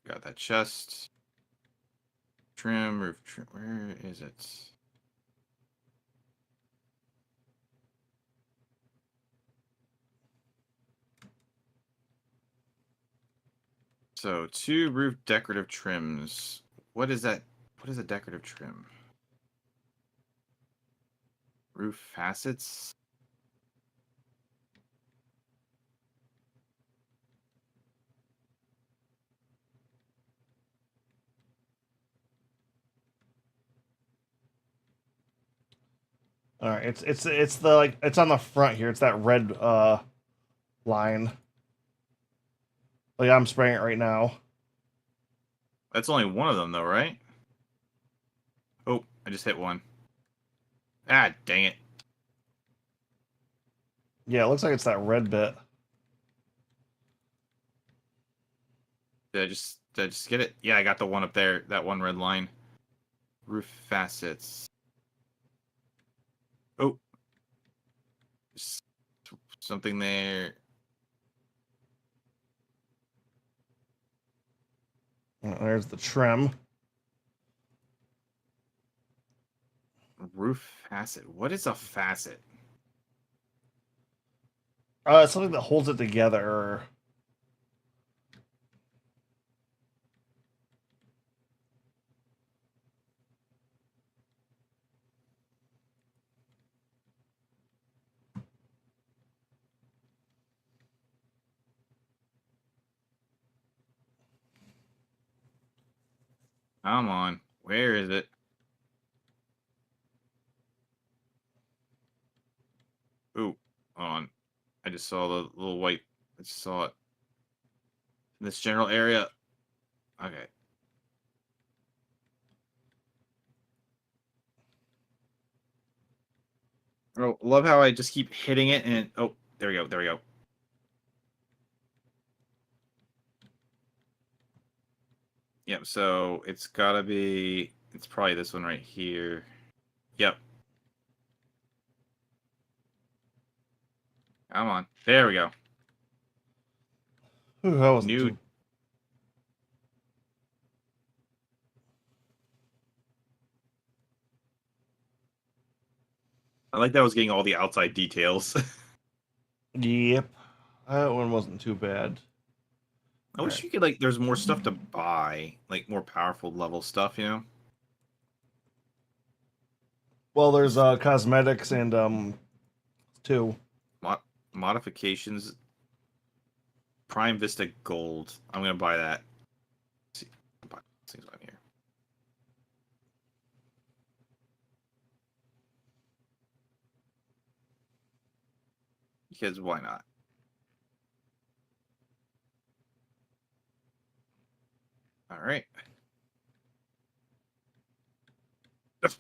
Got that chest. Trim, roof trim. Where is it? So, two roof decorative trims. What is that? What is a decorative trim? Roof facets? All right, it's the like it's on the front here. It's that red line. Like I'm spraying it right now. That's only one of them, though, right? Oh, I just hit one. Ah, dang it. Yeah, it looks like it's that red bit. Did Did I just get it? Yeah, I got the one up there. That one red line. Roof facets. Oh. Just something there. There's the trim. Roof facet. What is a facet? It's something that holds it together. Come on. Where is it? Ooh, hold on. I just saw the little white. I just saw it. In this general area. Okay. Oh, love how I just keep hitting it and oh, there we go. There we go. Yep, so it's gotta be, it's probably this one right here. Yep. Come on. There we go. Ooh, that wasn't New. too... I like that I was getting all the outside details. Yep. That one wasn't too bad. I wish you could, like, there's more stuff to buy, like more powerful level stuff, you know? Well, there's cosmetics and two. Modifications. Prime Vista Gold. I'm gonna buy that. Let's see, I'll buy these things on here. Because why not? All right.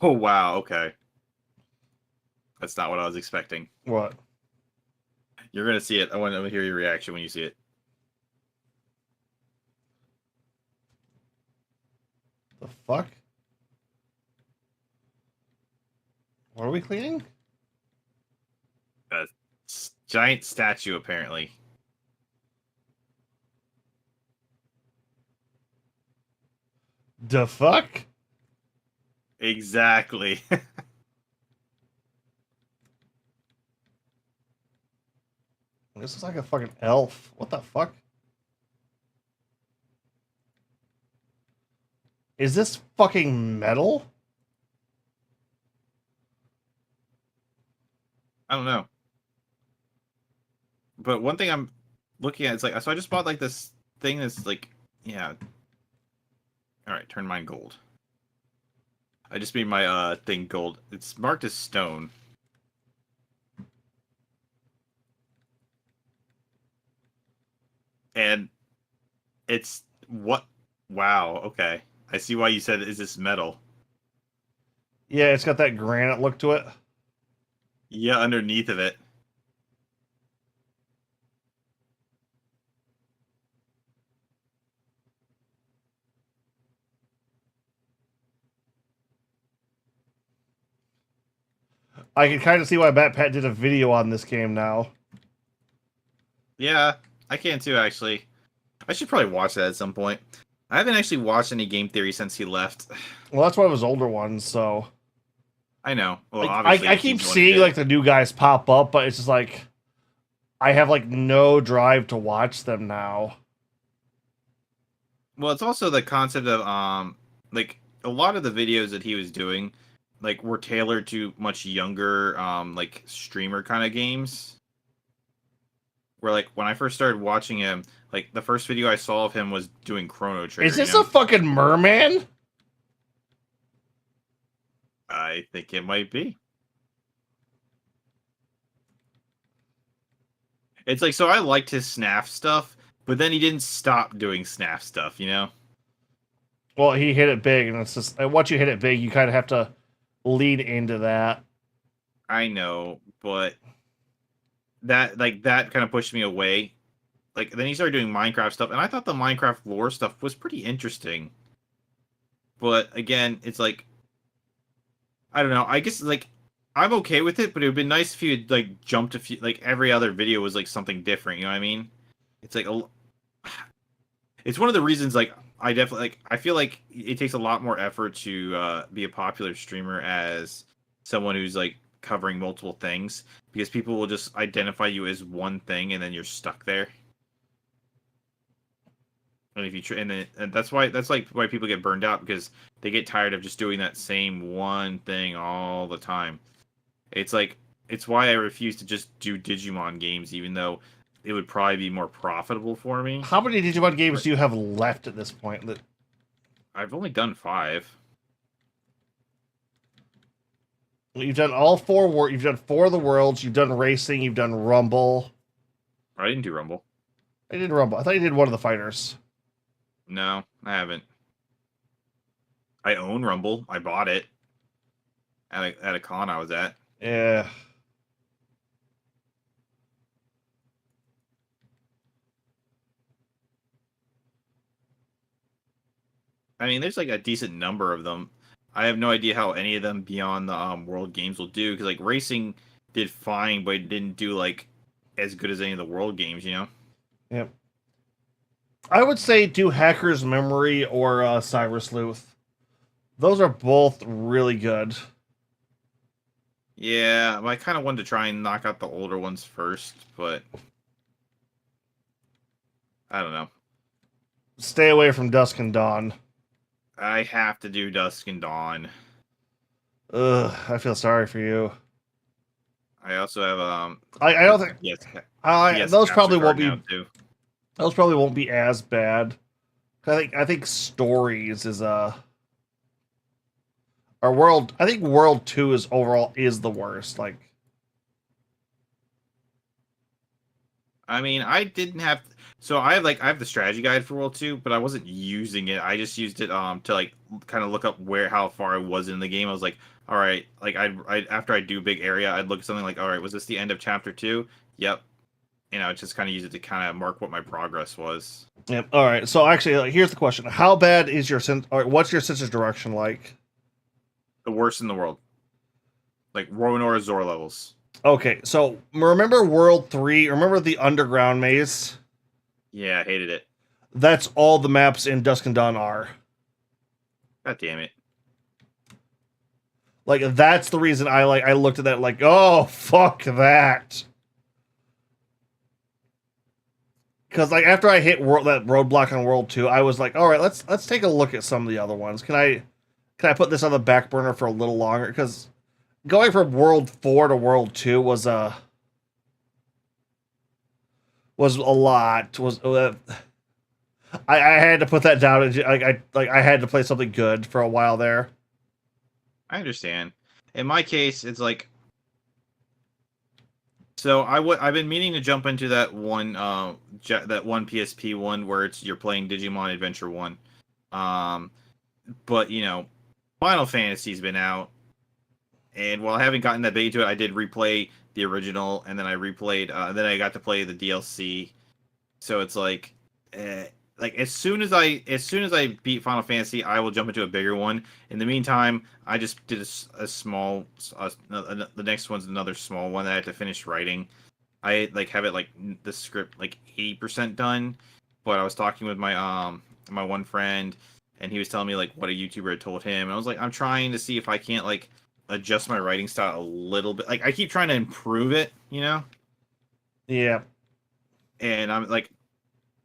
Oh wow. Okay. That's not what I was expecting. What? You're gonna see it. I want to hear your reaction when you see it. The fuck? What are we cleaning? A giant statue, apparently. The fuck? Exactly. This is like a fucking elf. What the fuck? Is this fucking metal? I don't know. But one thing I'm looking at is like, so I just bought like this thing that's like, yeah. All right, turn mine gold. I just made my thing gold. It's marked as stone. And it's what? Wow. Okay, I see why you said, "Is this metal?" Yeah, it's got that granite look to it. Yeah, underneath of it. I can kind of see why Matt Pat did a video on this game now. Yeah, I can too. Actually, I should probably watch that at some point. I haven't actually watched any game theory since he left. Well, that's one of his older ones, so... I know. Well, Like, obviously, I keep seeing, like, the new guys pop up, but it's just like... I have, like, no drive to watch them now. Well, it's also the concept of like a lot of the videos that he was doing, like were tailored to much younger like streamer kind of games. Where like when I first started watching him, like the first video I saw of him was doing Chrono Trigger. Is this a fucking merman? I think it might be. It's like, so I liked his SNAF stuff, but then he didn't stop doing SNAF stuff, you know? Well, he hit it big, and it's just... Once you hit it big, you kind of have to lead into that. I know, but that kind of pushed me away. like then he started doing Minecraft stuff, and I thought the Minecraft lore stuff was pretty interesting. But again, it's like I don't know. I guess like I'm okay with it, but it would be nice if you had like jumped a few. Like every other video was like something different. You know what I mean? It's like it's one of the reasons like I definitely like I feel like it takes a lot more effort to be a popular streamer as someone who's like covering multiple things because people will just identify you as one thing and then you're stuck there. And if you and that's why people get burned out because they get tired of just doing that same one thing all the time. It's like it's why I refuse to just do Digimon games, even though it would probably be more profitable for me. How many Digimon games do you have left at this point? That I've only done 5. you've done all 4. You've done 4 of the worlds. You've done racing. You've done Rumble. I didn't do Rumble. I did Rumble. I thought you did one of the fighters. No, I haven't. I own Rumble. I bought it at a con I was at. Yeah. I mean, there's like a decent number of them. I have no idea how any of them beyond the World Games will do because like racing did fine, but it didn't do like as good as any of the World Games. You know. Yep. I would say do Hacker's Memory or Cyber Sleuth. Those are both really good. Yeah, I kind of wanted to try and knock out the older ones first, but I don't know. Stay away from Dusk and Dawn. I have to do Dusk and Dawn. Ugh, I feel sorry for you. I also have I don't think yes, those probably won't now, be too. those probably won't be as bad. I think Stories is our world. I think World 2 is overall is the worst. Like, I mean, I didn't have so I have the strategy guide for World 2, but I wasn't using it. I just used it to like kind of look up how far I was in the game. I was like, all right, like I after I do big area, I'd look at something like, all right, was this the end of chapter 2? Yep. You know, just kind of use it to kind of mark what my progress was. yep. All right. So actually, here's the question: how bad is your what's your sense of direction like? The worst in the world, like Roanoke Azor levels. Okay, so remember World 3? Remember the underground maze? Yeah, I hated it. That's all the maps in Dusk and Dawn are. God damn it. Like, that's the reason I looked at that like, oh, fuck that. Because like after I hit that roadblock on World 2, I was like, all right, let's take a look at some of the other ones. Can I put this on the back burner for a little longer? Because going from World 4 to World 2 was a lot. I had to put that down. And I had to play something good for a while there. I understand. In my case, it's like so I've been meaning to jump into that one PSP one where you're playing Digimon Adventure 1. But you know, Final Fantasy's been out. And while I haven't gotten that big into it, I did replay the original, and then I replayed. Then I got to play the DLC. So it's like as soon as I beat Final Fantasy, I will jump into a bigger one. In the meantime, I just did a small. The next one's another small one that I have to finish writing. I have it the script 80% done, but I was talking with my my one friend, and he was telling me what a YouTuber had told him, and I was like, I'm trying to see if I can't adjust my writing style a little bit. I keep trying to improve it, you know? Yeah. And I'm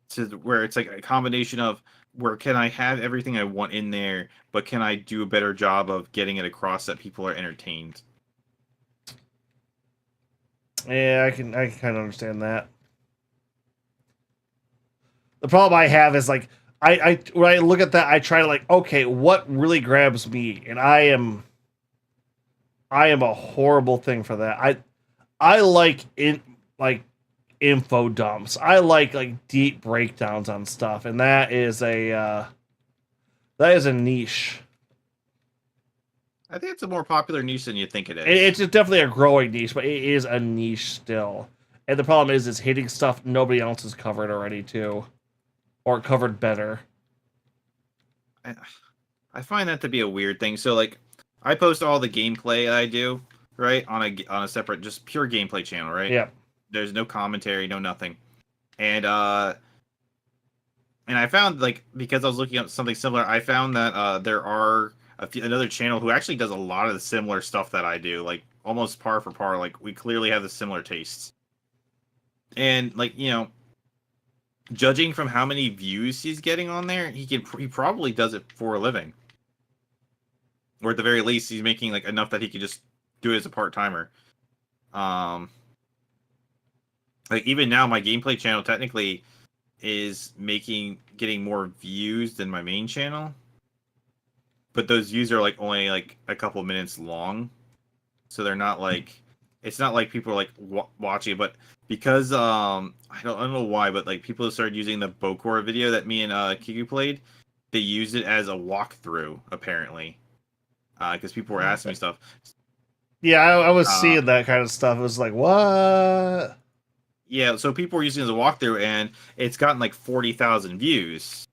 to where it's a combination of where can I have everything I want in there, but can I do a better job of getting it across that people are entertained? Yeah, I can kind of understand that. The problem I have is when I look at that, I try to okay, what really grabs me? And I am a horrible thing for that. I like info dumps. I like deep breakdowns on stuff, and that is a niche. I think it's a more popular niche than you think it is. It's definitely a growing niche, but it is a niche still. And the problem is hitting stuff nobody else has covered already too, or covered better. I find that to be a weird thing. So like, I post all the gameplay I do, right, on a separate, just pure gameplay channel, right? Yeah. There's no commentary, no nothing, and I found, like, because I was looking up something similar, I found that there are another channel who actually does a lot of the similar stuff that I do, like almost par for par. Like, we clearly have the similar tastes, and like, judging from how many views he's getting on there, he probably does it for a living, or at the very least, he's making like enough that he could just do it as a part timer. Like, even now, my gameplay channel technically is getting more views than my main channel, but those views are like only like a couple minutes long, so they're not like, it's not like people are like watching it. But because I don't know why, but like people started using the Bokor video that me and Kiku played, they used it as a walkthrough apparently, because people were asking me stuff. Yeah, I was seeing that kind of stuff. It was like, what? Yeah, so people were using it as a walkthrough, and it's gotten like 40,000 views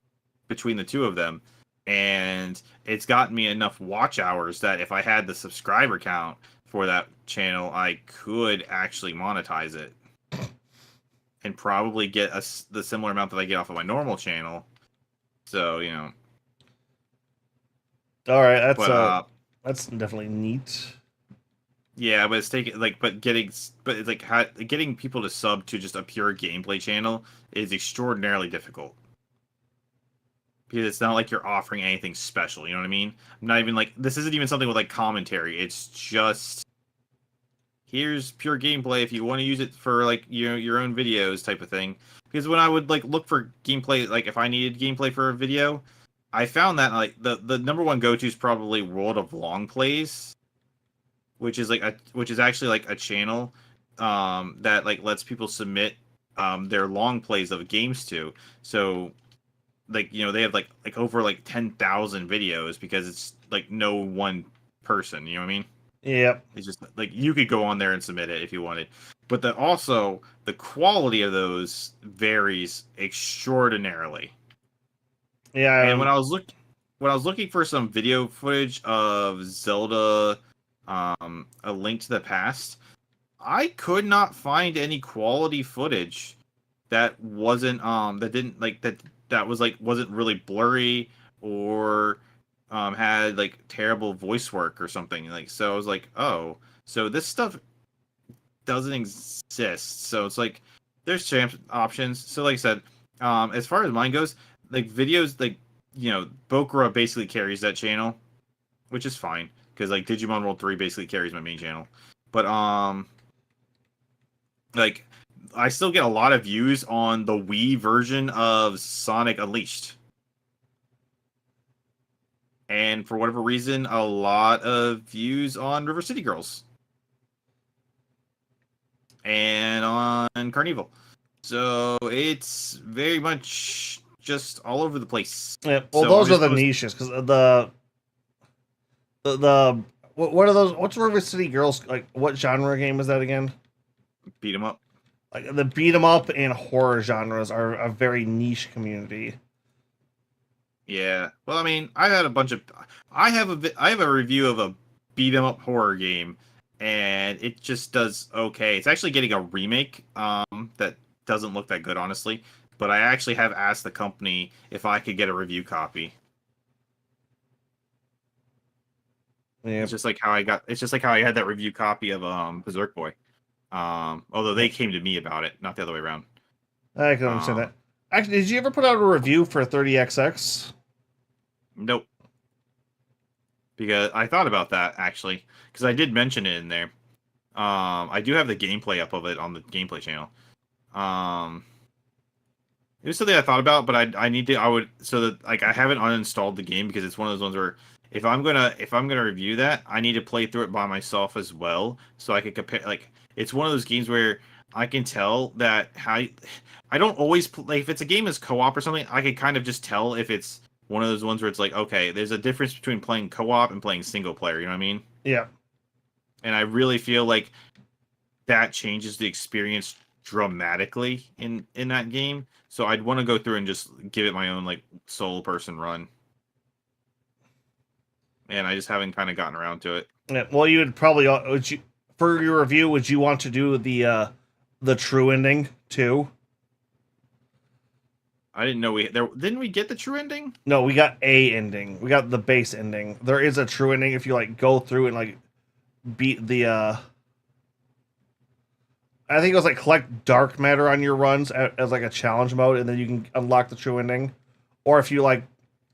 between the two of them, and it's gotten me enough watch hours that if I had the subscriber count for that channel, I could actually monetize it and probably get the similar amount that I get off of my normal channel. So, All right, that's definitely neat. Yeah, but it's taking like, it's like getting people to sub to just a pure gameplay channel is extraordinarily difficult, because it's not like you're offering anything special. You know what I mean? I'm not even like, this isn't even something with like commentary. It's just, here's pure gameplay if you want to use it for like your own videos type of thing. Because when I would like look for gameplay, like if I needed gameplay for a video, I found that like the number one go to is probably World of Long Plays, which is actually like a channel that like lets people submit their long plays of games to. So like, they have like over like 10,000 videos, because it's like no one person, you know what I mean? Yep. It's just like, you could go on there and submit it if you wanted, but also the quality of those varies extraordinarily. Yeah. And when I was looking for some video footage of Zelda, A Link to the Past, I could not find any quality footage that wasn't wasn't really blurry, or had like terrible voice work or something. Like, so I was like, oh, so this stuff doesn't exist. So it's like, there's champ options. So like I said, as far as mine goes, like videos, like, Bokura basically carries that channel, which is fine, because like Digimon World 3 basically carries my main channel. But like, I still get a lot of views on the Wii version of Sonic Unleashed. And for whatever reason, a lot of views on River City Girls. And on Carnival. So it's very much just all over the place. Yeah, well, So those are the niches, because what are those? What's River City Girls, like? What genre game is that again? Beat 'em up. Like, the beat 'em up and horror genres are a very niche community. Yeah. Well, I mean, I have a review of a beat 'em up horror game, and it just does okay. It's actually getting a remake that doesn't look that good, honestly, but I actually have asked the company if I could get a review copy. Yeah. It's just like how I had that review copy of Berserk Boy. Although they came to me about it, not the other way around. I can understand that. Actually, did you ever put out a review for 30XX? Nope. Because I thought about that, actually, because I did mention it in there. I do have the gameplay up of it on the gameplay channel. It was something I thought about, but so that, like, I haven't uninstalled the game, because it's one of those ones where if I'm gonna review that, I need to play through it by myself as well, so I can compare. Like, it's one of those games where I can tell that I don't always play. If it's a game as co-op or something, I can kind of just tell if it's one of those ones where it's like, okay, there's a difference between playing co-op and playing single player. You know what I mean? Yeah. And I really feel like that changes the experience dramatically in that game. So I'd want to go through and just give it my own like solo person run. And I just haven't kind of gotten around to it. Yeah, well, you would probably for your review. Would you want to do the true ending too? I didn't know didn't we get the true ending? No, we got a ending. We got the base ending. There is a true ending if you like go through and like beat the. I think it was like collect dark matter on your runs as like a challenge mode, and then you can unlock the true ending. Or if you like,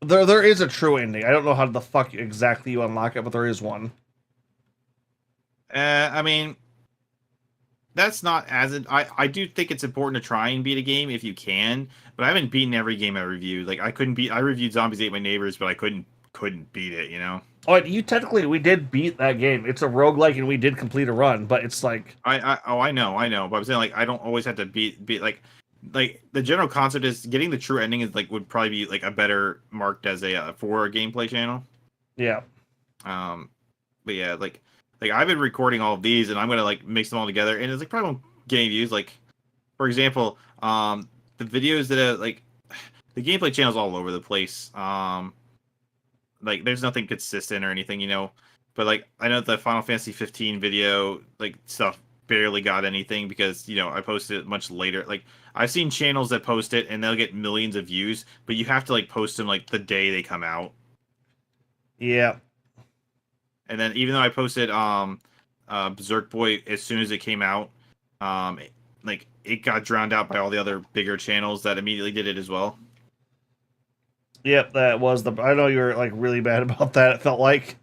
there is a true ending. I don't know how the fuck exactly you unlock it, but there is one. I mean, that's not as I do think it's important to try and beat a game if you can, but I haven't beaten every game I reviewed. Like I reviewed Zombies Ate My Neighbors, but I couldn't beat it, you know. Oh, we did beat that game. It's a roguelike and we did complete a run, but it's like I know, but I'm saying like I don't always have to beat like the general concept is getting the true ending is like would probably be like a better marked as a for a gameplay channel. yeah. But yeah, like I've been recording all of these and I'm gonna like mix them all together and it's like probably won't get any views. Like for example, the videos that are like the gameplay channel's all over the place. Like there's nothing consistent or anything, you know. But like I know the Final Fantasy 15 video like stuff barely got anything because, you know, I posted it much later. Like I've seen channels that post it and they'll get millions of views, but you have to like post them like the day they come out. Yeah. And then even though I posted Berserk Boy as soon as it came out, like it got drowned out by all the other bigger channels that immediately did it as well. Yep, that was the. I know you were like really bad about that. It felt like.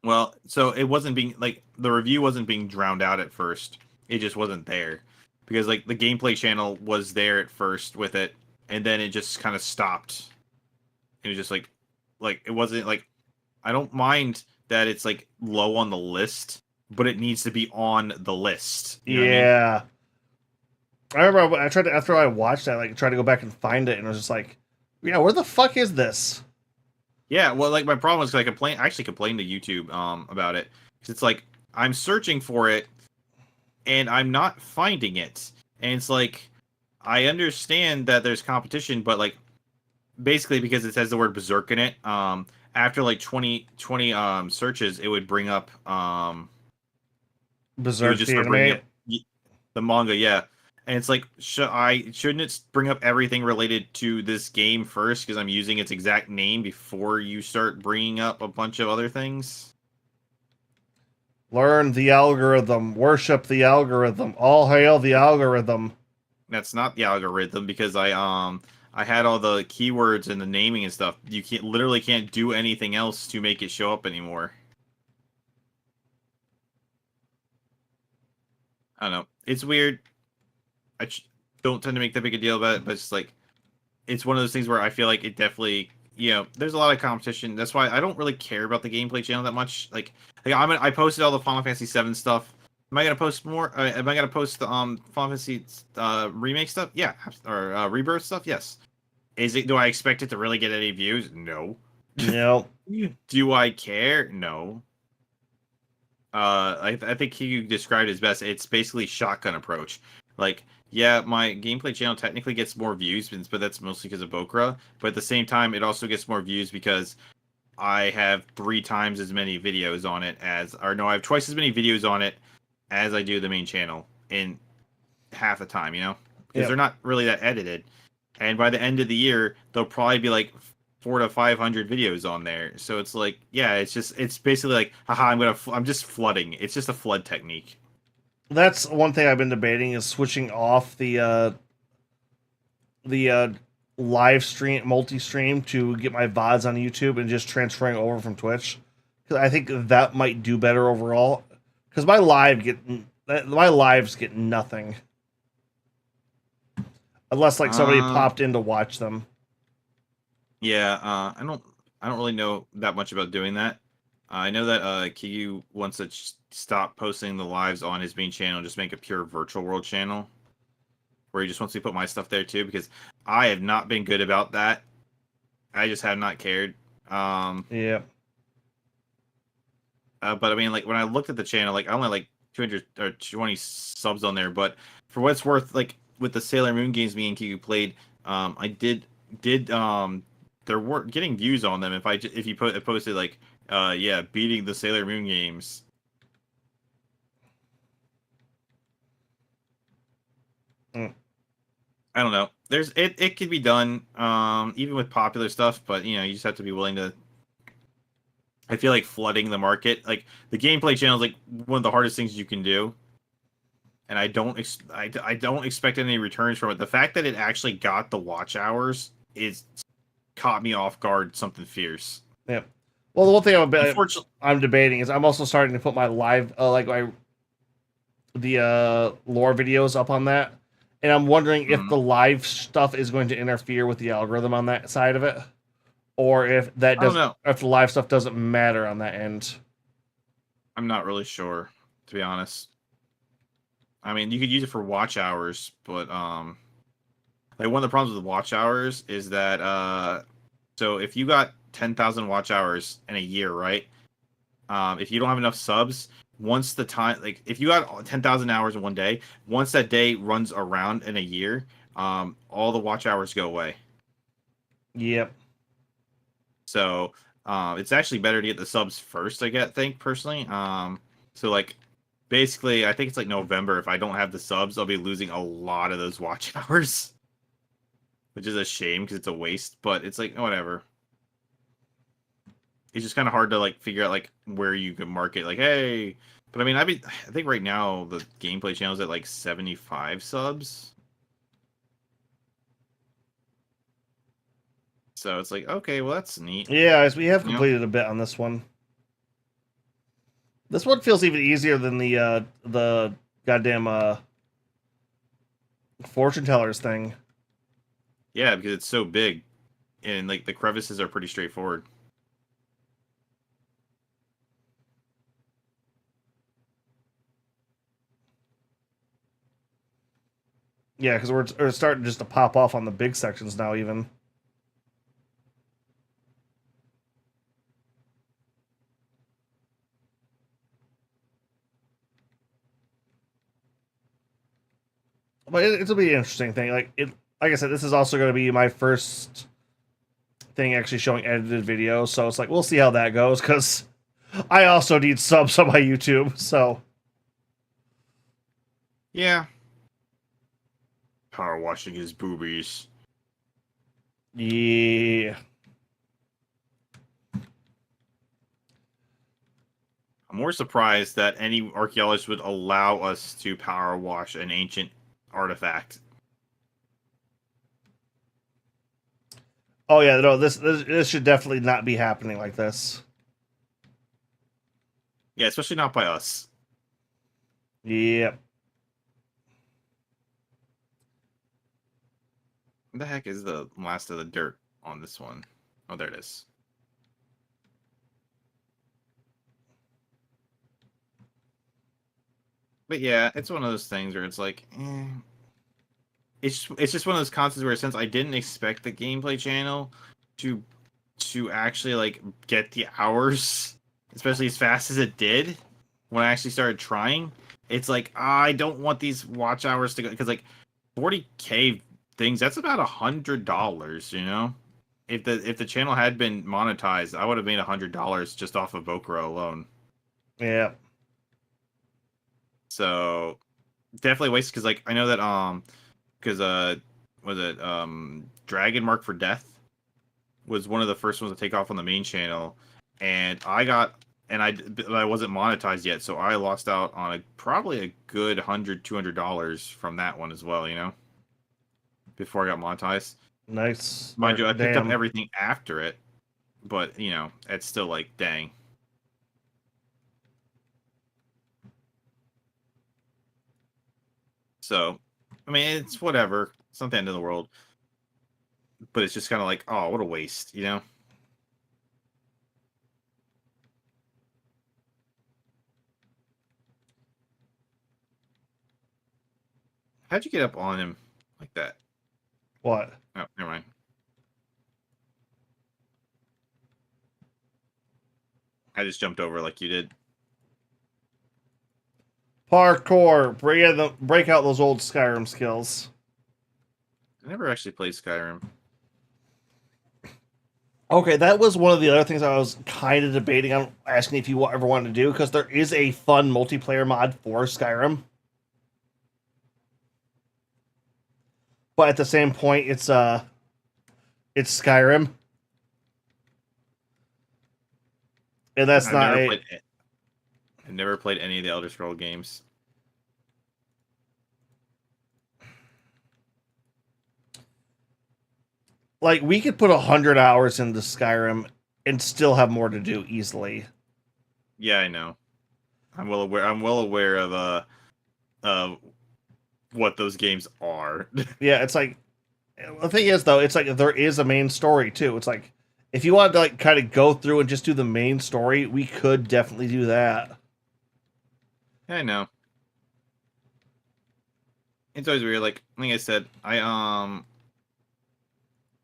Well, so it wasn't being like the review wasn't being drowned out at first. It just wasn't there because like the gameplay channel was there at first with it, and then it just kind of stopped. It was just like it wasn't like I don't mind that it's like low on the list, but it needs to be on the list. You know what I mean? Yeah. I remember I tried to after I watched that, like tried to go back and find it, and it was just like, yeah, where the fuck is this? Yeah, well, like my problem was I actually complained to YouTube about it because it's like I'm searching for it and I'm not finding it, and it's like I understand that there's competition, but like basically because it says the word berserk in it, after like 20 searches, it would bring up it Berserk would just the start bringing anime. up the manga, yeah. And it's like, shouldn't it bring up everything related to this game first because I'm using its exact name before you start bringing up a bunch of other things? Learn the algorithm. Worship the algorithm. All hail the algorithm. That's not the algorithm because I had all the keywords and the naming and stuff. You literally can't do anything else to make it show up anymore. I don't know. It's weird. Don't tend to make that big a deal about it, but it's like it's one of those things where I feel like it definitely, you know, there's a lot of competition. That's why I don't really care about the gameplay channel that much. Like I posted all the Final Fantasy 7 stuff. Am I gonna post more? Am I gonna post the Final Fantasy remake stuff? Yeah, or rebirth stuff? Yes. Do I expect it to really get any views? No. No. Do I care? No. I think he described it as best. It's basically shotgun approach. Like, yeah, my gameplay channel technically gets more views, but that's mostly because of Bokra. But at the same time, it also gets more views because I have 3 times as many videos on it I have twice as many videos on it as I do the main channel in half the time, you know? Because they're not really that edited. And by the end of the year, there'll probably be like 400 to 500 videos on there. So it's like, yeah, it's basically like, haha, I'm just flooding. It's just a flood technique. That's one thing I've been debating is switching off the live stream multi-stream to get my VODs on YouTube and just transferring over from Twitch. Because I think that might do better overall. Because my lives get nothing unless like somebody popped in to watch them. Yeah, I don't really know that much about doing that. I know that Kiyu wants to stop posting the lives on his main channel and just make a pure virtual world channel where he just wants to put my stuff there too because I have not been good about that. I just have not cared. Yeah. But I mean, like when I looked at the channel, like I only like 220 subs on there. But for what it's worth, like with the Sailor Moon games me and Kiku played, I did there were getting views on them if you posted like yeah, beating the Sailor Moon games. Mm. I don't know. It could be done even with popular stuff, but you know, you just have to be willing to. I feel like flooding the market, like the gameplay channel, is like one of the hardest things you can do, and I don't expect any returns from it. The fact that it actually got the watch hours is caught me off guard. Something fierce. Yeah. Well, the one thing Unfortunately, I'm debating is I'm also starting to put my live lore videos up on that, and I'm wondering if the live stuff is going to interfere with the algorithm on that side of it, or if that I don't does, know. if the live stuff doesn't matter on that end. I'm not really sure, to be honest. I mean, you could use it for watch hours, but like one of the problems with watch hours is that so if you got 10,000 watch hours in a year, right? If you don't have enough subs, once the time, like if you got 10,000 hours in one day, once that day runs around in a year, all the watch hours go away. Yep. So it's actually better to get the subs first, think personally. So like basically, I think it's like November. If I don't have the subs, I'll be losing a lot of those watch hours, which is a shame because it's a waste. But it's like whatever. It's just kind of hard to like figure out like where you can market. Like, hey, but I mean, I think right now the gameplay channel is at like 75 subs. So it's like, okay, well that's neat. Yeah, as we have completed a bit on this one. This one feels even easier than the goddamn fortune tellers thing. Yeah, because it's so big, and like the crevices are pretty straightforward. Yeah, because we're starting just to pop off on the big sections now, even. But it'll be an interesting thing. Like I said, this is also going to be my first thing actually showing edited videos, so it's like we'll see how that goes. Because I also need subs on my YouTube, so Yeah. Power washing his boobies. yeah. I'm more surprised that any archaeologist would allow us to power wash an ancient artifact. Oh yeah, no, this should definitely not be happening like this. Yeah, especially not by us. Yep. What the heck is the last of the dirt on this one? Oh, there it is. But yeah, it's one of those things where it's like, it's just one of those concepts where since I didn't expect the gameplay channel to actually like get the hours, especially as fast as it did when I actually started trying, it's like I don't want these watch hours to go because like 40K things, that's about $100, you know? If the channel had been monetized, I would have made $100 just off of Bokuro alone. Yeah. So definitely wasted because like I know that because was it Dragon Mark for Death was one of the first ones to take off on the main channel, and but I wasn't monetized yet, so I lost out on probably a good $100-$200 from that one as well, you know, before I got monetized. Nice. Mind you, I picked up Damn. everything after it, but you know, it's still like, dang. So, I mean, it's whatever. It's not the end of the world, but it's just kind of like, oh, what a waste, you know? How'd you get up on him like that? What? Oh, never mind. I just jumped over like you did. Parkour. Break out those old Skyrim skills. I never actually played Skyrim. Okay, that was one of the other things I was kind of debating on asking if you ever wanted to do, because there is a fun multiplayer mod for Skyrim. But at the same point, it's Skyrim. And that's I've never played any of the Elder Scroll games. Like, we could put 100 hours into Skyrim and still have more to do easily. Yeah, I know. I'm well aware of what those games are. Yeah, it's like, the thing is, though, it's like there is a main story, too. It's like, if you wanted to, like, kind of go through and just do the main story, we could definitely do that. Yeah, I know. It's always weird. Like I said,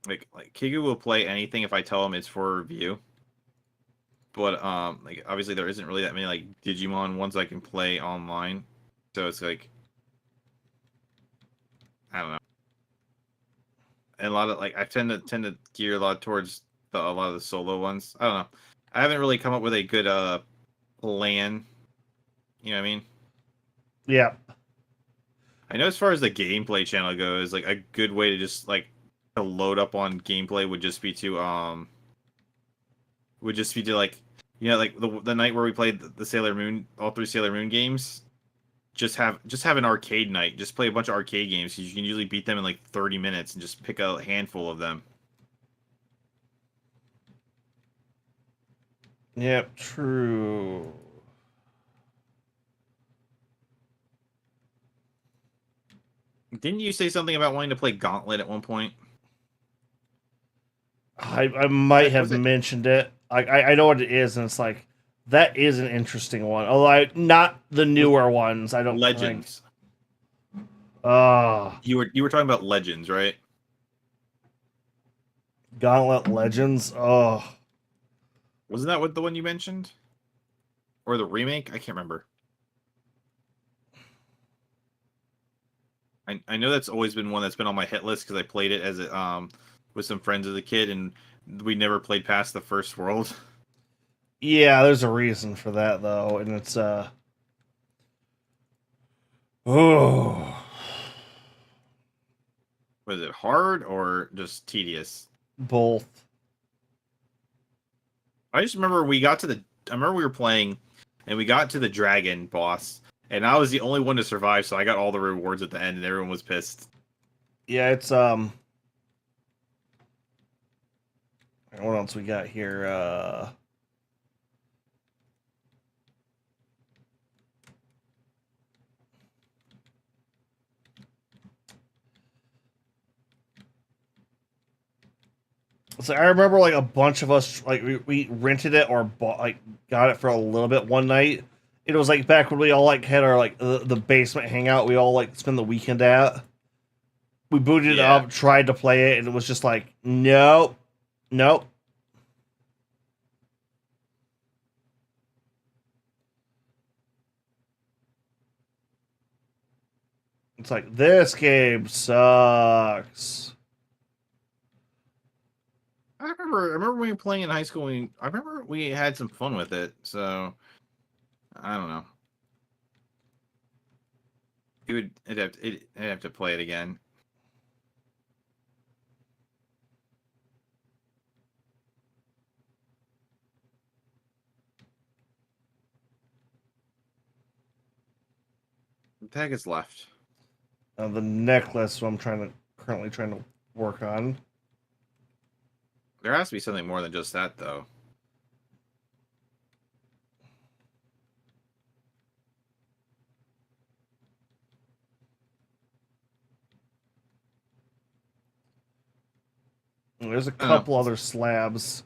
like Kigu will play anything if I tell him it's for review. But like obviously there isn't really that many like Digimon ones I can play online, so it's like I don't know. And a lot of like I tend to gear a lot towards a lot of the solo ones. I don't know. I haven't really come up with a good plan. You know what I mean? Yeah. I know as far as the gameplay channel goes, like a good way to just like to load up on gameplay would just be to like like the night where we played the Sailor Moon, all three Sailor Moon games. Just have an arcade night. Just play a bunch of arcade games. You can usually beat them in like 30 minutes and just pick a handful of them. Yep, true. Didn't you say something about wanting to play Gauntlet at one point? I might have Was it mentioned it. I know what it is, and it's like, that is an interesting one. Although not the newer ones, I don't Legends? think. Ah, You were talking about Legends, right? Gauntlet Legends. Oh, Wasn't that what the one you mentioned? Or the remake? I can't remember. I know that's always been one that's been on my hit list because I played it as with some friends as a kid, and we never played past the first world. yeah. There's a reason for that though, and it's oh, Was it hard or just tedious? both. I just remember I remember we were playing, and we got to the dragon boss, and I was the only one to survive, so I got all the rewards at the end, and everyone was pissed. Yeah, it's what else we got here? So I remember like a bunch of us like we rented it or bought like got it for a little bit one night. It was like back when we all like had our like the basement hangout we all like spend the weekend at. We booted it Yeah. up, tried to play it, and it was just like, nope, nope. It's like, this game sucks. I remember when we were playing in high school. I remember we had some fun with it. So I don't know. I'd have to play it again. The tag is left. The necklace, what I'm currently trying to work on. There has to be something more than just that, though. There's a couple other slabs.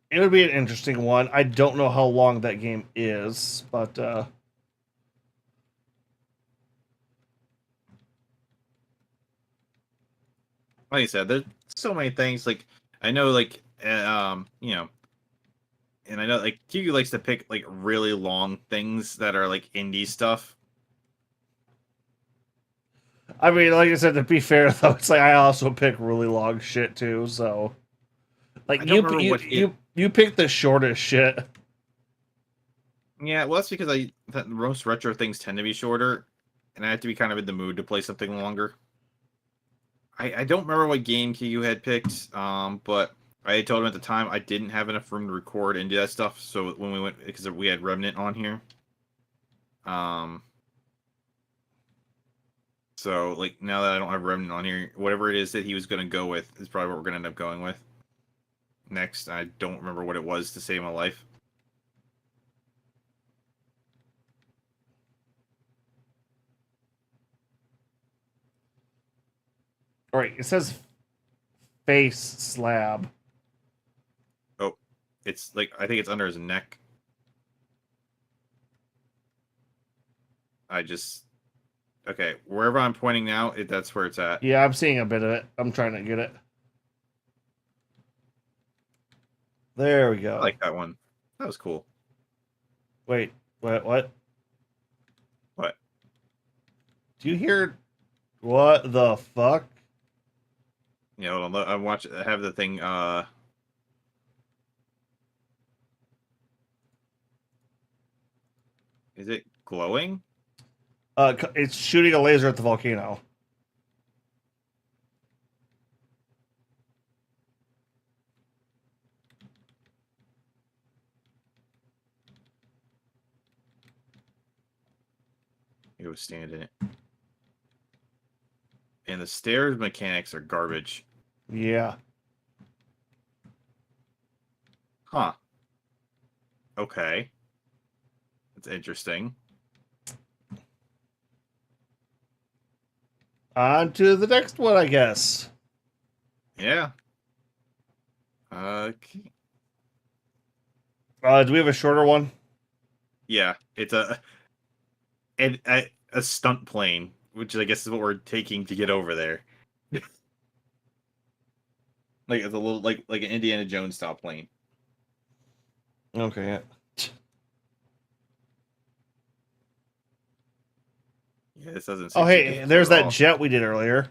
It would be an interesting one. I don't know how long that game is, but like I said, there's so many things. Like I know, like you know, and I know like Kiwi likes to pick like really long things that are like indie stuff. I mean, like I said, to be fair though, it's like I also pick really long shit too. So, like I don't remember you pick the shortest shit. Yeah, well, that's because most retro things tend to be shorter, and I have to be kind of in the mood to play something longer. I don't remember what game Kiyu had picked, but I had told him at the time I didn't have enough room to record and do that stuff. So when we went, because we had Remnant on here, um, so like now that I don't have Remnant on here, whatever it is that he was going to go with is probably what we're going to end up going with next. I don't remember what it was to save my life. All right, it says face slab. Oh, it's like I think it's under his neck. Okay, wherever I'm pointing now, that's where it's at. Yeah, I'm seeing a bit of it. I'm trying to get it. There we go. I like that one. That was cool. Wait, what? What? Do you hear? What the fuck? Yeah, hold on. I have the thing. Is it glowing? It's shooting a laser at the volcano. It was standing it. And the stairs mechanics are garbage. Yeah. Huh. Okay. That's interesting. On to the next one, I guess. Yeah. Okay. Do we have a shorter one? Yeah, it's a stunt plane, which I guess is what we're taking to get over there. Like it's a little like an Indiana Jones style plane. Okay. Yeah. Yeah, this doesn't Oh, seem hey, difficult there's at that all. jet we did earlier.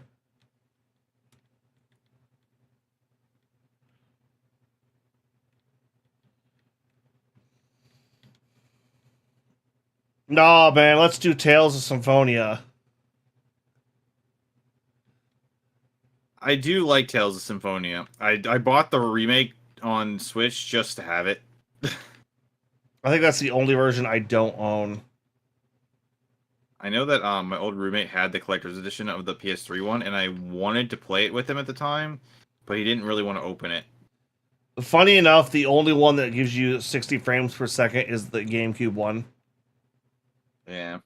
Nah, man, let's do Tales of Symphonia. I do like Tales of Symphonia. I bought the remake on Switch just to have it. I think that's the only version I don't own. I know that my old roommate had the collector's edition of the PS3 one, and I wanted to play it with him at the time, but he didn't really want to open it. Funny enough, the only one that gives you 60 frames per second is the GameCube one. Yeah.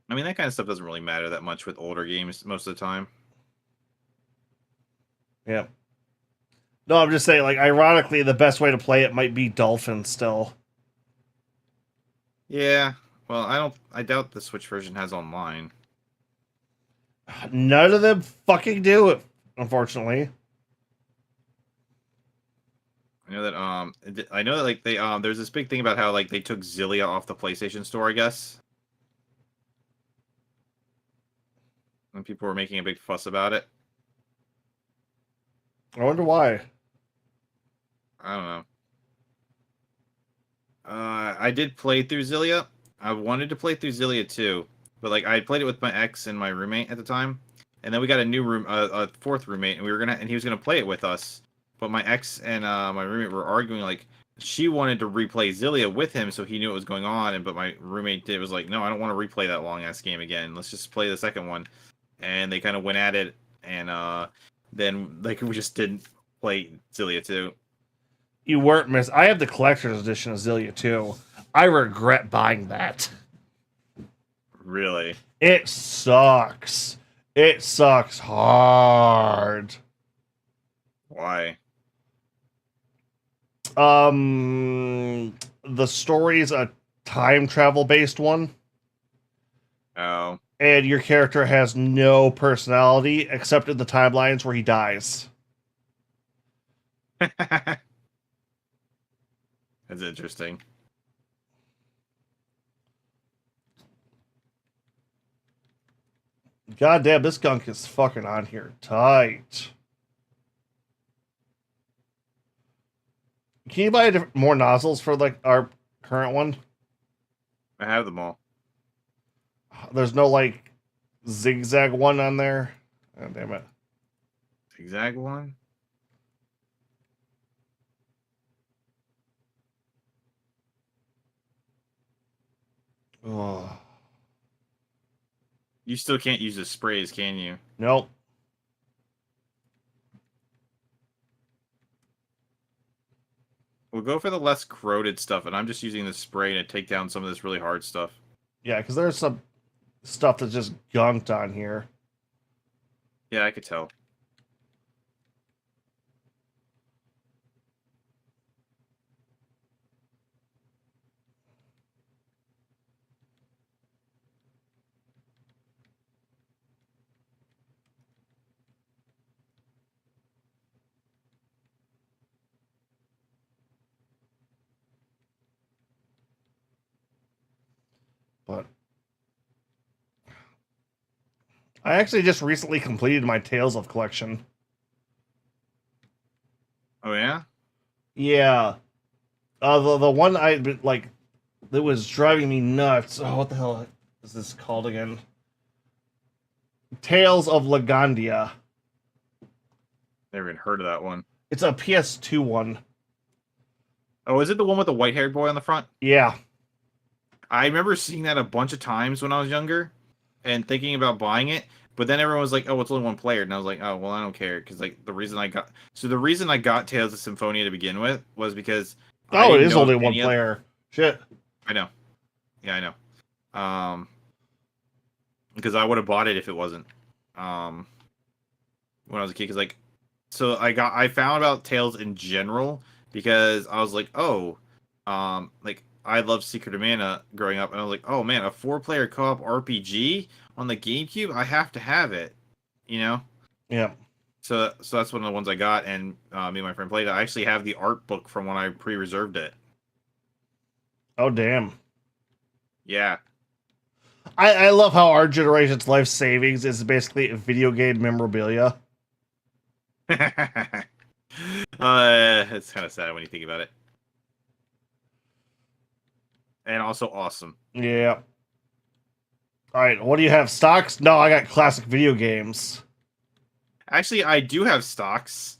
I mean, that kind of stuff doesn't really matter that much with older games most of the time. Yeah. No, I'm just saying, like, ironically, the best way to play it might be Dolphin still. Yeah. Well, I doubt the Switch version has online. None of them fucking do it, unfortunately. I know that like they there's this big thing about how like they took Zillia off the PlayStation Store, I guess. And people were making a big fuss about it. I wonder why. I don't know. I did play through Zillia. I wanted to play through Zillia too, but like I played it with my ex and my roommate at the time, and then we got a fourth roommate, and he was gonna play it with us. But my ex and my roommate were arguing like she wanted to replay Zillia with him, so he knew what was going on, but my roommate was like, no, I don't want to replay that long ass game again. Let's just play the second one. And they kind of went at it, and then like we just didn't play Zillia 2. You weren't miss. I have the collector's edition of Zillia too. I regret buying that. Really? It sucks. It sucks hard. Why? The story's a time travel based one. Oh. and your character has no personality except in the timelines where he dies. That's interesting. God damn, this gunk is fucking on here tight. Can you buy more nozzles for like our current one? I have them all. There's no like zigzag one on there. Oh, damn it. Zigzag one? Oh. You still can't use the sprays, can you? Nope. We'll go for the less corroded stuff, and I'm just using the spray to take down some of this really hard stuff. Yeah, because there's some stuff that's just gunked on here. Yeah, I could tell. But I actually just recently completed my Tales of collection. Oh, yeah? Yeah. The one I like that was driving me nuts. Oh, what the hell is this called again? Tales of Lagandia. Never even heard of that one. It's a PS2 one. Oh, is it the one with the white-haired boy on the front? Yeah. I remember seeing that a bunch of times when I was younger and thinking about buying it, but then everyone was like, "Oh, it's only one player," and I was like, "Oh, well, I don't care," because like the reason I got Tales of Symphonia to begin with was because Oh, it is only one player. Shit. I know. Yeah, I know. Because I would have bought it if it wasn't. When I was a kid, because like, so I found about Tales in general because I was like, oh, like I loved Secret of Mana growing up, and I was like, oh man, a 4-player co-op RPG on the GameCube, I have to have it, you know. Yeah. So that's one of the ones I got, and me and my friend played it. I actually have the art book from when I pre-reserved it. Oh, damn. Yeah. I love how our generation's life savings is basically video game memorabilia. It's kind of sad when you think about it. And also awesome. Yeah. All right, what do you have? Stocks? No, I got classic video games. Actually, I do have stocks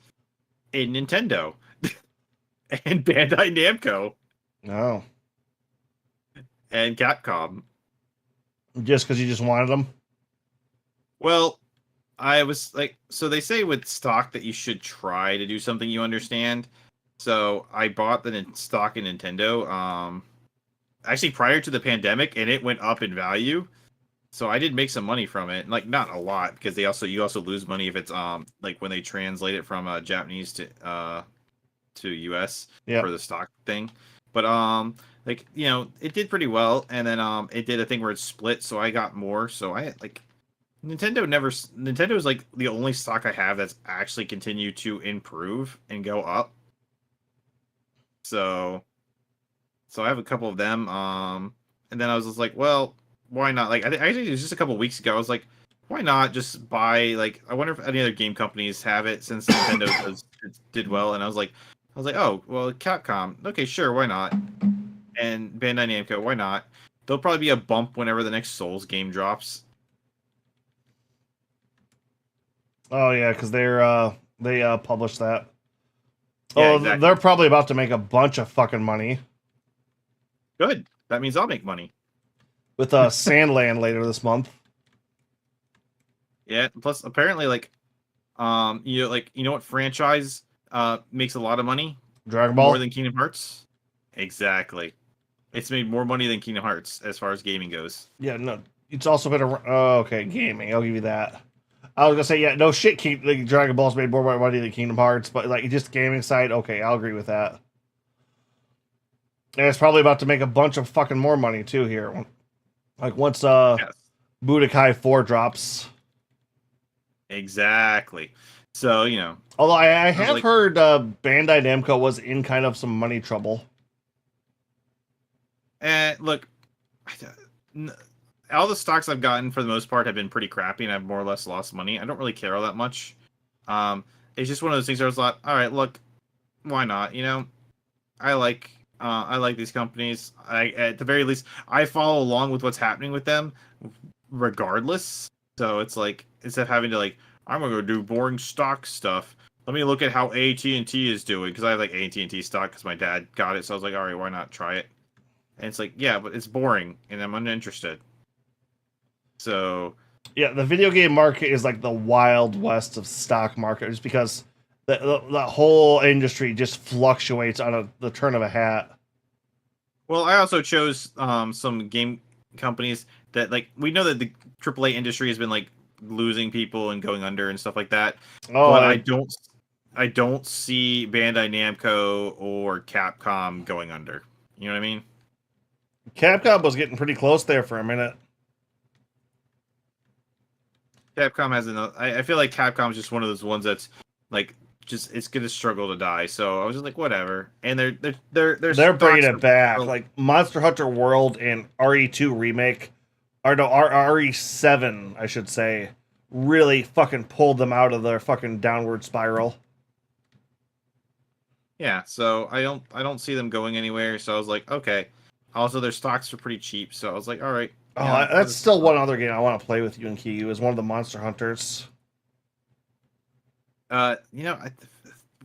in Nintendo and Bandai Namco No. and Capcom. Just because you just wanted them? Well, I was like, so they say with stock that you should try to do something you understand. So I bought the stock in Nintendo, actually prior to the pandemic, and it went up in value. So I did make some money from it, like not a lot, because you also lose money if it's like when they translate it from Japanese to US for the stock thing. But like it did pretty well, and then it did a thing where it split, so I got more. So I like Nintendo is like the only stock I have that's actually continued to improve and go up. So I have a couple of them, and then I was just like, well, why not? Like, actually, it was just a couple of weeks ago. I was like, why not just buy? Like, I wonder if any other game companies have it since Nintendo did well. And I was like, oh, well, Capcom, okay, sure, why not? And Bandai Namco, why not? There'll probably be a bump whenever the next Souls game drops. Oh yeah, because they published that. Yeah, Oh, exactly. They're probably about to make a bunch of fucking money Good. That means I'll make money. with Sandland later this month. Yeah. Plus, apparently, like, you know what franchise makes a lot of money? Dragon Ball? More than Kingdom Hearts. Exactly. It's made more money than Kingdom Hearts as far as gaming goes. Yeah, no. It's also been a... Oh, okay, gaming. I'll give you that. I was gonna say, yeah, no shit, like, Dragon Ball's made more money than Kingdom Hearts, but like just gaming side, okay, I'll agree with that. And it's probably about to make a bunch of fucking more money too here. Like once Yes. Budokai 4 drops. Exactly. So, Although I was have like- heard Bandai Namco was in kind of some money trouble. look, n- all the stocks I've gotten for the most part have been pretty crappy, and I've more or less lost money. I don't really care all that much. It's just one of those things where I was like, all right, look, why not? I like these companies. At the very least, I follow along with what's happening with them, regardless. So it's like, instead of having to like, I'm gonna go do boring stock stuff. Let me look at how AT&T is doing, because I have like AT&T stock because my dad got it. So I was like, all right, why not try it? And it's like, yeah, but it's boring, and I'm uninterested. So Yeah, the video game market is like the wild west of stock market, just because the whole industry just fluctuates on the turn of a hat. well, I also chose some game companies that, like, we know that the AAA industry has been like losing people and going under and stuff like that. Oh, But I don't see Bandai Namco or Capcom going under. You know what I mean? Capcom was getting pretty close there for a minute. Capcom has enough. I feel like Capcom is just one of those ones that's like, just, it's gonna struggle to die. So I was just like, whatever. And They're bringing stocks it back. are- Like Monster Hunter World and RE2 remake, or no, RE7, I should say, really fucking pulled them out of their fucking downward spiral. Yeah, so I don't see them going anywhere. So I was like, okay. Also, their stocks are pretty cheap. So I was like, all right. Oh, yeah, I'll that's just- still one other game I want to play with you and Kiyu, is one of the Monster Hunters.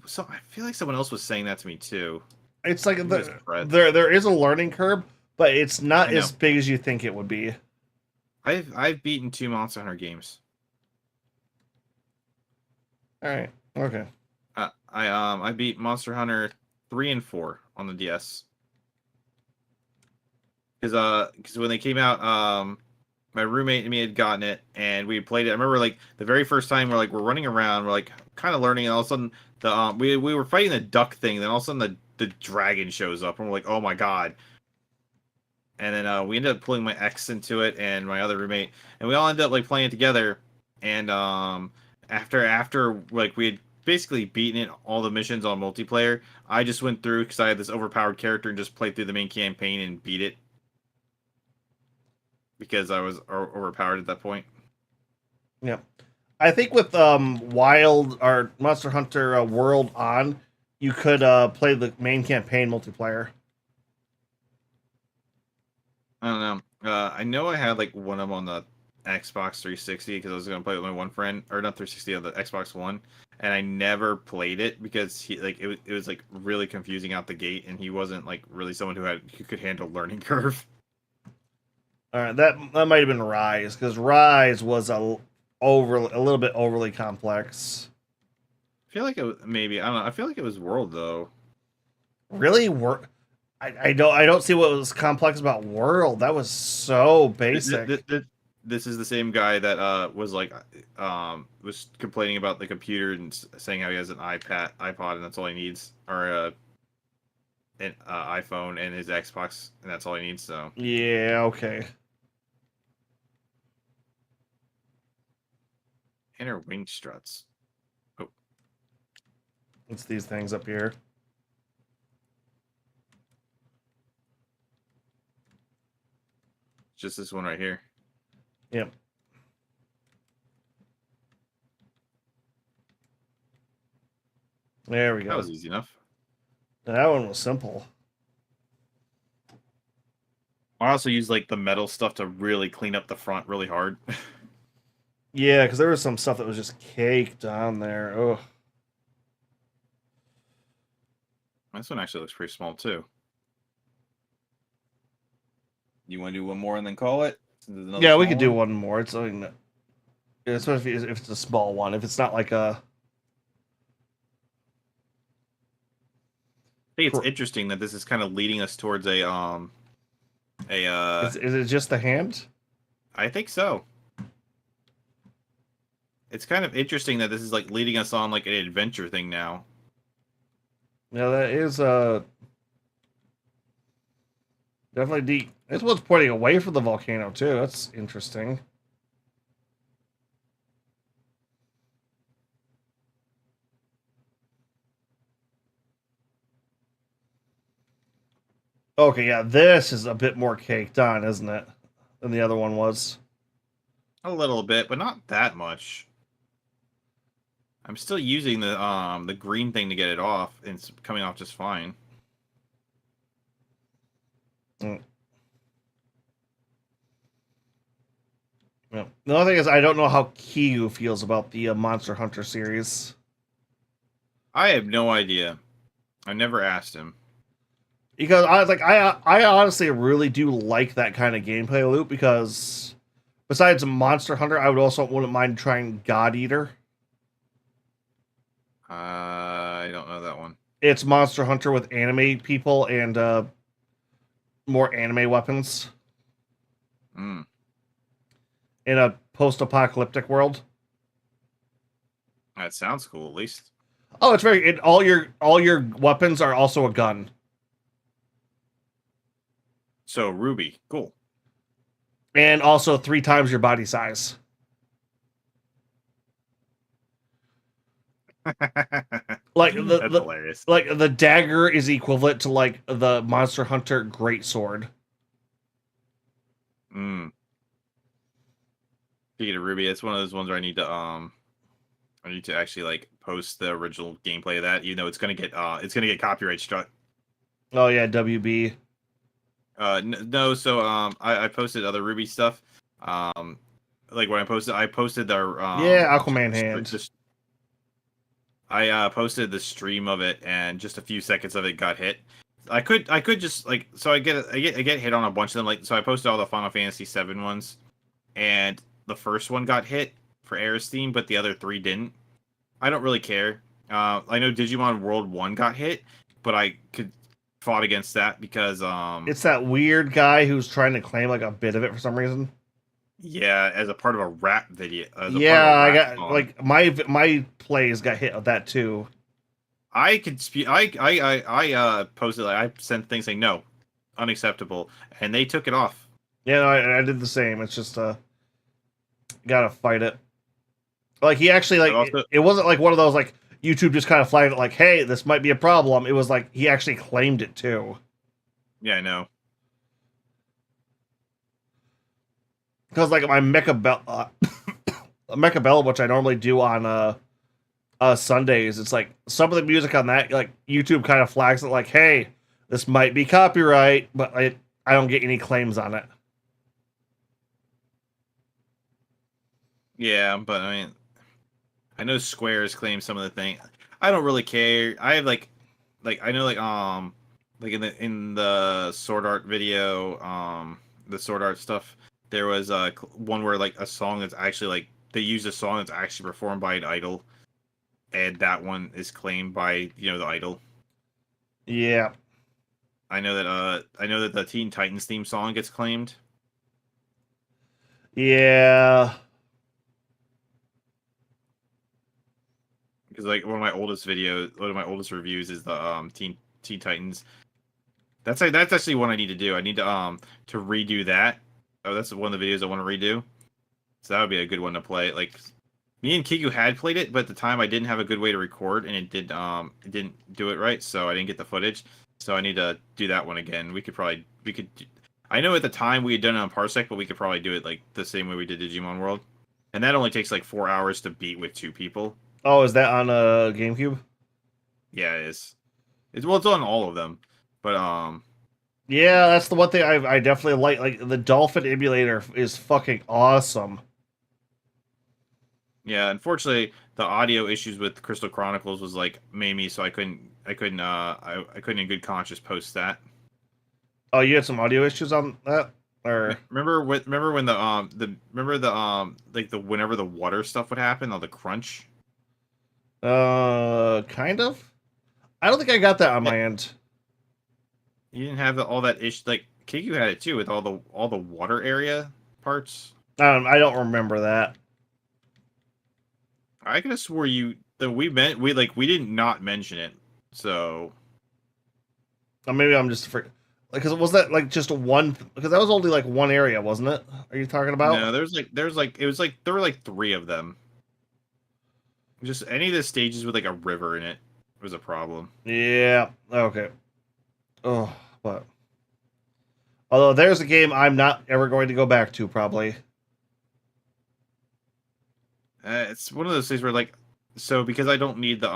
So I feel like someone else was saying that to me too. It's like Maybe it's Brett. there is a learning curve, but it's not I know. as big as you think it would be. I've beaten 2 Monster Hunter games. All right, okay. I beat Monster Hunter 3 and 4 on the DS. Because when they came out, my roommate and me had gotten it, and we played it. I remember like the very first time we're running around, we're like kind of learning, and all of a sudden we were fighting the duck thing, and then all of a sudden the dragon shows up, and we're like, oh my god. And then we ended up pulling my ex into it and my other roommate, and we all ended up like playing it together. And after like we had basically beaten it, all the missions on multiplayer, I just went through because I had this overpowered character and just played through the main campaign and beat it because I was overpowered at that point. Yep. I think with Wild or Monster Hunter World on, you could play the main campaign multiplayer. I don't know. I know I had like one of them on the Xbox 360 because I was gonna play with my one friend, or not 360, on the Xbox One, and I never played it because it was like really confusing out the gate, and he wasn't like really someone who could handle learning curve. All right, that might have been Rise, because Rise was a little bit overly complex. I feel like it was, maybe, I don't know. I feel like it was World though. Really, I don't see what was complex about World. That was so basic. This is the same guy that was like was complaining about the computer and saying how he has an iPod, and that's all he needs, or an iPhone and his Xbox, and that's all he needs. So Yeah, okay. inner wing struts. Oh, It's these things up here. just this one right here. Yep. There we go. That was easy enough. That one was simple. I also use like the metal stuff to really clean up the front really hard. Yeah, because there was some stuff that was just caked on there. Oh, This one actually looks pretty small too. You want to do one more and then call it? yeah, we could do one more. It's something that, especially if it's a small one. If it's not like a. I think it's interesting that this is kind of leading us towards a Is it just the hand? I think so. It's kind of interesting that this is like leading us on like an adventure thing now. Yeah, that is definitely deep. This one's pointing away from the volcano too. That's interesting. Okay, yeah, this is a bit more caked on, isn't it? Than the other one was. A little bit, but not that much. I'm still using the green thing to get it off, and it's coming off just fine. Mm. Yeah. The other thing is, I don't know how Kiyu feels about the Monster Hunter series. I have no idea. I never asked him. Because I honestly really do like that kind of gameplay loop, because besides Monster Hunter, I wouldn't mind trying God Eater. I don't know that one. It's Monster Hunter with anime people and more anime weapons Mm. in a post-apocalyptic world. That sounds cool, at least. Oh, it's very. All your weapons are also a gun, So Ruby, cool. and also 3 times your body size. Like That's hilarious. like the dagger is equivalent to like the Monster Hunter greatsword. Mm. Speaking of Ruby, it's one of those ones where I need to actually like post the original gameplay of that, even though it's gonna get copyright struck. Oh yeah, WB. No, so I posted other Ruby stuff. Like when I posted their Yeah, Aquaman hand. I posted the stream of it, and just a few seconds of it got hit. I could just like, so I get hit on a bunch of them. Like, so I posted all the Final Fantasy VII ones, and the first one got hit for Aristeen, but the other 3 didn't. I don't really care. I know Digimon World 1 got hit, but I could fought against that because It's that weird guy who's trying to claim like a bit of it for some reason. yeah, as a part of a rap video. Yeah, I got like my plays got hit with that too. I could I posted, like, I sent things saying no, unacceptable, and they took it off. Yeah, no, I did the same. It's just gotta fight it. Like he actually like Also, it wasn't like one of those like YouTube just kind of flagged it like, hey, this might be a problem. It was like he actually claimed it too. yeah, I know. Because like my Mecha Bell, which I normally do on Sundays, it's like some of the music on that, like YouTube kind of flags it like, hey, this might be copyright, but I don't get any claims on it. Yeah, but I mean, I know Square's claimed some of the thing. I don't really care. I have like I know like in the Sword Art video, the Sword Art stuff, there was one where like a song that's actually like they used a song that's actually performed by an idol, and that one is claimed by the idol. Yeah. I know that the Teen Titans theme song gets claimed. Yeah. Because like one of my oldest reviews is the Teen Titans. That's actually one I need to do. I need to redo that. Oh, that's one of the videos I want to redo. So that would be a good one to play. Like me and Kiku had played it, but at the time I didn't have a good way to record, and it didn't do it right, so I didn't get the footage. So I need to do that one again. I know at the time we had done it on Parsec, but we could probably do it like the same way we did Digimon World. And that only takes like 4 hours to beat with 2 people. Oh, is that on GameCube? Yeah, it is. It's on all of them. But Yeah, that's the one thing I definitely like. Like the Dolphin emulator is fucking awesome. yeah, unfortunately the audio issues with Crystal Chronicles was like made me so I couldn't in good conscience post that. Oh, you had some audio issues on that? Or Remember when like the whenever the water stuff would happen, all the crunch? kind of? I don't think I got that on my end. You didn't have all that issue. Like KQ had it too with all the water area parts. I don't remember that. I could have swore we did not mention it. So Or maybe I'm just because was that like just one? Because that was only like one area, wasn't it? Are you talking about? no, there were like 3 of them. Just any of the stages with like a river in it was a problem. Yeah. Okay. Oh, but Although there's a game I'm not ever going to go back to, probably. It's one of those things where like, so because I don't need the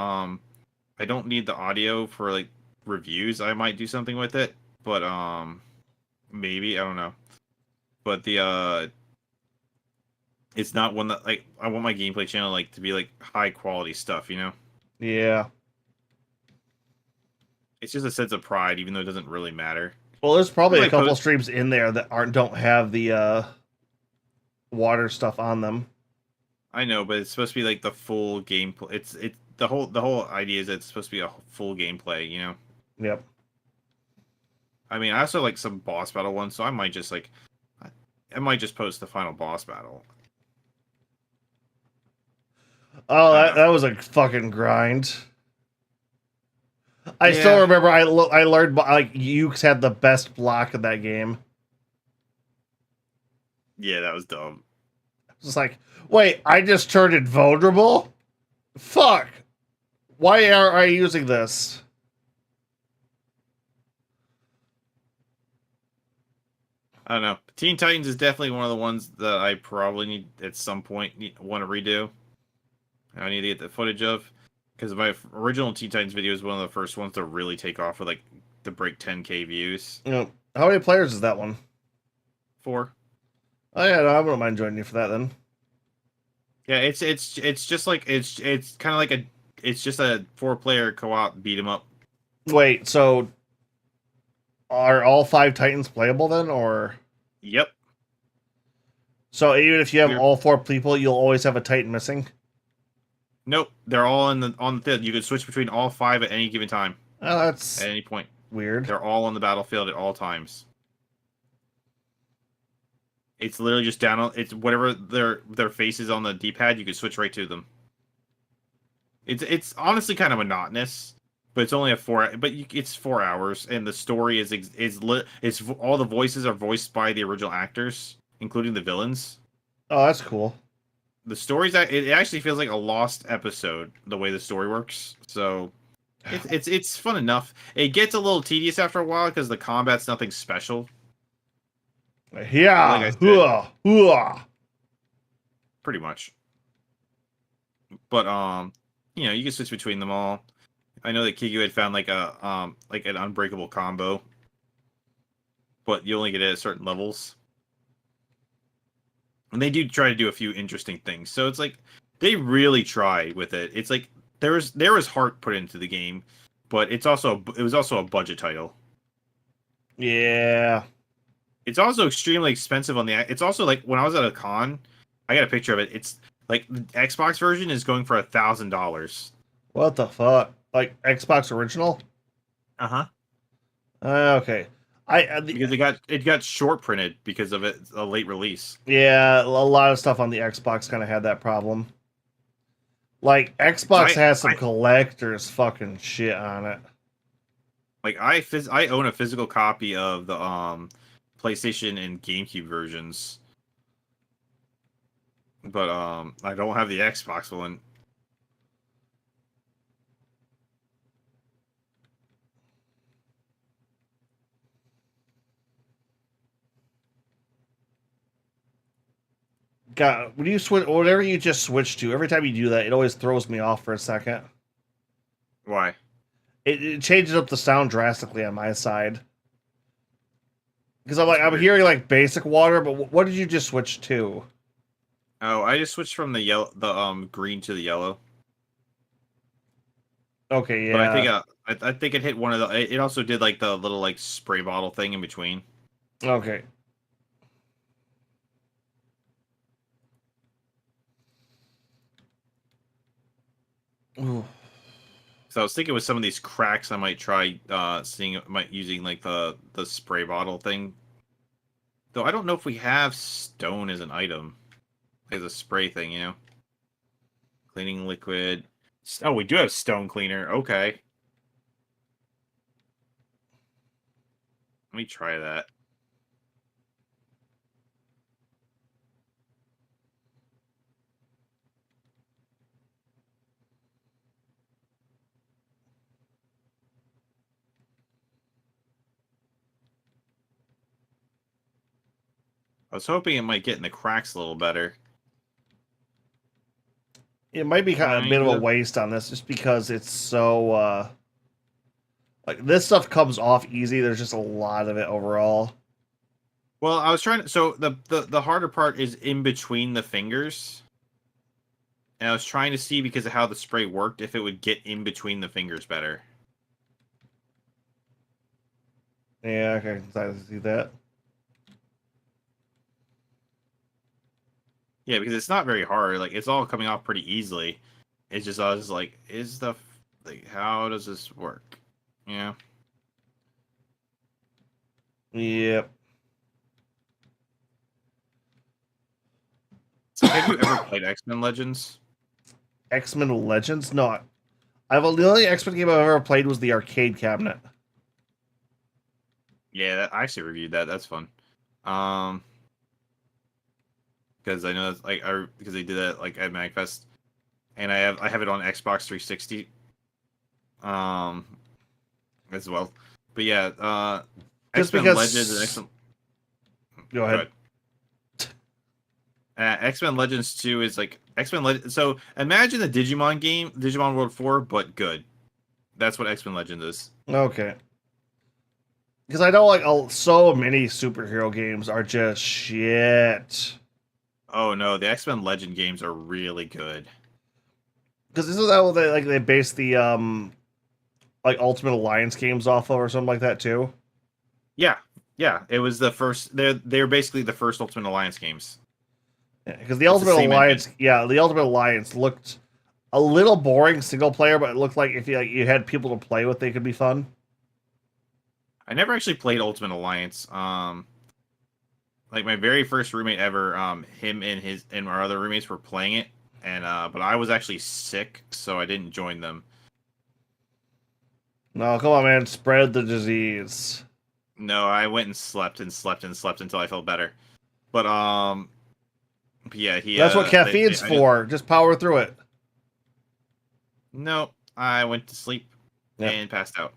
audio for like reviews. I might do something with it, but maybe I don't know. But the it's not one that like I want my gameplay channel like to be like high quality stuff. You know, Yeah. it's just a sense of pride, even though it doesn't really matter. Well, there's probably a Like couple post- streams in there that don't have the water stuff on them. I know, but it's supposed to be like the full gameplay. It's the whole idea is that it's supposed to be a full gameplay. You know. Yep. I mean, I also like some boss battle ones, so I might just like, I might just post the final boss battle. Oh, that was a fucking grind. I Yeah. still remember I learned like Ukes had the best block in that game. Yeah, that was dumb. It's like, wait, I just turned invulnerable? Fuck. Why are I using this? I don't know. Teen Titans is definitely one of the ones that I probably need at some point want to redo. I need to get the footage of because my original Teen Titans video is one of the first ones to really take off with like to break 10K views. You know, how many players is that one? 4. Oh yeah, no, I wouldn't mind joining you for that then. Yeah, it's just like it's kind of like it's just a 4-player co-op beat 'em up. Wait, so are all 5 Titans playable then, or Yep. so even if you have We're- all 4 people, you'll always have a Titan missing? Nope. They're all on the field. You can switch between all 5 at any given time, Oh, that's at any point. weird. They're all on the battlefield at all times. It's literally just down on it's whatever their face is on the D-pad, you can switch right to them. It's honestly kind of monotonous, but it's only it's 4 hours and the story is all the voices are voiced by the original actors, including the villains. Oh, that's cool. The story's it actually feels like a lost episode the way the story works. So it's fun enough. It gets a little tedious after a while because the combat's nothing special. Yeah. Like I said. Hooah. Pretty much. But you know, you can switch between them all. I know that Kiku had found like an unbreakable combo, but you only get it at certain levels. And they do try to do a few interesting things. So it's like they really try with it. It's like there was heart put into the game, but it was also a budget title. Yeah. It's also extremely expensive on the. It's also like when I was at a con, I got a picture of it. It's like the Xbox version is going for $1,000. What the fuck? Like Xbox original? Uh-huh. Okay. Because it got short printed because of it's a late release. Yeah, a lot of stuff on the Xbox kind of had that problem. Like Xbox has some collectors fucking shit on it. Like I own a physical copy of the PlayStation and GameCube versions. But I don't have the Xbox one. God, when you switch, whatever you just switch to, every time you do that, it always throws me off for a second. Why? It changes up the sound drastically on my side. Because I'm hearing like basic water, but what did you just switch to? Oh, I just switched from the green to the yellow. Okay, yeah. But I think it hit one of the. It also did like the little like spray bottle thing in between. Okay. Ooh. So I was thinking with some of these cracks, I might try using like the spray bottle thing. Though I don't know if we have stone as an item, as a spray thing, you know. Cleaning liquid. Oh, we do have stone cleaner. Okay. Let me try that. I was hoping it might get in the cracks a little better. It might be kind of a bit of a Kinda. waste on this, just because it's so like this stuff comes off easy. There's just a lot of it overall. Well, I was trying to. So the harder part is in between the fingers, and I was trying to see because of how the spray worked if it would get in between the fingers better. Yeah, okay, excited to see that. Yeah, because it's not very hard. Like it's all coming off pretty easily. It's just I was like, how does this work? Yeah. Yep. So have you ever played X-Men Legends? X-Men Legends? No, the only X-Men game I've ever played was the arcade cabinet. Yeah, I actually reviewed that. That's fun. Because I know that's because they did that like at MagFest, and I have it on Xbox 360, as well. But yeah, Just X-Men because. Legends and Go ahead. X-Men Legends 2 is like X-Men Legends. So imagine the Digimon game, Digimon World 4, but good. That's what X-Men Legends is. Okay. Because I know like so many superhero games are just shit. Oh no, the X-Men Legend games are really good. Because isn't that what they base the like Ultimate Alliance games off of or something like that too? Yeah, it was the first. They're basically the first Ultimate Alliance games. Yeah, because the Ultimate Alliance, the Ultimate Alliance looked a little boring single player, but it looked like if you had people to play with, they could be fun. I never actually played Ultimate Alliance. Like my very first roommate ever, him and our other roommates were playing it, and but I was actually sick, so I didn't join them. No, come on, man, spread the disease. No, I went and slept and slept and slept until I felt better. But yeah, That's what caffeine's for. Just power through it. No, I went to sleep and passed out.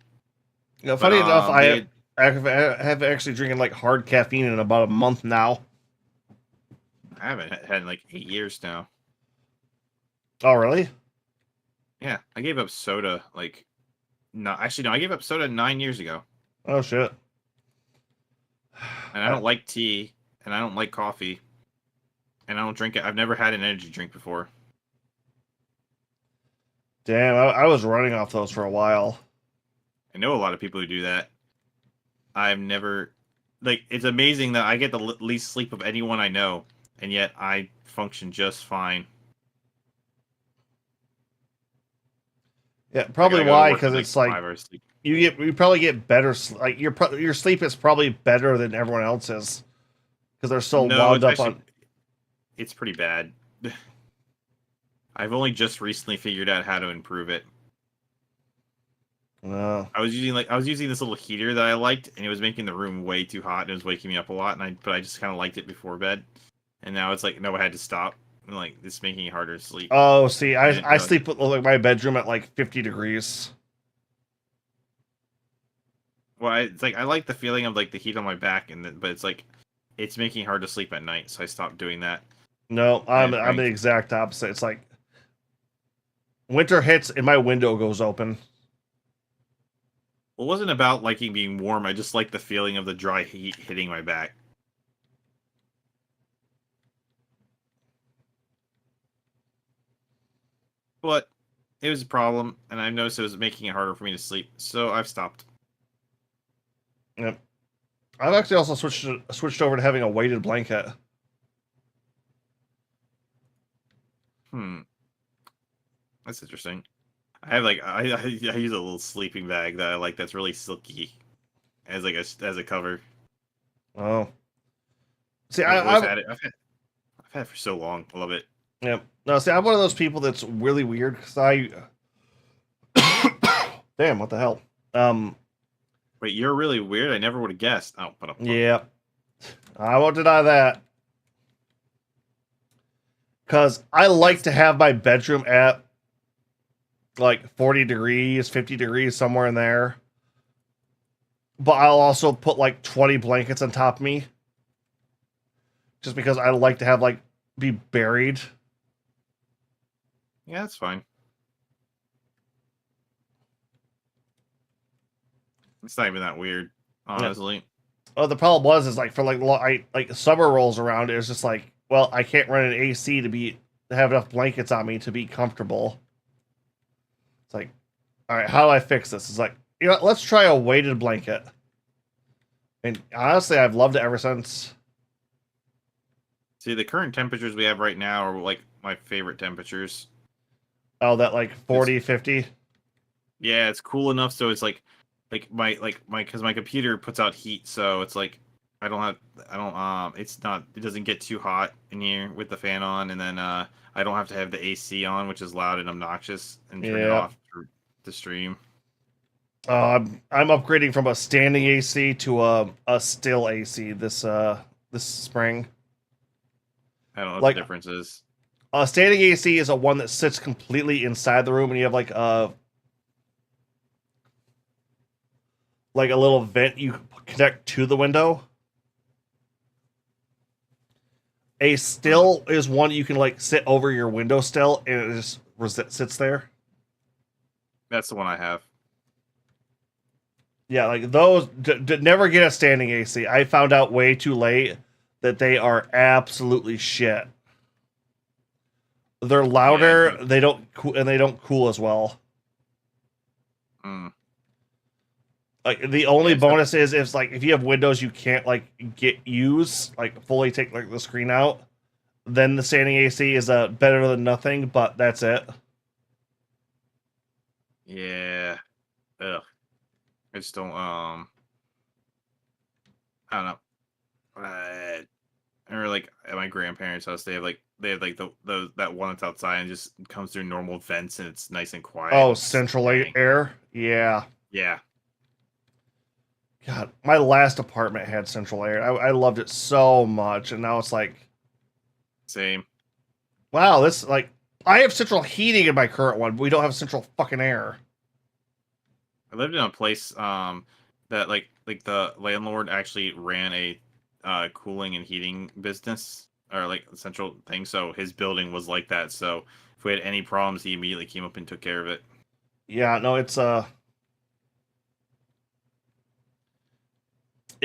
You know, funny enough, I have actually drinking like hard caffeine in about a month now. I haven't had in like 8 years now. Oh, really? Yeah, I gave up soda like no, actually no, I gave up soda 9 years ago. Oh shit. And I don't like tea, and I don't like coffee, and I don't drink it. I've never had an energy drink before. Damn, I was running off those for a while. I know a lot of people who do that. I've never, like, it's amazing that I get the least sleep of anyone I know, and yet I function just fine. Yeah, probably why, because it's like 5 hours sleep. you probably get better. Like your sleep is probably better than everyone else's because they're so wound up on. It's pretty bad. I've only just recently figured out how to improve it. I was using this little heater that I liked, and it was making the room way too hot, and it was waking me up a lot. But I just kind of liked it before bed, and now it's like no, I had to stop. And like it's making it harder to sleep. Oh, see, I sleep with like my bedroom at like 50 degrees. Well, it's like I like the feeling of like the heat on my back, but it's like it's making it hard to sleep at night, so I stopped doing that. No, I'm the exact opposite. It's like winter hits and my window goes open. Well, it wasn't about liking being warm. I just like the feeling of the dry heat hitting my back. But it was a problem, and I noticed it was making it harder for me to sleep, so I've stopped. Yep. I've actually also switched over to having a weighted blanket. That's interesting. I have like I use a little sleeping bag that I like that's really silky as like as a cover. Oh. See, I've had it. I've had it for so long. I love it. Yeah. No, see, I'm one of those people that's really weird because I. Damn, what the hell? Wait, you're really weird. I never would have guessed. Oh, yeah. I won't deny that. Because I like to have my bedroom at like 40 degrees, 50 degrees, somewhere in there. But I'll also put like 20 blankets on top of me. just because I like to have like be buried. Yeah, that's fine. It's not even that weird, honestly. Oh, the problem was like for like summer rolls around, it was just like, well, I can't run an AC to have enough blankets on me to be comfortable. It's like, all right, how do I fix this? It's like, let's try a weighted blanket. And honestly, I've loved it ever since. See, the current temperatures we have right now are like my favorite temperatures. Oh, that like 40, 50. Yeah, it's cool enough so it's like because my computer puts out heat, so it's like it doesn't get too hot in here with the fan on, and then I don't have to have the AC on, which is loud and obnoxious, and turn it off for the stream. I'm upgrading from a standing AC to a still AC this spring. I don't know what Like, the difference is. A standing AC is a one that sits completely inside the room, and you have like a little vent you connect to the window. A still is one you can like sit over your window still, and it just sits there. That's the one I have. Yeah, like those. Never get a standing AC. I found out way too late that they are absolutely shit. They're louder. They don't cool as well. Mm. Like the only bonus is if you have windows you can't like fully take like the screen out, then the standing AC is better than nothing. But that's it. Yeah. Ugh. I just don't. I don't know. Or like at my grandparents' house, they have like that one that's outside and just comes through normal vents and it's nice and quiet. Oh, central air. Yeah. Yeah. God, my last apartment had central air. I loved it so much, and now it's like, same. Wow, this like I have central heating in my current one, but we don't have central fucking air. I lived in a place that like the landlord actually ran a cooling and heating business or like central thing, so his building was like that. So if we had any problems, he immediately came up and took care of it. Yeah, no, it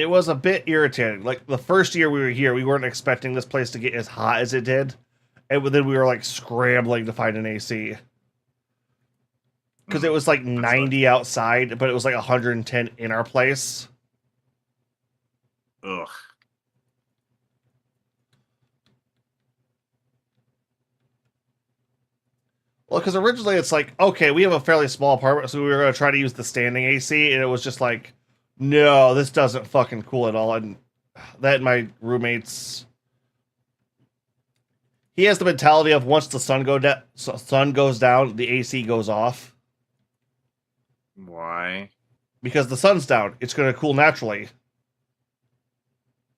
was a bit irritating. Like the first year we were here, we weren't expecting this place to get as hot as it did, and then we were like scrambling to find an AC because it was like 90 outside, but it was like 110 in our place. Ugh. Well, because originally it's like, okay, we have a fairly small apartment, so we were going to try to use the standing AC, and it was just like, no, this doesn't fucking cool at all. And that my roommates, he has the mentality of once the sun goes down, the AC goes off. Why? Because the sun's down, it's going to cool naturally.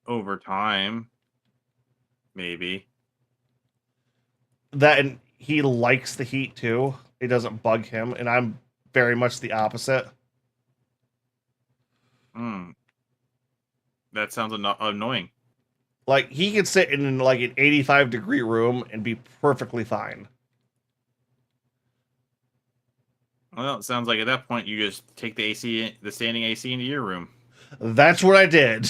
Over time, maybe. That and he likes the heat too. It doesn't bug him, and I'm very much the opposite. That sounds annoying. Like he could sit in like an 85-degree room and be perfectly fine. Well, it sounds like at that point you just take the standing AC into your room. That's what I did.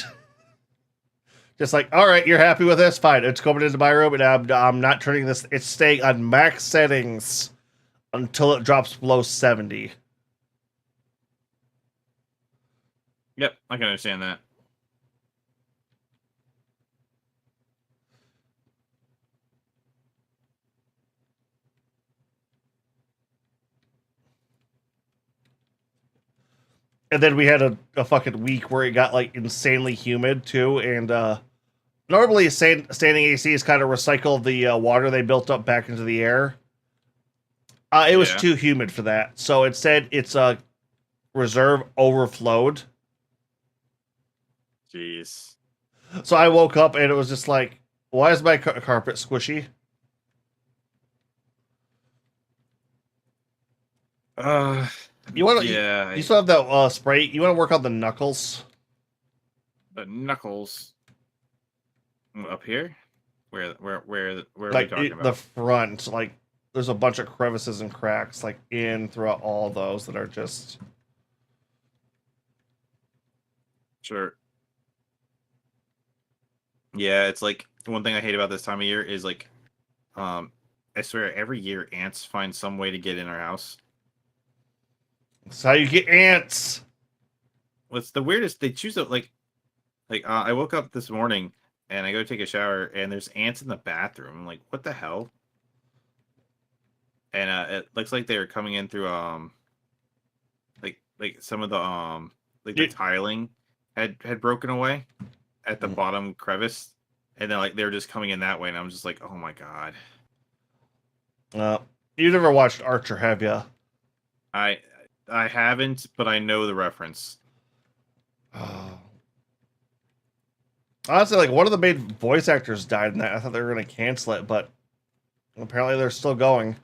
Just like, all right, you're happy with this? Fine. It's coming into my room, and I'm not turning this. It's staying on max settings until it drops below 70. Yep, I can understand that. And then we had a fucking week where it got like insanely humid too, and normally standing AC is kind of recycle the water they built up back into the air. It was too humid for that, so it said its reserve overflowed. Jeez. So I woke up and it was just like, why is my carpet squishy? You want to? Yeah. You still have that spray? You want to work on the knuckles? The knuckles up here. Where are we Like talking the about? front, like there's a bunch of crevices and cracks like in throughout all those that are just Sure. Yeah, it's like one thing I hate about this time of year is like, um, I swear every year ants find some way to get in our house. it's how you get ants. What's the weirdest? They choose to I woke up this morning and I go take a shower and there's ants in the bathroom. I'm like, what the hell? And it looks like they're coming in through like some of the like the You, tiling had broken away at the bottom crevice, and then like they were just coming in that way, and I'm just like, oh my god. uh, you never watched Archer, have you? I I haven't, but I know the reference. Oh. Honestly, like one of the main voice actors died in that. I thought they were going to cancel it, but apparently they're still going.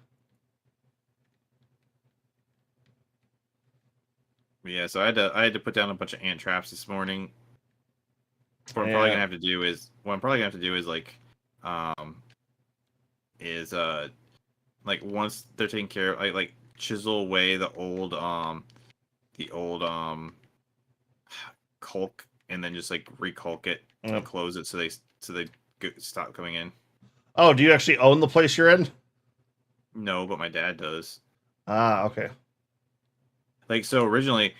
But yeah, so I had to put down a bunch of ant traps this morning. What I'm probably Yeah. gonna have to do is what I'm probably gonna have to do is um is like once they're taken care of, like chisel away the old caulk, and then just like recaulk it and Yep. close it so they stop coming in. Oh, do you actually own the place you're in? No, but my dad does. Ah, okay. Like so originally,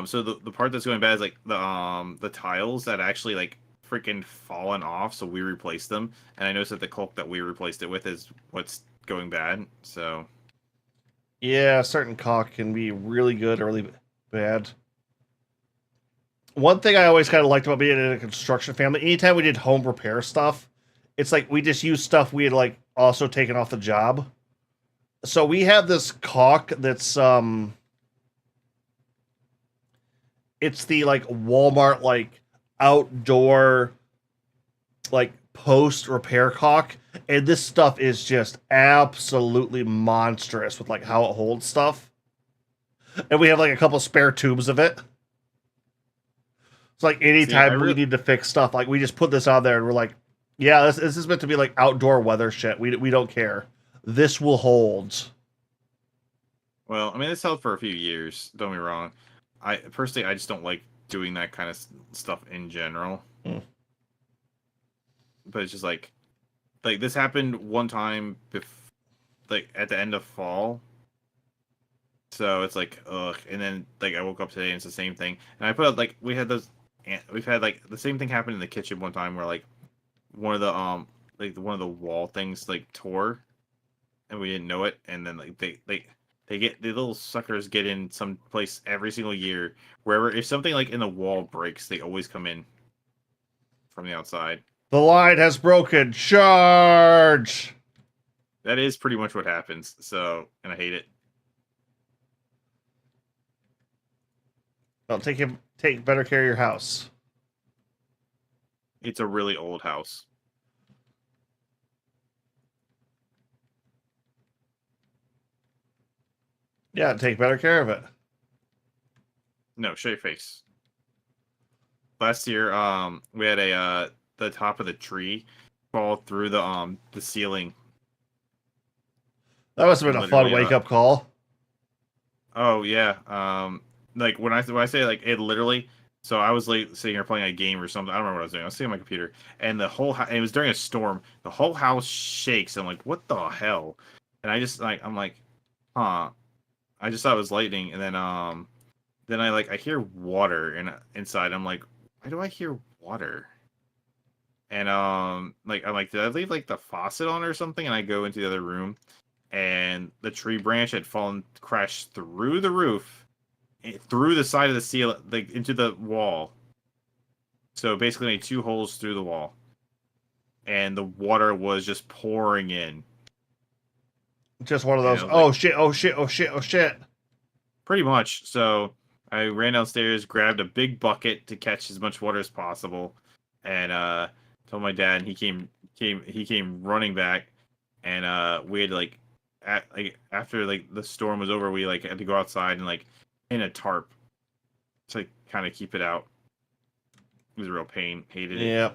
so the part that's going bad is like the tiles that actually like freaking fallen off, so we replaced them. And I noticed that the caulk that we replaced it with is what's going bad. So Yeah, certain caulk can be really good or really bad. One thing I always kind of liked about being in a construction family, anytime we did home repair stuff, it's like we just used stuff we had like also taken off the job. So we have this caulk that's it's the like Walmart like outdoor like post repair caulk, and this stuff is just absolutely monstrous with like how it holds stuff. And we have like a couple spare tubes of it. It's like see, I anytime we really need to fix stuff, like we just put this on there and we're like, yeah, this is meant to be like outdoor weather shit. We don't care. This will hold. well, I mean, it's held for a few years. Don't be wrong. I personally, I just don't like doing that kind of stuff in general. Mm. But it's just like this happened one time, like at the end of fall. So it's like, ugh. And then like I woke up today and it's the same thing. And I put out like we've had like the same thing happen in the kitchen one time where like one of the one of the wall things like tore and we didn't know it. And then like they get the little suckers get in some place every single year. Wherever if something like in the wall breaks, they always come in from the outside. The line has broken. Charge. That is pretty much what happens. So and I hate it. Well, take better care of your house. It's a really old house. Yeah, take better care of it. No, show your face. Last year, we had the top of the tree fall through the ceiling. That must have been a fun Literally, wake up call. oh yeah, like when I say like it literally. So I was like sitting here playing a game or something. I don't remember what I was doing. I was sitting on my computer, and the whole it was during a storm. The whole house shakes. I'm like, what the hell? And I just like I'm like, huh. I just thought it was lightning, and then I hear water inside. I'm like, why do I hear water? And like I'm like, did I leave like the faucet on or something? And I go into the other room, and the tree branch had fallen, crashed through the roof, through the side of the ceiling, like into the wall. So basically, made two holes through the wall, and the water was just pouring in. Just one of And those. I was like, Oh shit! Oh shit! Oh shit! Oh shit! pretty much. So I ran downstairs, grabbed a big bucket to catch as much water as possible, and told my dad. And he came running back, and we had like after like the storm was over, we like had to go outside and like in a tarp to kind of keep it out. It was a real pain. Hated it. Yeah.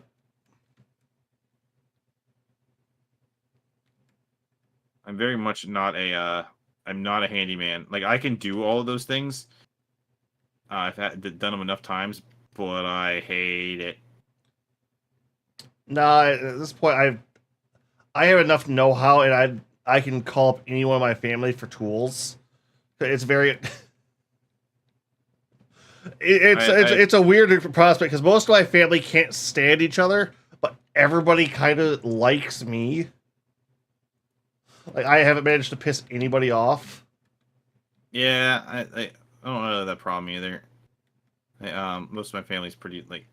I'm very much not a I'm not a handyman. Like I can do all of those things. Done them enough times, but I hate it. No, at this point, I have enough know-how, and I can call up anyone in my family for tools. It's very it's a weird prospect because most of my family can't stand each other, but everybody kind of likes me. Like I haven't managed to piss anybody off. Yeah, I don't have that problem either. Most of my family's pretty like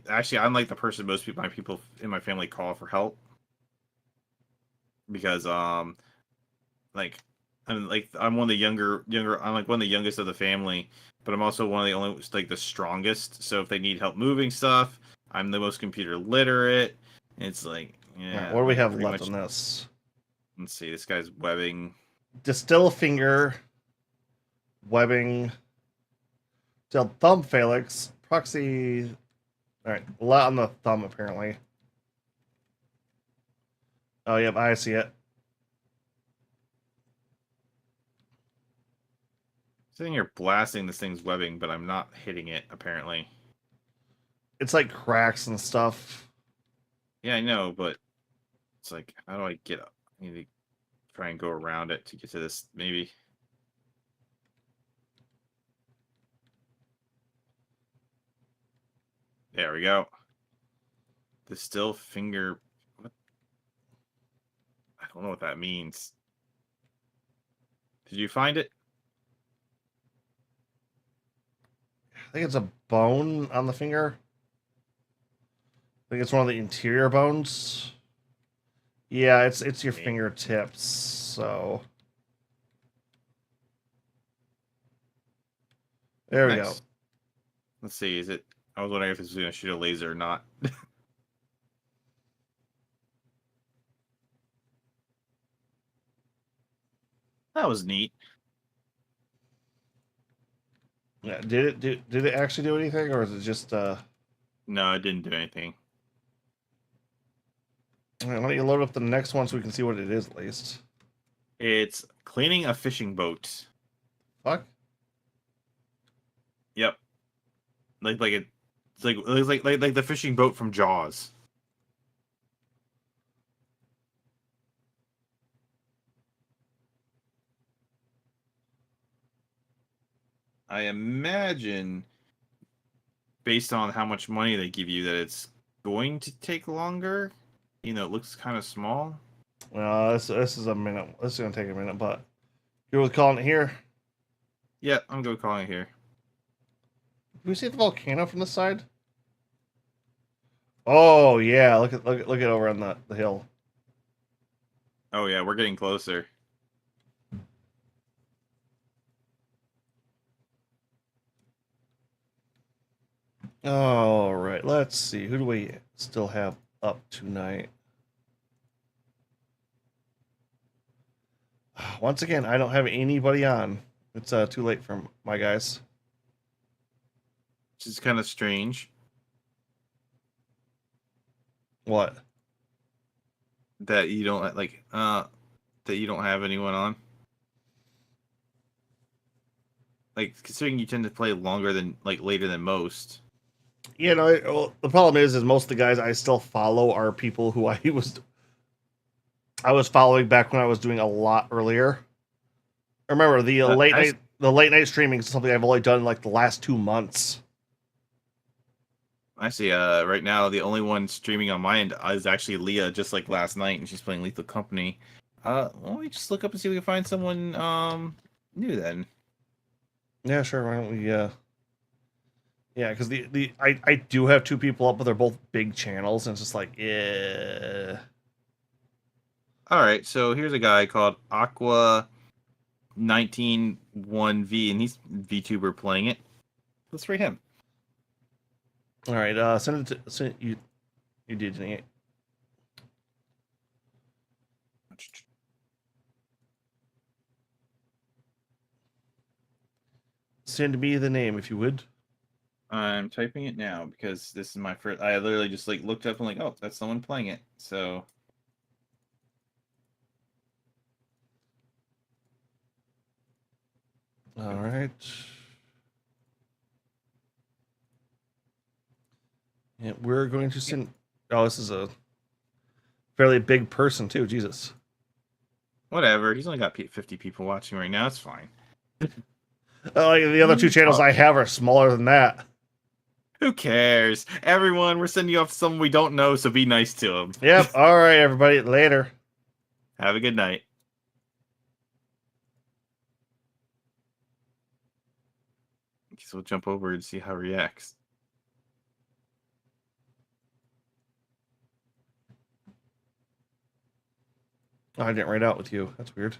actually I'm like the person most people my people in my family call for help because like I'm one of the younger I'm like one of the youngest of the family, but I'm also one of the only like the strongest. So if they need help moving stuff, I'm the most computer literate. It's like All right, yeah, what do we like, have pretty left much. on this? Let's see, this guy's webbing. Distill finger, webbing, distill thumb phalanx, proxy. All right, a lot on the thumb apparently. Oh, yep, I see it. Sitting here blasting this thing's webbing, but I'm not hitting it apparently. It's like cracks and stuff. Yeah, I know, but it's like how do I get up? I need to try and go around it to get to this maybe. There we go. The still finger. What? I don't know what that means. Did you find it? I think it's a bone on the finger. I think it's one of the interior bones. Yeah, it's your fingertips. So there we go. Nice. Let's see. Is it? I was wondering if this was going to shoot a laser or not. That was neat. Yeah, did it actually do anything, or is it just No, it didn't do anything. All right, why don't you load up the next one so we can see what it is at least? It's cleaning a fishing boat. Fuck. Yep. It's like the fishing boat from Jaws. I imagine, based on how much money they give you, that it's going to take longer. You know, it looks kind of small. Well, this is a minute. This is gonna take a minute, but you're with calling it here. Yeah, I'm going to call it here. Can we see the volcano from this side? Oh yeah, look at over on the hill. Oh yeah, we're getting closer. All right, let's see. Who do we still have up tonight? Once again, I don't have anybody on. It's too late for my guys. Which is kind of strange What? that you don't that you don't have anyone on. Like considering you tend to play longer than later than most. You know, well, the problem is most of the guys I still follow are people who I was following back when I was doing a lot earlier. Remember the late night streaming is something I've only done like the last 2 months. I see. Right now the only one streaming on my end is actually Leah, just like last night, and she's playing Lethal Company. Why don't we just look up and see if we can find someone new then? Yeah, sure. Why don't we? Yeah, because I do have 2 people up, but they're both big channels, and it's just like, yeah. All right, so here's a guy called Aqua 191V, and he's VTuber playing it. Let's rate him. All right, send it to you. You did it. Send me the name if you would. I'm typing it now because this is my first. I literally just looked up and oh, that's someone playing it. So All right. And we're going to send. Oh, this is a fairly big person too. Jesus. Whatever. He's only got 50 people watching right now. It's fine. Like the other two channels I have are smaller than that. Who cares? Everyone, we're sending you off to someone we don't know, so be nice to him. Yep. All right, everybody. Later. Have a good night. So we'll jump over and see how he reacts. Oh, I didn't write out with you. That's weird.